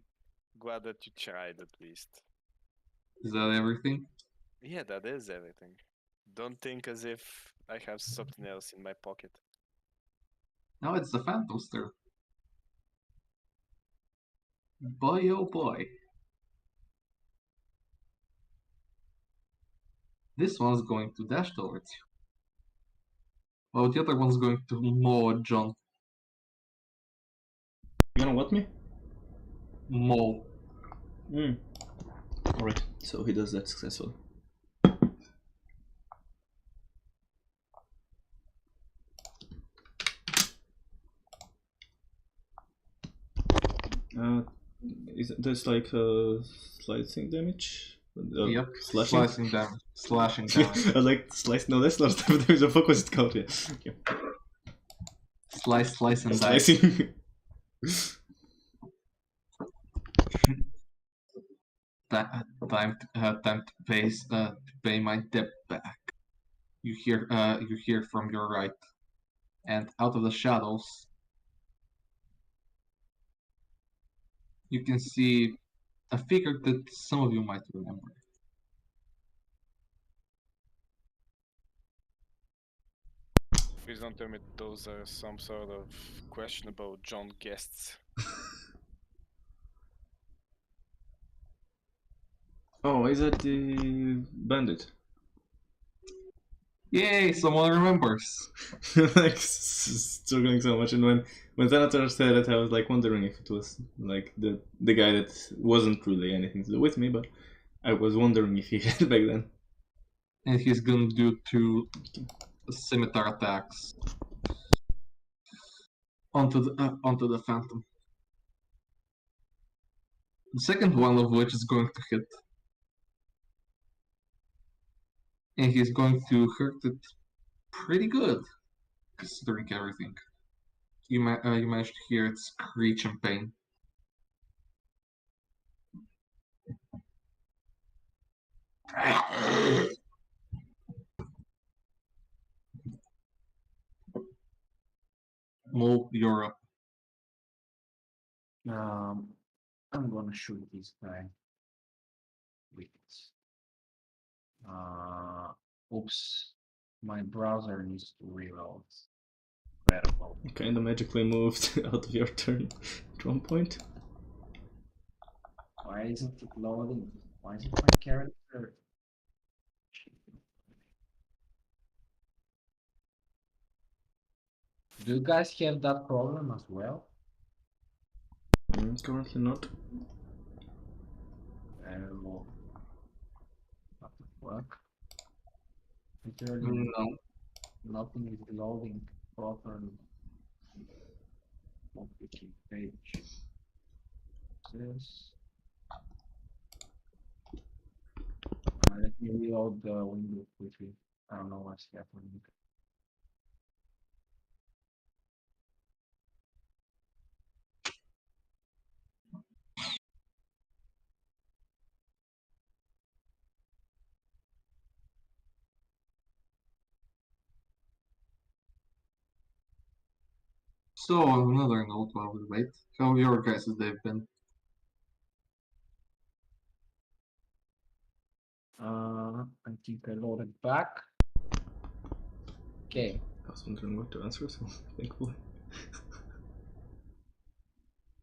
glad that you tried at least. Is that everything? Yeah, that is everything. Don't think as if I have something else in my pocket. Now it's the Phantom's turn. Boy, oh boy. This one's going to dash towards you. While the other one's going to maul John. You gonna what me? Maul. Alright, so he does that successfully. Is there's like slicing damage? Yep. Slashing? Damage. Slashing damage. I like slice. No, that's not damage. The fuck was it called? Yeah. Okay. Slice, and dice. Slicing. Time to pay my debt back. You hear from your right, and out of the shadows, you can see a figure that some of you might remember. Please don't tell me those are some sort of questionable John guests. Oh, is that the bandit? Yay! Someone remembers. Like struggling so much, and when Thanatar said it, I was like wondering if it was like the guy that wasn't really anything to do with me, but I was wondering if he had back then. And he's gonna do 2 scimitar attacks onto the Phantom. The second one of which is going to hit. And he's going to hurt it pretty good, considering everything. You managed to hear it screech in pain. Move Europe. I'm gonna shoot this guy. Wait. Oops. My browser needs to reload. Incredible. Kinda magically moved out of your turn at one point. Why isn't it loading? Why isn't my character? Do you guys have that problem as well? Currently not. What the fuck? Literally No. nothing is loading properly. Complicated page. This. Let me reload the window quickly. I don't know what's happening. So on another note while we wait, how have your guys' day been? I think I loaded back. Okay. I was wondering what to answer, so thankfully.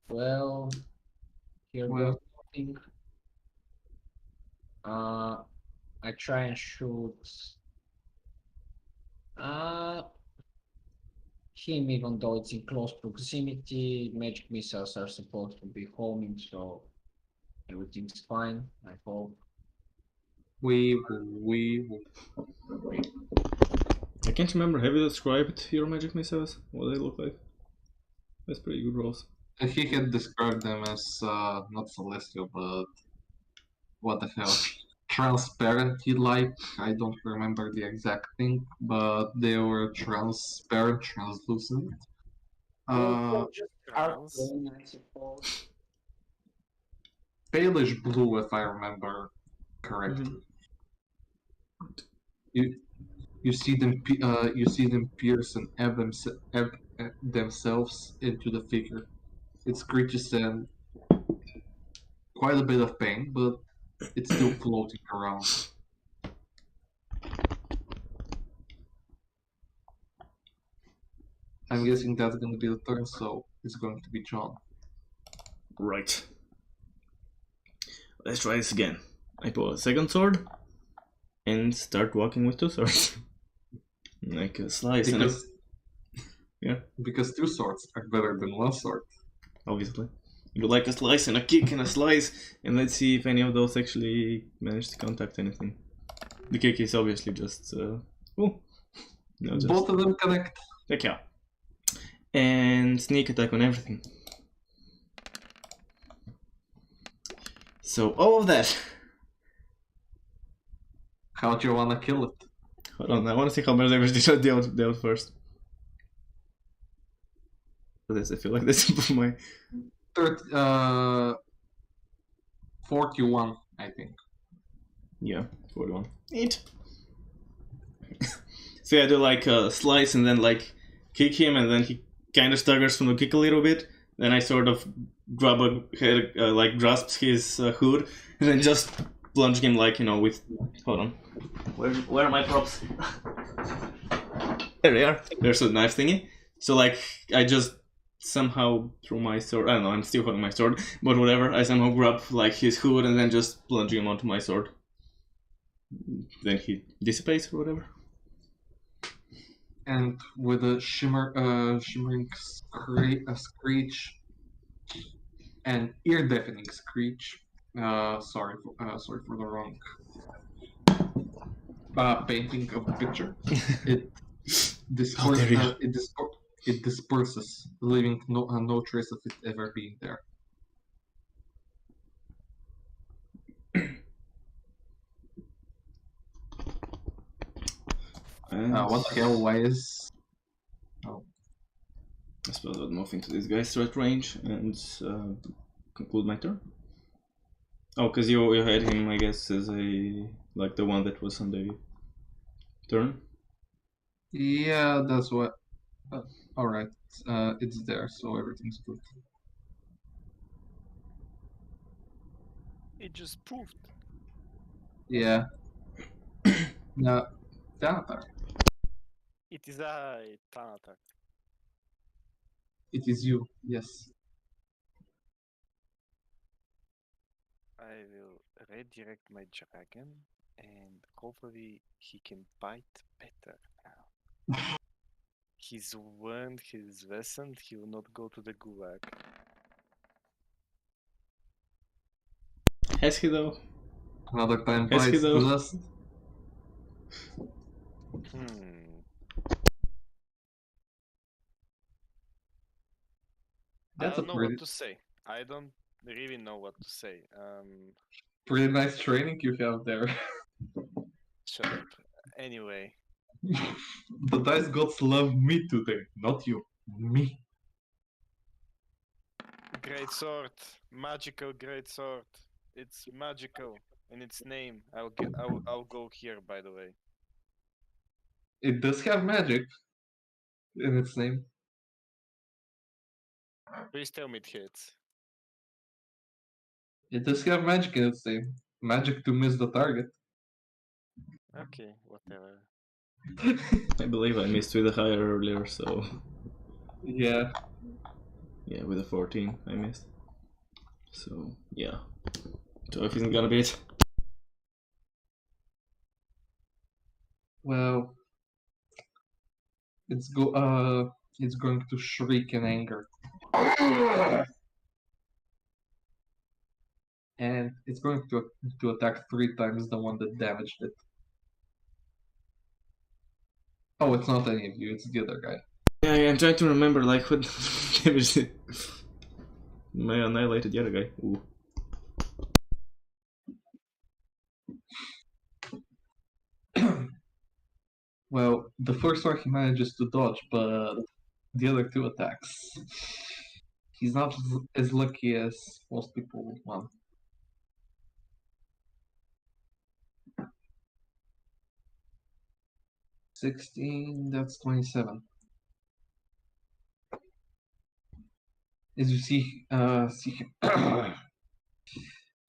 Well, here Well. goes nothing. I try and shoot him, even though it's in close proximity. Magic missiles are supposed to be homing, so everything's fine, I hope. We I can't remember, have you described your magic missiles? What they look like? That's pretty good rolls. He had described them as not celestial, but what the hell? Transparency like, I don't remember the exact thing, but they were transparent, translucent. Just Trans? arcane, I suppose. Palish blue, if I remember correctly. You see them pierce and ebb themselves into the figure. It screeches and quite a bit of pain, but it's still floating around. I'm guessing that's going to be the turn, so it's going to be John. Right. Let's try this again. I pull a second sword and start walking with two swords. Like a slice and a... Yeah. Because two swords are better than one sword. Obviously. You do like a slice and a kick and a slice, and let's see if any of those actually manage to contact anything. The kick is obviously just... oh. No, just... Both of them connect. Heck yeah. And sneak attack on everything. So all of that. How do you want to kill it? Hold on, I want to see how much damage they dealt first. I feel like that's my... 41, I think. Yeah, 41. Neat. So yeah, I do like a slice and then like kick him, and then he kind of staggers from the kick a little bit. Then I sort of grab a head, like grasps his hood, and then just plunge him like, you know, with... Hold on. Where are my props? There they are. There's a knife thingy. So like, I just somehow threw my sword. I don't know, I'm still holding my sword, but whatever. I somehow grab like his hood and then just plunge him onto my sword. Then he dissipates or whatever. And with a shimmering screech and ear-deafening screech. Sorry for the wrong painting of the picture. It disperses, leaving no trace of it ever being there. What the hell? Why is... Oh. I suppose I'll move into this guy's threat range and conclude my turn. Oh, because you had him, I guess, as a like the one that was on the turn. Yeah, that's what. Alright, it's there, so everything's good. It just proved. Yeah. Now, Thanatar, It is I, Thanatar. it is you, yes. I will redirect my dragon, and hopefully he can bite better now. He's learned his lesson. He will not go to the gulag. Has he though? Another time Has he bites though? the dust. I That's a don't know pretty, what to say. I don't really know what to say. pretty nice training you have there. Shut up. Anyway, The dice gods love me today, not you. Me. great sword, magical great sword. It's magical in its name. I'll go here. By the way, It does have magic in its name. please tell me it hits. It does have magic in its name. Magic to miss the target. Okay, whatever. I believe I missed with a higher earlier, so Yeah. yeah, with a 14 I missed. So yeah, 12 isn't gonna be it. Well, it's going to shriek in anger. And it's going to attack 3 times the one that damaged it. Oh, it's not any of you, it's the other guy. Yeah, I'm trying to remember like what damage it. I annihilated the other guy. Ooh. Well, the first one he manages to dodge, but the other 2 attacks. He's not as lucky as most people want. $16, that's 27. As you see him.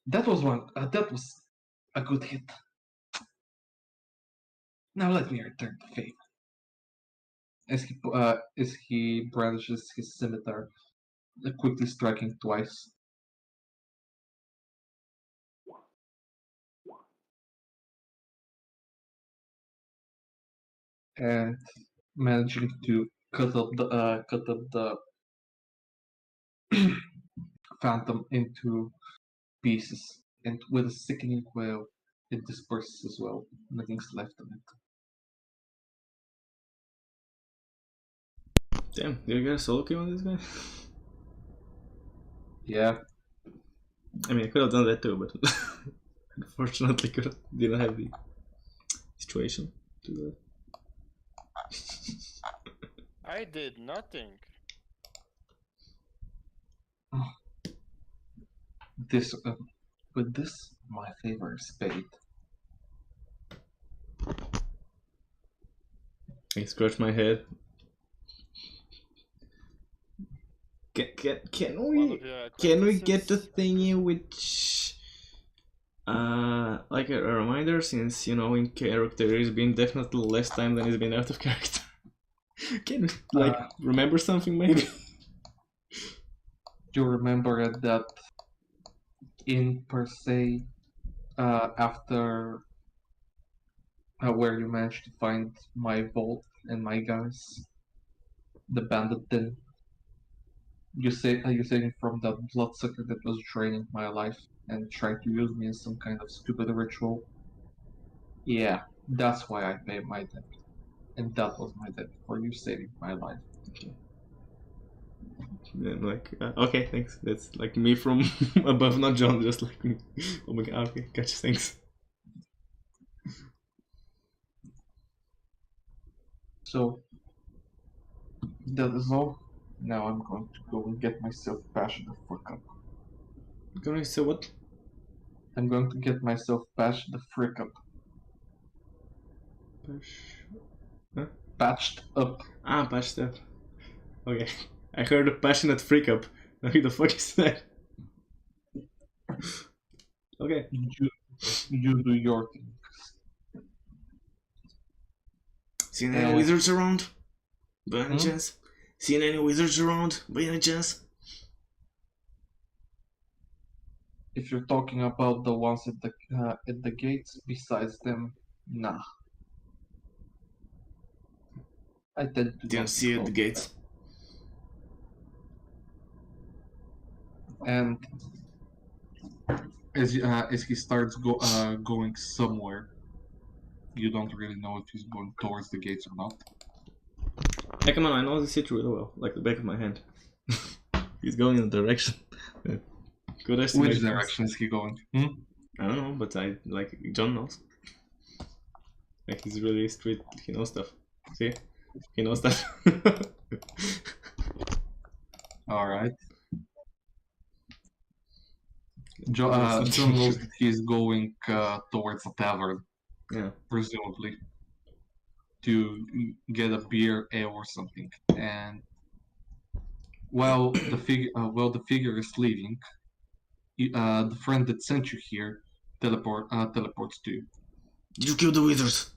That was a good hit. Now let me return the favor. As he brandishes his scimitar, quickly striking twice. And managing to cut up the phantom into pieces, and with a sickening wail, it disperses as well. Nothing's left of it. Damn, did you get a solo kill on this guy? Yeah, I mean, I could have done that too, but unfortunately didn't have the situation to do that. I did nothing. this with this my favor is paid. I scratch my head. Can we get the thingy which like a reminder, since you know in character it's been definitely less time than it's been out of character. Can we like remember something maybe? Do you remember that in per se after where you managed to find my vault and my guys, the bandit den? You saving from that bloodsucker that was draining my life and trying to use me in some kind of stupid ritual. Yeah, that's why I paid my debt. And that was my debt for you saving my life. Okay. Then like okay, thanks. That's like me from above, not John. Just like me. Oh my god. Okay, gotcha. Thanks. So that is all. Now I'm going to go and get myself patched the frick up. Gonna say what? I'm going to get myself patched the frick up. Patched up. Ah, patched up. Okay. I heard a passionate freak up. Who the fuck is that? Okay. You do your thing. Seen any wizards around? By any Hmm? chance? Seen any wizards around? By any chance? If you're talking about the ones at the gates, besides them, nah. I tend to Didn't not see at the disclose gates. that. And as he starts going somewhere, you don't really know if he's going towards the gates or not. Hey, come on, I know the city really well, like the back of my hand. He's going in the direction. Good estimate. Which direction is he going? Hmm? I don't know, but I like John knows. Like he's really street. He knows stuff. See, he knows stuff. All right. John knows that he's going towards a tavern, Yeah. presumably, to get a beer, ale, or something. And while the figure is leaving, the friend that sent you here teleports to you. You killed the wizards.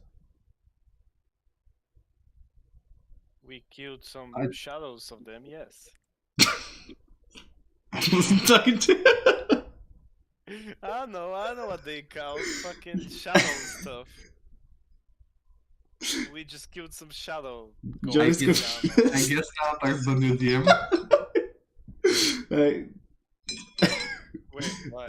We killed some shadows of them, yes. I wasn't talking to. I know what they call fucking shadow stuff. We just killed some shadow. John is I confused. guess Avatar's the new DM. Wait, why?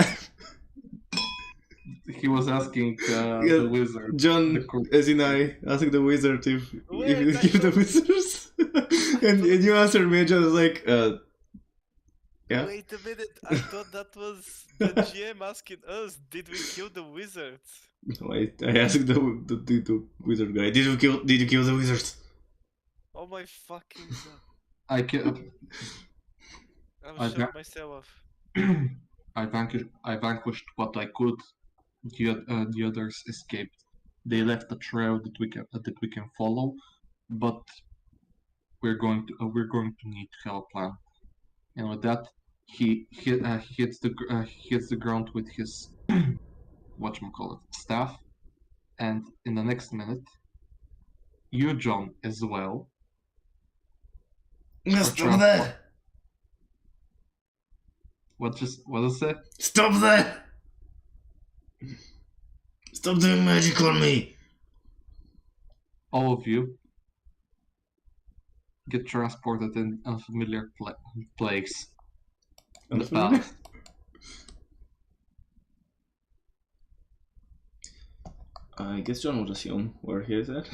He was asking the wizard. John, as in I asked the wizard if you Wait, kill the wizards, and you answered me. And John was like, yeah. Wait a minute, I thought that was the GM asking us, did we kill the wizards? No, I asked the wizard guy, did you kill the wizards? Oh my fucking god. I shut myself. I vanquished what I could. The others escaped. They left a trail that we can follow, but we're going to need to have a plan. And with that, he hits the ground with his whatchamacallit, staff, and in the next minute, you, John, as well. Stop that! What is it? Stop that! Stop doing magic on me! All of you get transported in unfamiliar place. The path. I guess John would assume where he is at.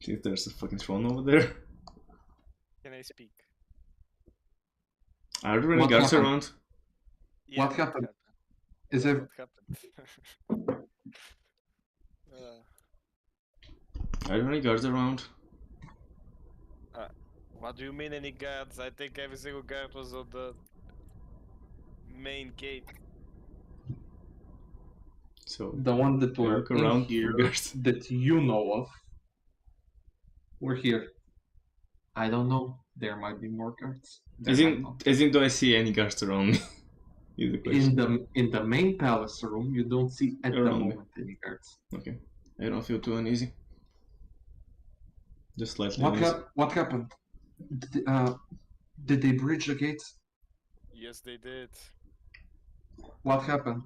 Since there's a fucking throne over there. Can I speak? Are there any What guards happened? around? Yeah, What happened? Is What it happened? Are there any guards around? What do you mean any guards? I think every single guard was on the main gate. So the one that were look around in here for guards. that you know of? We're here. I don't know. There might be more guards. There might not. As in, do I see any guards around me? Is the question. In the main palace room, you don't see at the Around me. moment any guards. Okay. I don't feel too uneasy. Just slightly uneasy. What happened? Did they breach the gates? Yes, they did. What happened?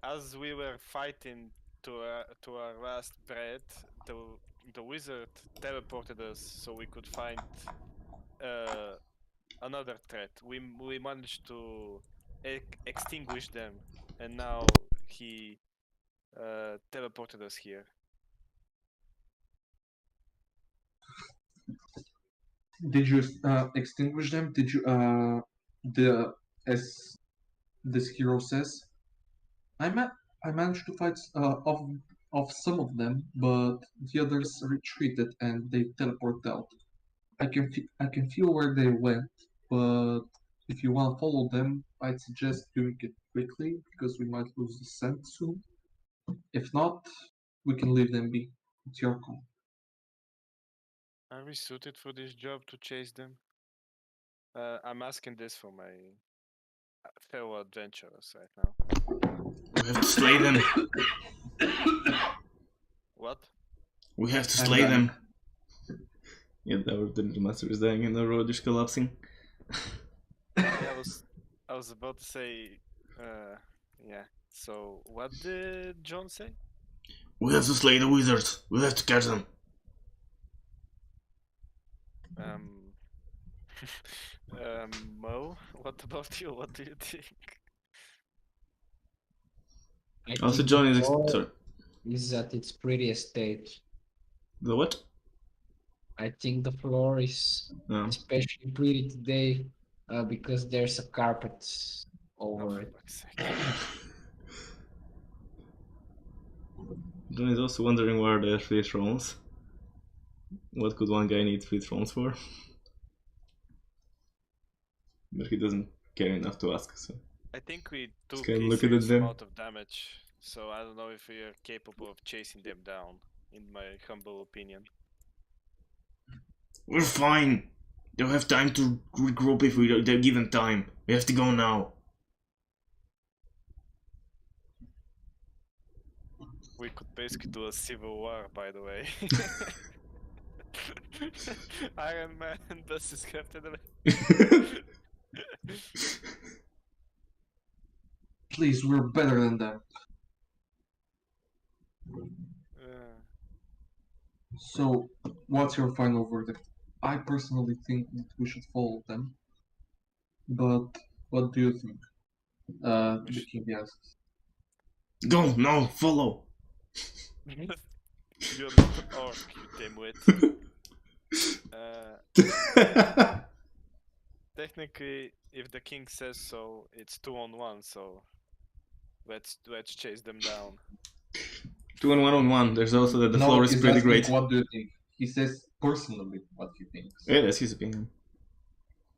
As we were fighting to our last breath, the wizard teleported us so we could find another threat. We managed to extinguish them, and now he teleported us here. Did you extinguish them? Did you as this hero says, I managed to fight off some of them, but the others retreated and they teleported out. I can feel where they went, but if you want to follow them, I'd suggest doing it quickly because we might lose the scent soon. If not, we can leave them be. It's your call. Are we suited for this job to chase them? I'm asking this for my fellow adventurers right now. We have to slay them. What? We have to I'm slay them. back. Yeah, the master is dying and the road is collapsing. Yeah, I was about to say, yeah. So what did John say? We have to slay the wizards. We have to catch them. Mo, what about you? What do you think? I Also, think John the is floor sorry. is at its prettiest stage. The what? I think the floor is No. especially pretty today because there's a carpet Oh, over for it. fuck's sake. John is also wondering where there are 3 thrones. What could one guy need 3 thrones for? But he doesn't care enough to ask, so. I think we took can a look at serious them. amount of damage, so I don't know if we are capable of chasing them down, in my humble opinion. We're fine. They'll have time to regroup if they're given time. We have to go now. We could basically do a civil war, by the way. Iron Man versus Captain America. Please, we're better than them. So, what's your final verdict? I personally think that we should follow them. But what do you think? The king asks. Go, no, follow. You're not an orc, you dimwit. Technically, if the king says so, it's 2-on-1, so let's chase them down. 2 on 1-on-1. There's also that the No, floor is he's pretty asking, great. what do you think? He says personally what he thinks. Yeah, that's his opinion.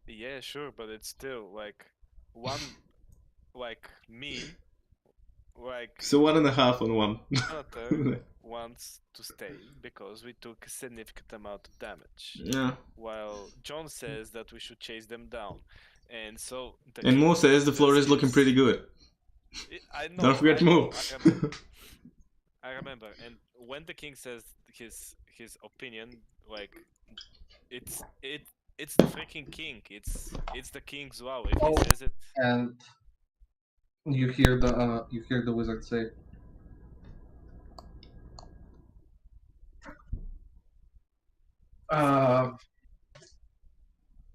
Yeah, sure, but it's still like one, like me, like So 1.5 on 1. Jonathan wants to stay because we took a significant amount of damage. Yeah. While John says that we should chase them down, and so. And Mo says the floor is looking pretty good. I know. Don't forget Mo. I remember, and when the king says his opinion, like it's the freaking king. It's the king's wow. If he says it, And you hear the wizard say,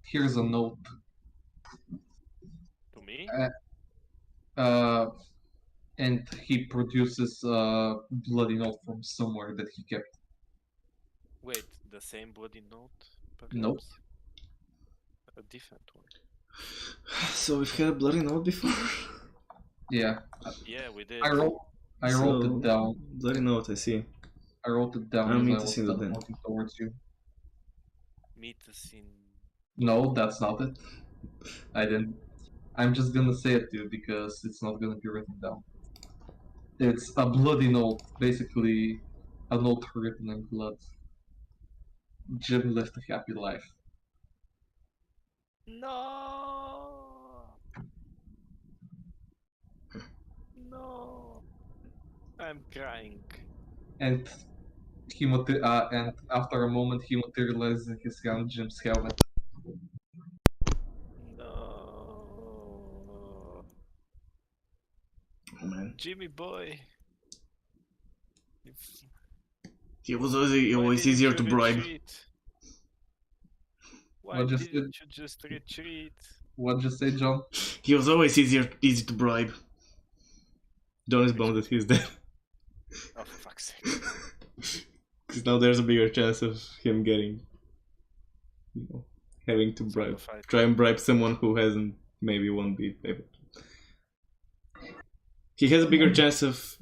here's a note. to me, And he produces a bloody note from somewhere that he kept. wait, the same bloody note? Perhaps? Nope. A different one. So we've had a bloody note before? Yeah. Yeah, we did. I wrote it down. Bloody note, I see. I wrote it down I'm as I into was seeing that then. walking towards you. Meet us in. No, that's not it. I didn't. I'm just gonna say it to you because it's not gonna be written down. It's a bloody note, basically a note written in blood. Jim lived a happy life. No. No. I'm crying. And and after a moment he materializes in his hand Jim's helmet. No. Oh man. Jimmy boy. He was always easier to bribe. Retreat? Why What just didn't you just retreat? What just say, John? He was always easy to bribe. John is bummed that he's dead. Oh, for fuck's sake. Because now there's a bigger chance of him getting, having to try and bribe someone who hasn't maybe won't be able to. He has a bigger chance of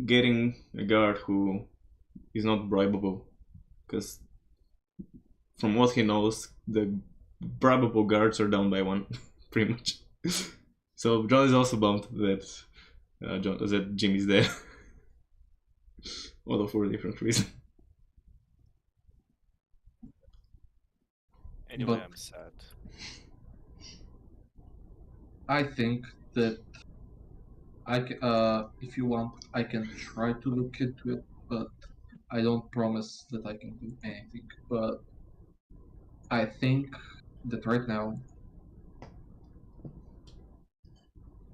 getting a guard who is not bribable, because from what he knows, the bribable guards are down by 1, pretty much. So John is also bummed that that Jimmy's there. Although for a different reason. Anyway, But- I'm sad. I think that if you want, I can try to look into it, but I don't promise that I can do anything. But I think that right now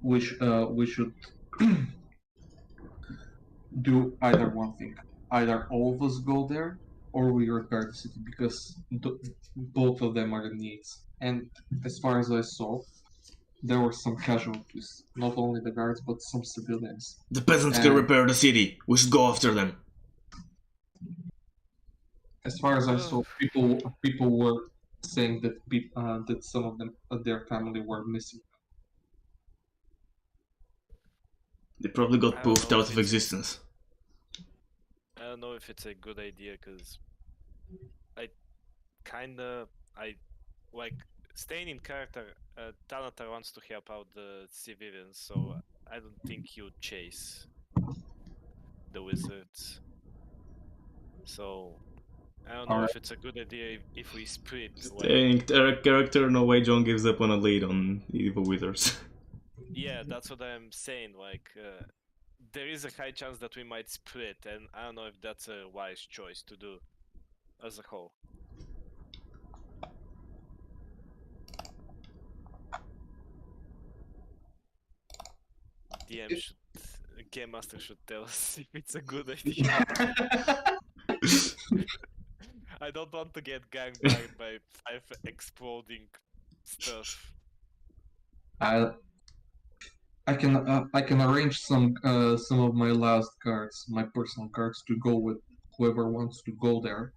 we should do either one thing. Either all of us go there, or we repair the city, because both of them are the needs. And as far as I saw, there were some casualties. Not only the guards, but some civilians. The peasants can repair the city. We should go after them. As far as I saw, people were saying that that some of them, their family, were missing. They probably got I don't poofed know out if of it's- existence. I don't know if it's a good idea because I like staying in character. Tanatar wants to help out the civilians, so I don't think you chase the wizards. So I don't know if it's a good idea if we split. Staying character, no way John gives up on a lead on evil wizards. Yeah, that's what I'm saying. Like, there is a high chance that we might split, and I don't know if that's a wise choice to do as a whole. DM should, Game Master should tell us if it's a good idea. I don't want to get gangbanged by 5 exploding stuff. I can arrange some of my last guards, my personal guards, to go with whoever wants to go there,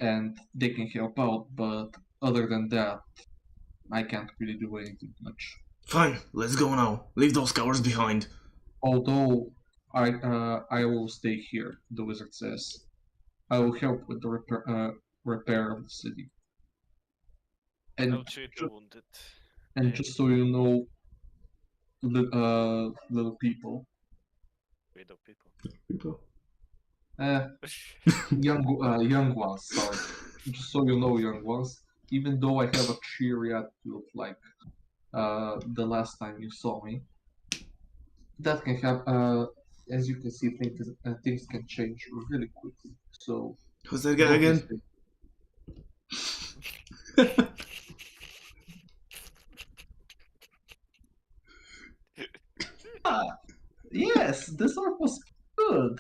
and they can help out. But other than that, I can't really do anything much. Fine, let's go now. Leave those cowards behind. Although I will stay here, the wizard says. I will help with the repair of the city. And I'll treat the wounded. and just so you know, little people, Widow people. People. young ones. Sorry, just so you know, young ones. Even though I have a cheery attitude like the last time you saw me, that can happen. As you can see, things can change really quickly. So Who's that guy don't again? mistake. Yes, this arc was good.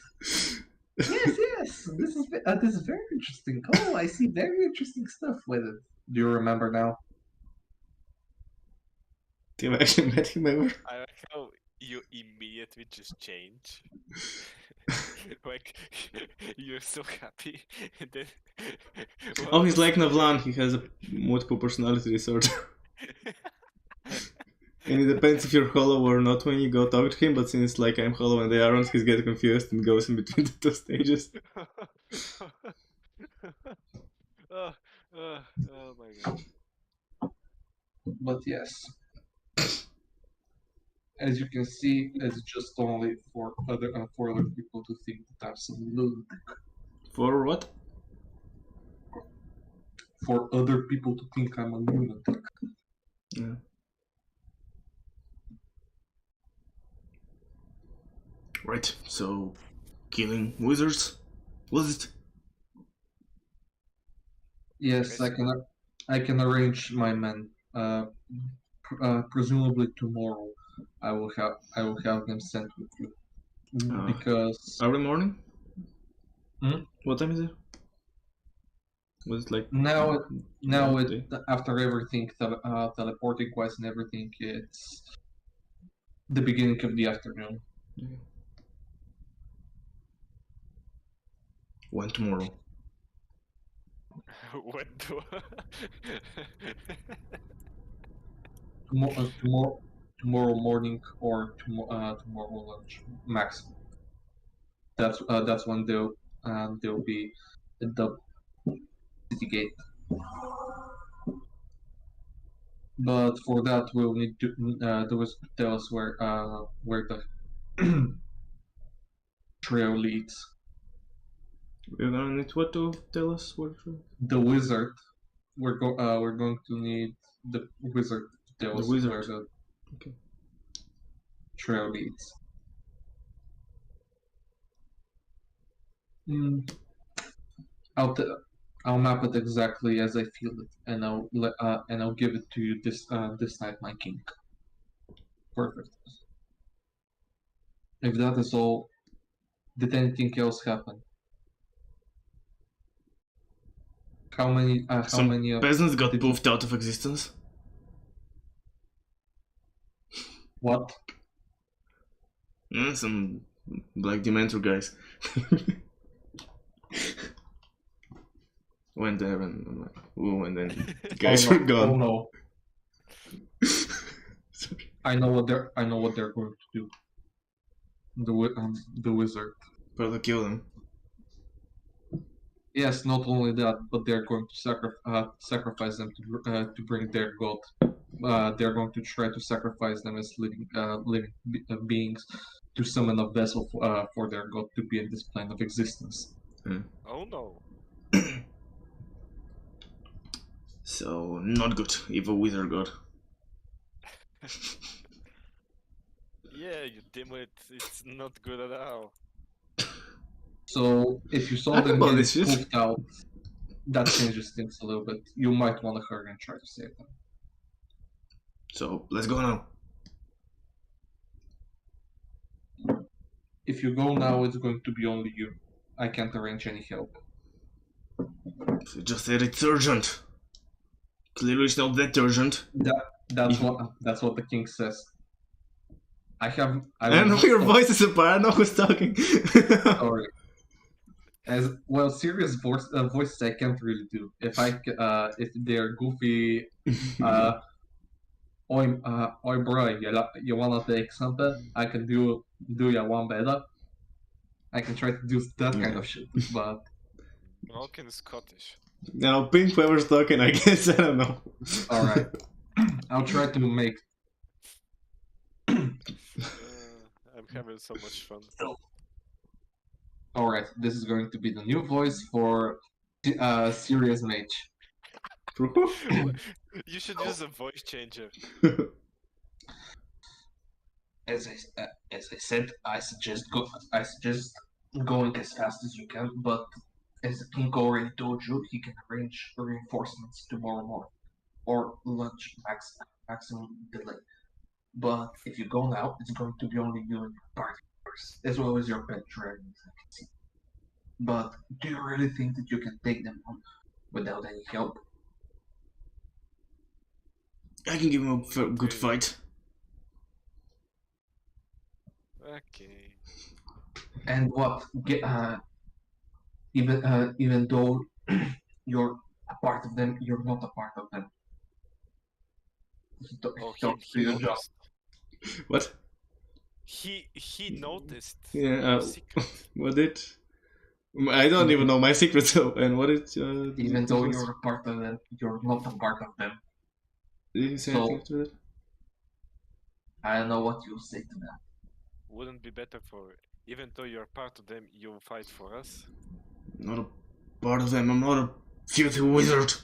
Yes, this is very interesting. Oh, I see very interesting stuff with it. Do you remember now? Do you actually met him ever? I like how you immediately just change. Like, you're so happy, and then... Oh, he's like Navlan, he has a multiple personality disorder. And it depends if you're hollow or not when you go talk to him, but since like I'm hollow and they aren't, he's getting confused and goes in between the two stages. Oh my god. But yes, as you can see, it's just only for other people to think that I'm some lunatic. For what? For other people to think I'm a lunatic. Yeah. Right, so killing wizards, was it? Yes, I can arrange my men. Presumably tomorrow, I will have them sent with you because Early morning? Hmm? What time is it? Was it like now day? after everything teleporting wise and everything, it's the beginning of the afternoon. Okay. When tomorrow? What do... Tomorrow morning or tomorrow lunch maximum. That's when they'll be at the city gate. But for that, we'll need to tell us where trail leads. We're gonna need what to tell us what? The wizard. We're going to need the wizard to tell The us wizard. where the Okay. trail leads. I'll map it exactly as I feel it, and I'll give it to you this night, my king. Perfect. If that is all, did anything else happen? How many Peasants got did poofed out of existence. what? Some black Dementor guys. Went there and I'm like, ooh, and then the guys Oh were no! gone. Oh no! Sorry. I know what they're going to do. The wizard. Probably kill them. Yes, not only that, but they're going to sacrifice them to bring their god. They're going to try to sacrifice them as living beings to summon a vessel for their god to be in this plane of existence. Oh no. So not good. Evil wizard god. Yeah, you dim it. It's not good at all. So if you saw I them know get this shit. poofed out, that changes things a little bit. You might want to hurry and try to save them. So let's go now. If you go now, it's going to be only you. I can't arrange any help. You just said it's urgent. Clearly it's not that urgent. That's what the king says. I I know your voice is apart. I know who's talking. Sorry. As well, serious voices I can't really do. If they're goofy, oi bro, you wanna take something? I can do ya one better. I can try to do that kind of shit, but Broken Scottish. Now pink whoever's talking, I guess. I don't know. all right. I'll try to make. I'm having so much fun. All right, this is going to be the new voice for serious mage. You should use a voice changer. As I said, I suggest going as fast as you can. But as the king already told you, he can arrange reinforcements tomorrow morning or lunch maximum delay. But if you go now, it's going to be only you and your party members, as well as your pet dragons. I can see. But do you really think that you can take them on without any help? I can give him a good fight. Okay. And what? Even though you're a part of them, you're not a part of them. Oh, Don't he do your job. noticed. What? He noticed. Yeah. your secret. What did? I don't even know my secret. So, and what did? Even though you're a part of them, you're not a part of them. Did you say So- anything to that? I don't know what you'll say to them. Wouldn't be better for, even though you're part of them, you fight for us? Not a part of them. I'm not a filthy wizard.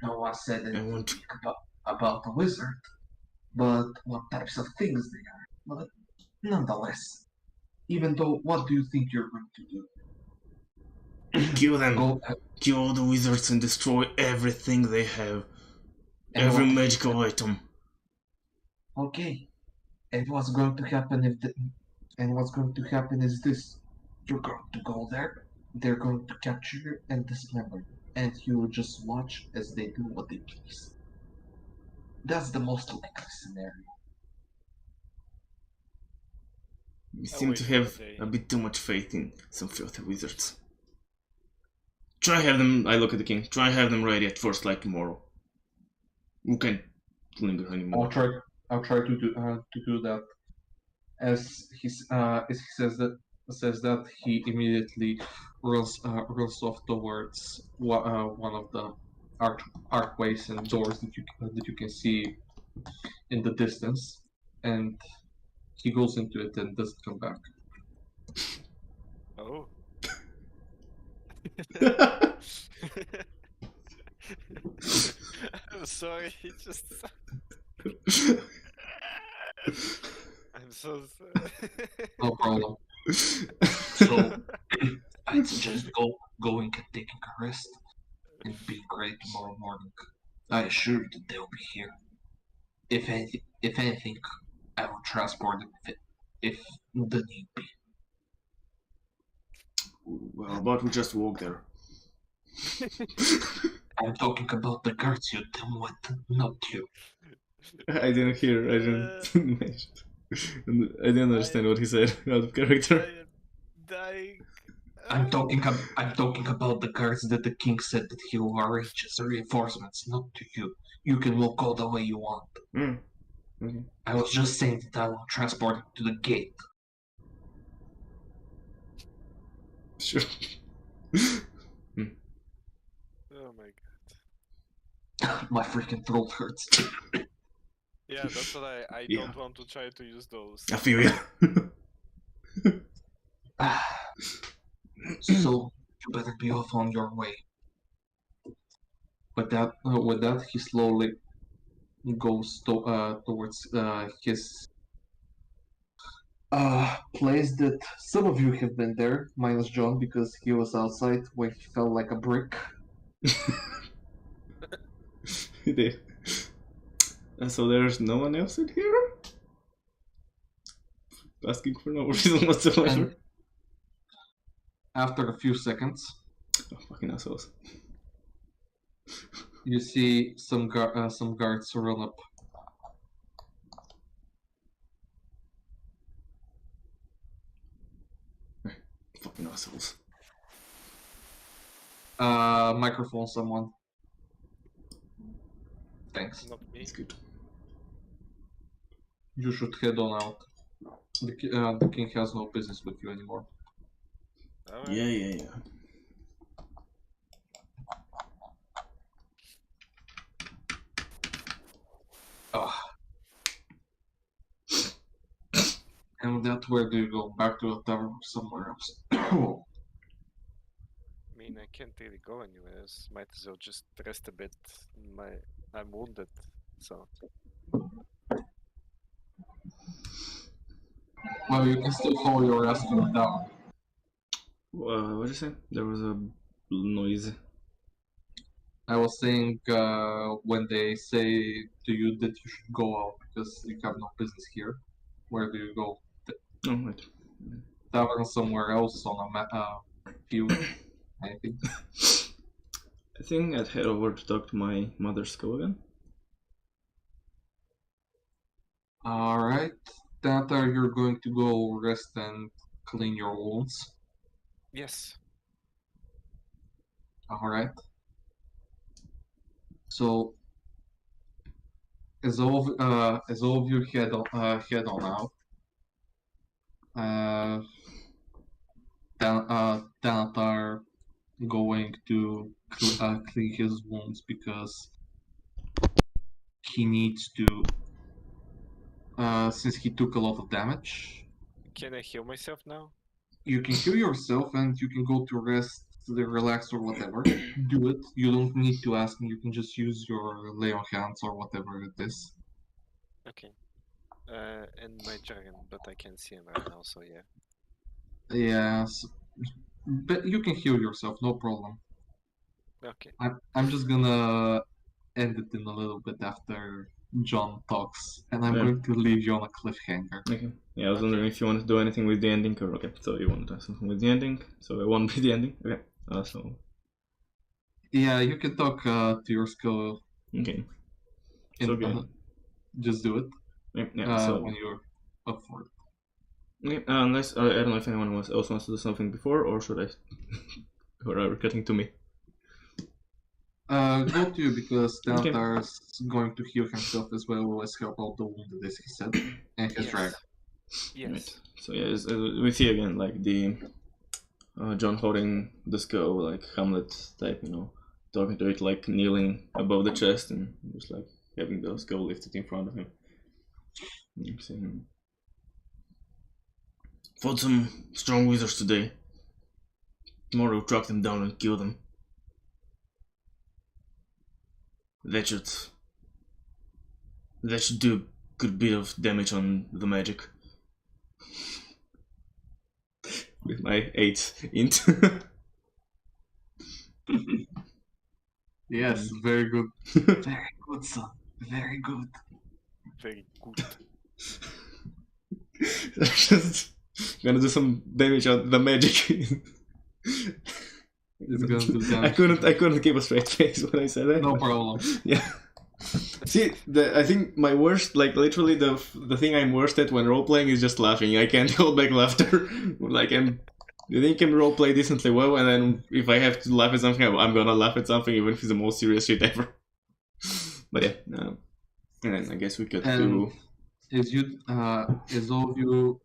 No one said I anything want. about the wizard, but what types of things they are. But nonetheless, even though, what do you think you're going to do? Kill them. Go Kill all the wizards and destroy everything they have. and Every what- magical item. Okay. And what's going to happen is this: you're going to go there, they're going to capture you and dismember you, and you will just watch as they do what they please. That's the most likely scenario. You I'll seem wait to for the have day. a bit too much faith in some filthy wizards. Try have them. I look at the king. Try have them ready at first light tomorrow. We can't linger anymore. I'll try to do that. As he says that, he immediately runs off towards one of the archways and doors that you can see in the distance, and He goes into it and doesn't come back. Oh. I'm sorry, he just. I'm so sorry. No problem. So I'd suggest going and taking a rest and being great tomorrow morning. I assure you that they'll be here. If anything, I will transport them if the need be. Well, about we just walk there. I'm talking about the guards you deal with, not you. I didn't hear. I didn't mention. I didn't understand what he said out of character. I am dying. I'm talking about the guards that the king said that he will arrange as reinforcements, not to you. You can walk all the way you want. Okay. I was just saying that I will transport him to the gate. Sure. Oh my god. My freaking throat hurts. Yeah, that's what I Yeah. don't want to try to use those. I feel ya. So you better be off on your way. With that, he slowly goes towards his place that some of you have been there, minus John, because he was outside when he felt like a brick. He did. And so there's no one else in here? Asking for no reason whatsoever. And after a few seconds, Oh, fucking assholes. you see some guards run up. Fucking assholes. Microphone someone. Thanks. Not me. It's good. You should head on out. The king has no business with you anymore. Alright. Yeah. And with that, where do you go? Back to the tavern or somewhere else? I mean, I can't really go anywhere else. Might as well just rest a bit. I'm wounded, so. Well, you can still follow your rescue down. What did you say? There was a noise. I was saying when they say to you that you should go out because you have no business here, where do you go? Oh, right. Tavern somewhere else on a field, anything? I think I'd head over to talk to my mother's school again. Alright. Tata, you're going to go rest and clean your wounds. Yes. Alright. So, as all of you head on out, Tanatar going to clean his wounds because he needs to, since he took a lot of damage. Can I heal myself now? You can heal yourself and you can go to rest, relax or whatever. Do it. You don't need to ask me. You can just use your lay on hands or whatever it is. Okay. And my dragon, but I can't see him right now, so yeah. Yes, but you can heal yourself, no problem. Okay. I'm just gonna end it in a little bit after John talks, and I'm Yeah. going to leave you on a cliffhanger. Okay. Yeah, I was wondering if you want to do anything with the ending or okay. So you want to do something with the ending, so it won't be the ending. Okay. So Yeah, you can talk to your skill. okay. In, So okay. Just do it Yeah. So when you're up for it. okay, unless I don't know if anyone else wants to do something before, or should I? Or are we cutting to me? Go to you because Okay. Tanatar's going to heal himself as well as help out the wounded, as he said, and his dragon. Yes. Right. So yeah, we see again like the John holding the skull, like Hamlet type, talking to it, like kneeling above the chest and just like having the skull lifted in front of him. You see him. Fought some strong wizards today. Tomorrow we'll track them down and kill them. That should do a good bit of damage on the magic. With my 8 int. Yes, very good. Very good, son. Very good. Very good. Just gonna do some damage on the magic. It's gonna do damage. I couldn't keep a straight face when I said that. No problem. Yeah. See, I think my worst, like literally the thing I'm worst at when role playing is just laughing. I can't hold back laughter. Like I think I can role play decently well, and then if I have to laugh at something, I'm gonna laugh at something, even if it's the most serious shit ever. But yeah, and then I guess we could do. As all of you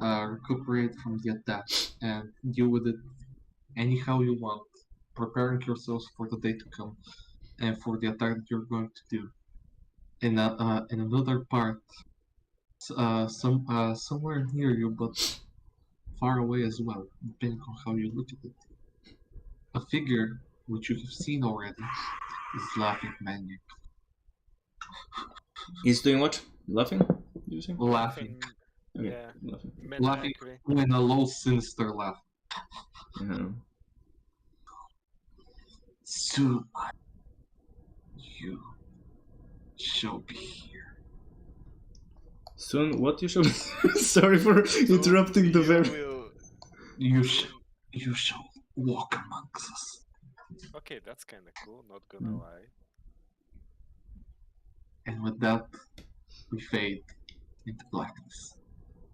recuperate from the attack and deal with it anyhow you want, preparing yourselves for the day to come and for the attack that you're going to do. In another part, somewhere near you, but far away as well, depending on how you look at it, a figure which you have seen already is laughing maniac. He's doing what? Laughing? Did you say? Laughing. Okay, Yeah. laughing. Laughing Maniacally. in a low, sinister laugh. Yeah. Soon, you shall be here. Soon, what you show me? Sorry for interrupting the very. You shall walk amongst us. Okay, that's kind of cool. Not gonna lie. And with that, we fade into blackness.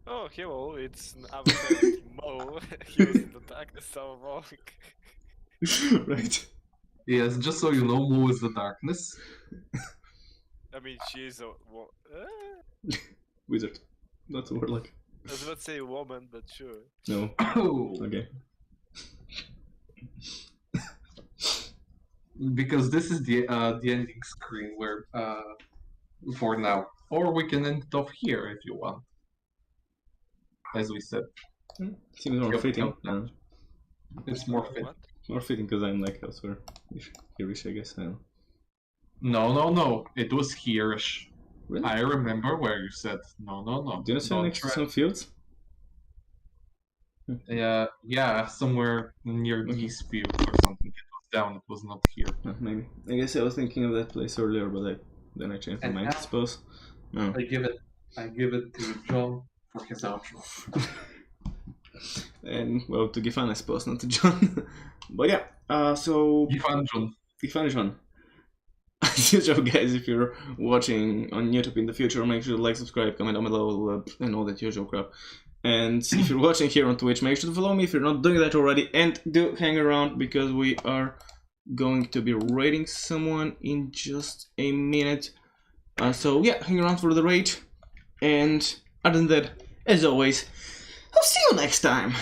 Oh, hello, it's our friend Mo. He was in the darkness all along. Right. Yes, just so you know, Mo is the darkness. I mean, she is a Wizard. Not a warlock. I was about to say woman, but sure. No. Oh, Okay. because this is the ending screen where for now, or we can end it off here if you want. As we said, Seems more fitting. it's more fit. What? More fitting because I'm like elsewhere. Here-ish, I guess. I don't know. No. It was here-ish. Really? I remember where you said no. Do you not say Don't next to try- some fields? Yeah, somewhere near these fields or something. It was down. It was not here. Maybe. I guess I was thinking of that place earlier, but then I changed my And mind, I now- suppose. No. I give it to John for his outro. And, well, to Gifan, I suppose, not to John. But yeah, so... Gifan John. Gifan John. As usual, guys, if you're watching on YouTube in the future, make sure to like, subscribe, comment down below, and all that usual crap. And if you're watching here on Twitch, make sure to follow me if you're not doing that already, and do hang around because we are going to be raiding someone in just a minute. So yeah, hang around for the raid, and other than that, as always, I'll see you next time.